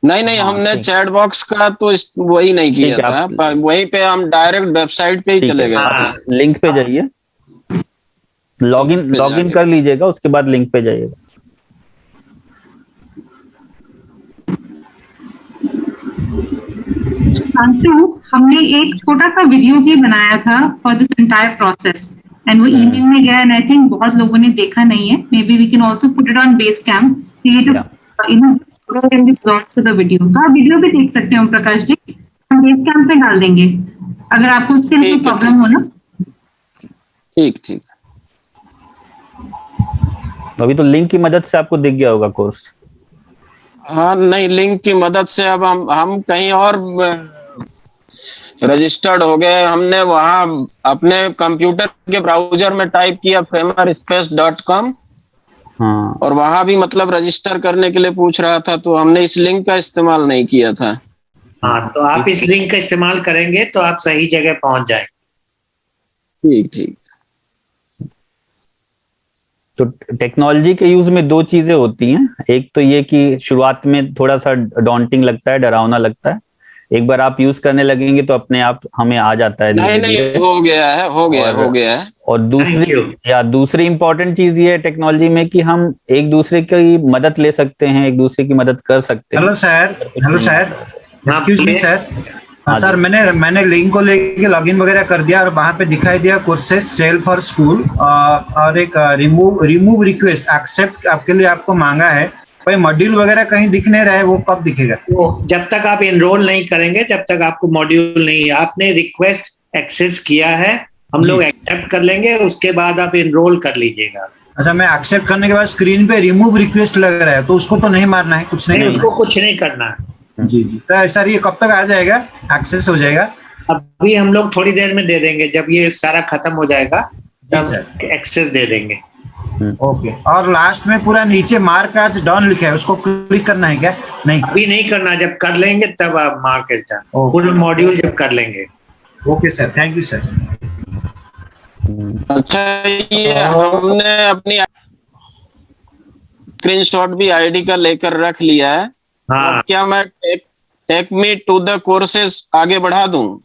नहीं, हमने चैट बॉक्स का तो वही नहीं किया था, वहीं पे हम डायरेक्ट वेबसाइट पे ही चले गए। लिंक पे जाइए, लॉगिन कर लीजिएगा, उसके बाद लिंक पे जाइएगा। हमने एक छोटा सा वीडियो भी बनाया था for this entire process, and वो ईमेल में गया, एंड आई थिंक बहुत लोगों ने देखा नहीं है। Maybe we can also put it on Basecamp to the video. तो आप वीडियो भी देख सकते हो प्रकाश जी, हम बेसकैम्प पे डाल देंगे अगर आपको उससे कोई प्रॉब्लम हो ना। ठीक। अभी तो लिंक की मदद से आपको दिख गया होगा कोर्स। हाँ नहीं, लिंक की मदद से अब हम कहीं और रजिस्टर्ड हो गए। हमने वहां अपने कंप्यूटर के ब्राउजर में टाइप किया framerspace.com, हाँ, और वहां भी मतलब रजिस्टर करने के लिए पूछ रहा था, तो हमने इस लिंक का इस्तेमाल नहीं किया था। हाँ, तो आप इस लिंक का इस्तेमाल करेंगे तो आप सही जगह पहुंच जाएंगे। ठीक ठीक। तो टेक्नोलॉजी के यूज में दो चीजें होती हैं। एक तो ये कि शुरुआत में थोड़ा सा डॉन्टिंग लगता है, डरावना लगता है। एक बार आप यूज करने लगेंगे तो अपने आप हमें आ जाता है नहीं नहीं, हो गया है, हो गया है। और दूसरी इंपॉर्टेंट चीज ये है टेक्नोलॉजी में कि हम एक दूसरे की मदद ले सकते हैं, एक दूसरे की मदद कर सकते हैं। Hello sir, excuse me sir. Sir मैंने लिंक को लेके लॉगिन वगैरह कर दिया और वहां पे दिखाई दिया कोर्सेज सेल फॉर स्कूल और एक रिमूव रिक्वेस्ट एक्सेप्ट आपके लिए आपको मांगा है। भाई मॉड्यूल वगैरह कहीं दिख नहीं रहा है, वो कब दिखेगा? वो जब तक आप एनरोल नहीं करेंगे, जब तक आपको मॉड्यूल नहीं, आपने रिक्वेस्ट एक्सेस किया है, हम लोग एक्सेप्ट कर लेंगे, उसके बाद आप एनरोल कर लीजिएगा। अच्छा, मैं एक्सेप्ट करने के बाद स्क्रीन पे रिमूव रिक्वेस्ट लग रहा है, तो उसको तो नहीं मारना है, कुछ नहीं, उसको कुछ नहीं करना है। जी जी। तो सर ये कब तक आ जाएगा, एक्सेस हो जाएगा? अभी हम लोग थोड़ी देर में दे देंगे, जब ये सारा खत्म हो जाएगा तब एक्सेस दे देंगे। ओके। और लास्ट में पूरा नीचे मार्क एज डन लिखा है, उसको क्लिक करना है क्या? नहीं, अभी नहीं करना, जब कर लेंगे तब आप मार्क एज डन, पूरा मॉड्यूल जब कर लेंगे। Okay sir, thank you sir. अच्छा, ये हमने अपनी स्क्रीनशॉट भी आईडी का लेकर रख लिया है। हाँ। क्या मैं take me to the courses आगे बढ़ा दूं?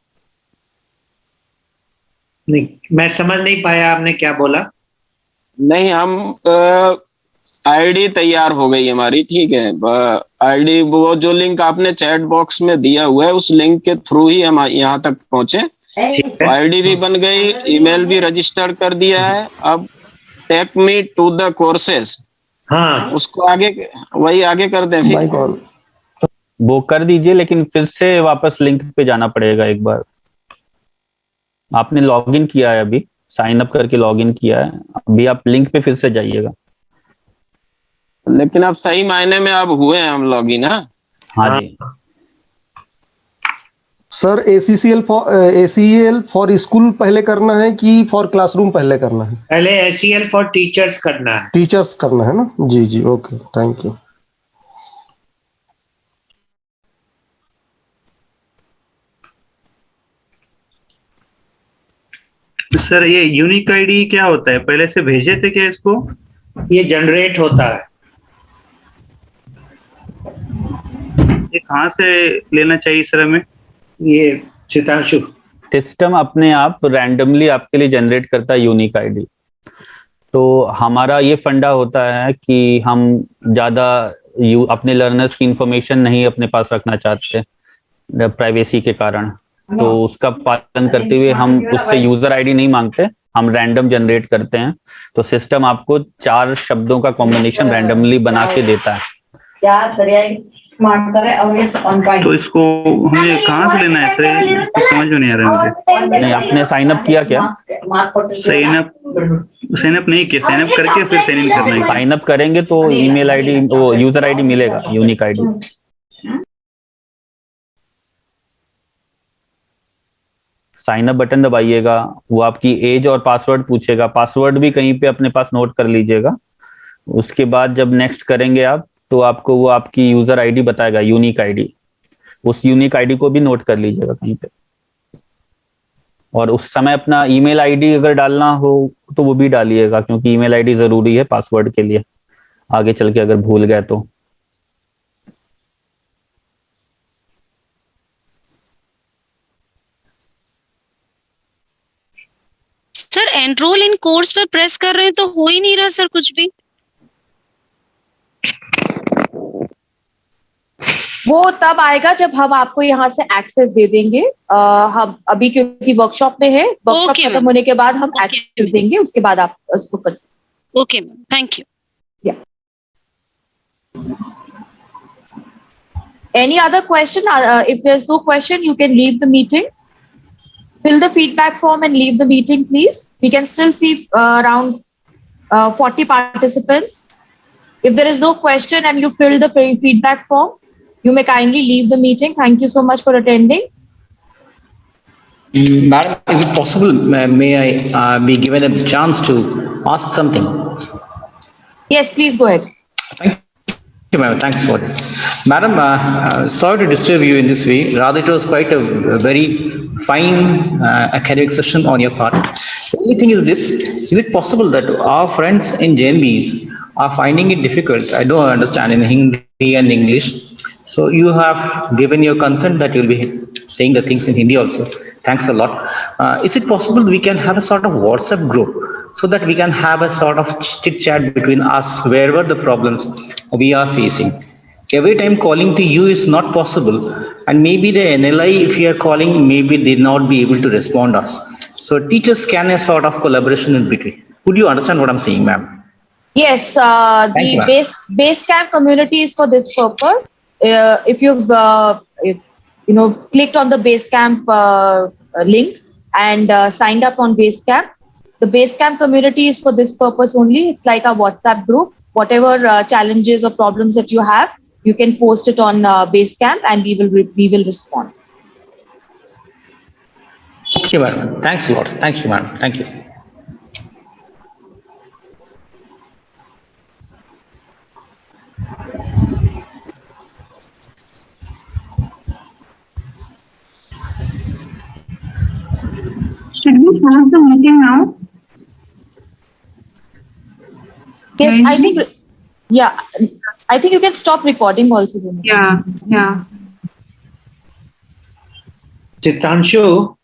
नहीं, मैं समझ नहीं पाया आपने क्या बोला। नहीं, हम आईडी तैयार हो गई हमारी, ठीक है। आईडी वो जो लिंक आपने चैट बॉक्स में दिया हुआ है, उस लिंक के थ्रू ही हम यहाँ तक पहुंचे। आईडी भी बन गई, ईमेल भी रजिस्टर कर दिया है। अब take me to the courses, हाँ, उसको आगे वही आगे कर दें फिर। वो कर दीजिए, लेकिन फिर से वापस लिंक पे जाना पड़ेगा एक बार। आपने लॉगिन किया है, अभी साइन अप करके लॉगिन किया है, अभी आप लिंक पे फिर से जाइएगा। लेकिन अब सही मायने में अब हुए हैं हम लॉगिन। हाँ जी सर। ACL फॉर स्कूल पहले करना है कि फॉर क्लासरूम पहले करना है? पहले ACL फॉर टीचर्स करना है। टीचर्स करना है ना? जी जी, ओके, थैंक यू। सर ये यूनिक आईडी क्या होता है? पहले से भेजे थे क्या इसको? ये जनरेट होता है। ये कहाँ से लेना चाहिए सर हमें? ये चितांशु सिस्टम अपने आप रैंडमली आपके लिए जनरेट करता है यूनिक आईडी। तो हमारा ये फंडा होता है कि हम ज्यादा अपने लर्नर्स की इंफॉर्मेशन नहीं अपने पास रखना चाहते प्राइवेसी के कारण। तो उसका पालन करते हुए हम उससे यूजर आईडी नहीं मांगते, हम रैंडम जनरेट करते हैं। तो सिस्टम आपको 4 शब्दों का कॉम्बिनेशन रैंडमली बना के देता है। तो इसको हमें कहाँ से लेना है सर? कुछ समझ में नहीं आ रहा है मुझे। नहीं, आपने साइन अप किया क्या? साइन अप नहीं किया। साइन अप करके फिर साइन इन करना है। साइन अप करेंगे तो ईमेल आईडी, वो यूजर आईडी मिलेगा, unique ID. Sign up button दबाइएगा, वो आपकी एज और पासवर्ड पूछेगा। पासवर्ड भी कहीं पे अपने पास नोट कर लीजिएगा। उसके बाद जब नेक्स्ट करेंगे आप, तो आपको वो आपकी यूजर आईडी बताएगा, यूनिक आईडी। उस यूनिक आईडी को भी नोट कर लीजिएगा कहीं पे। और उस समय अपना ईमेल आईडी अगर डालना हो तो वो भी डालिएगा, क्योंकि ईमेल आईडी जरूरी है पासवर्ड के लिए, आगे चल के अगर भूल गए तो। सर एनरोल इन कोर्स पे प्रेस कर रहे हैं तो हो ही नहीं रहा सर कुछ भी। वो तब आएगा जब हम आपको यहाँ से एक्सेस दे देंगे। हम अभी क्योंकि वर्कशॉप में है, वर्कशॉप खत्म होने के बाद हम एक्सेस देंगे, उसके बाद आप उसको कर सकते। Okay ma'am, thank you. Any other question? If there's no question, you can leave the meeting. Fill the feedback form and leave the meeting, please. We can still see around 40 participants. If there is no question and you fill the feedback form, you may kindly leave the meeting. Thank you so much for attending. Madam, is it possible, may I be given a chance to ask something? Yes, please go ahead. Thank you, ma'am. Thanks for this. Madam, sorry to disturb you in this way. Rather, it was quite a very fine academic session on your part. The only thing is this, is it possible that our friends in JNBs are finding it difficult? I don't understand in Hindi and English. So you have given your consent that you'll be saying the things in Hindi also. Thanks a lot. Is it possible we can have a sort of WhatsApp group so that we can have a sort of chit chat between us wherever the problems we are facing? Every time calling to you is not possible, and maybe the NLI, if you are calling, maybe they not be able to respond us. So teachers can a sort of collaboration in between. Would you understand what I'm saying, ma'am? Yes, the Basecamp community is for this purpose. If you've clicked on the Basecamp link and signed up on Basecamp, the Basecamp community is for this purpose only. It's like a WhatsApp group. Whatever challenges or problems that you have, you can post it on Basecamp, and we will respond. Okay, madam. Thanks a lot. Thank you, madam. Thank you. Should we close the meeting now? Yes, I think. Yeah, I think you can stop recording also. Yeah. Chitanshu,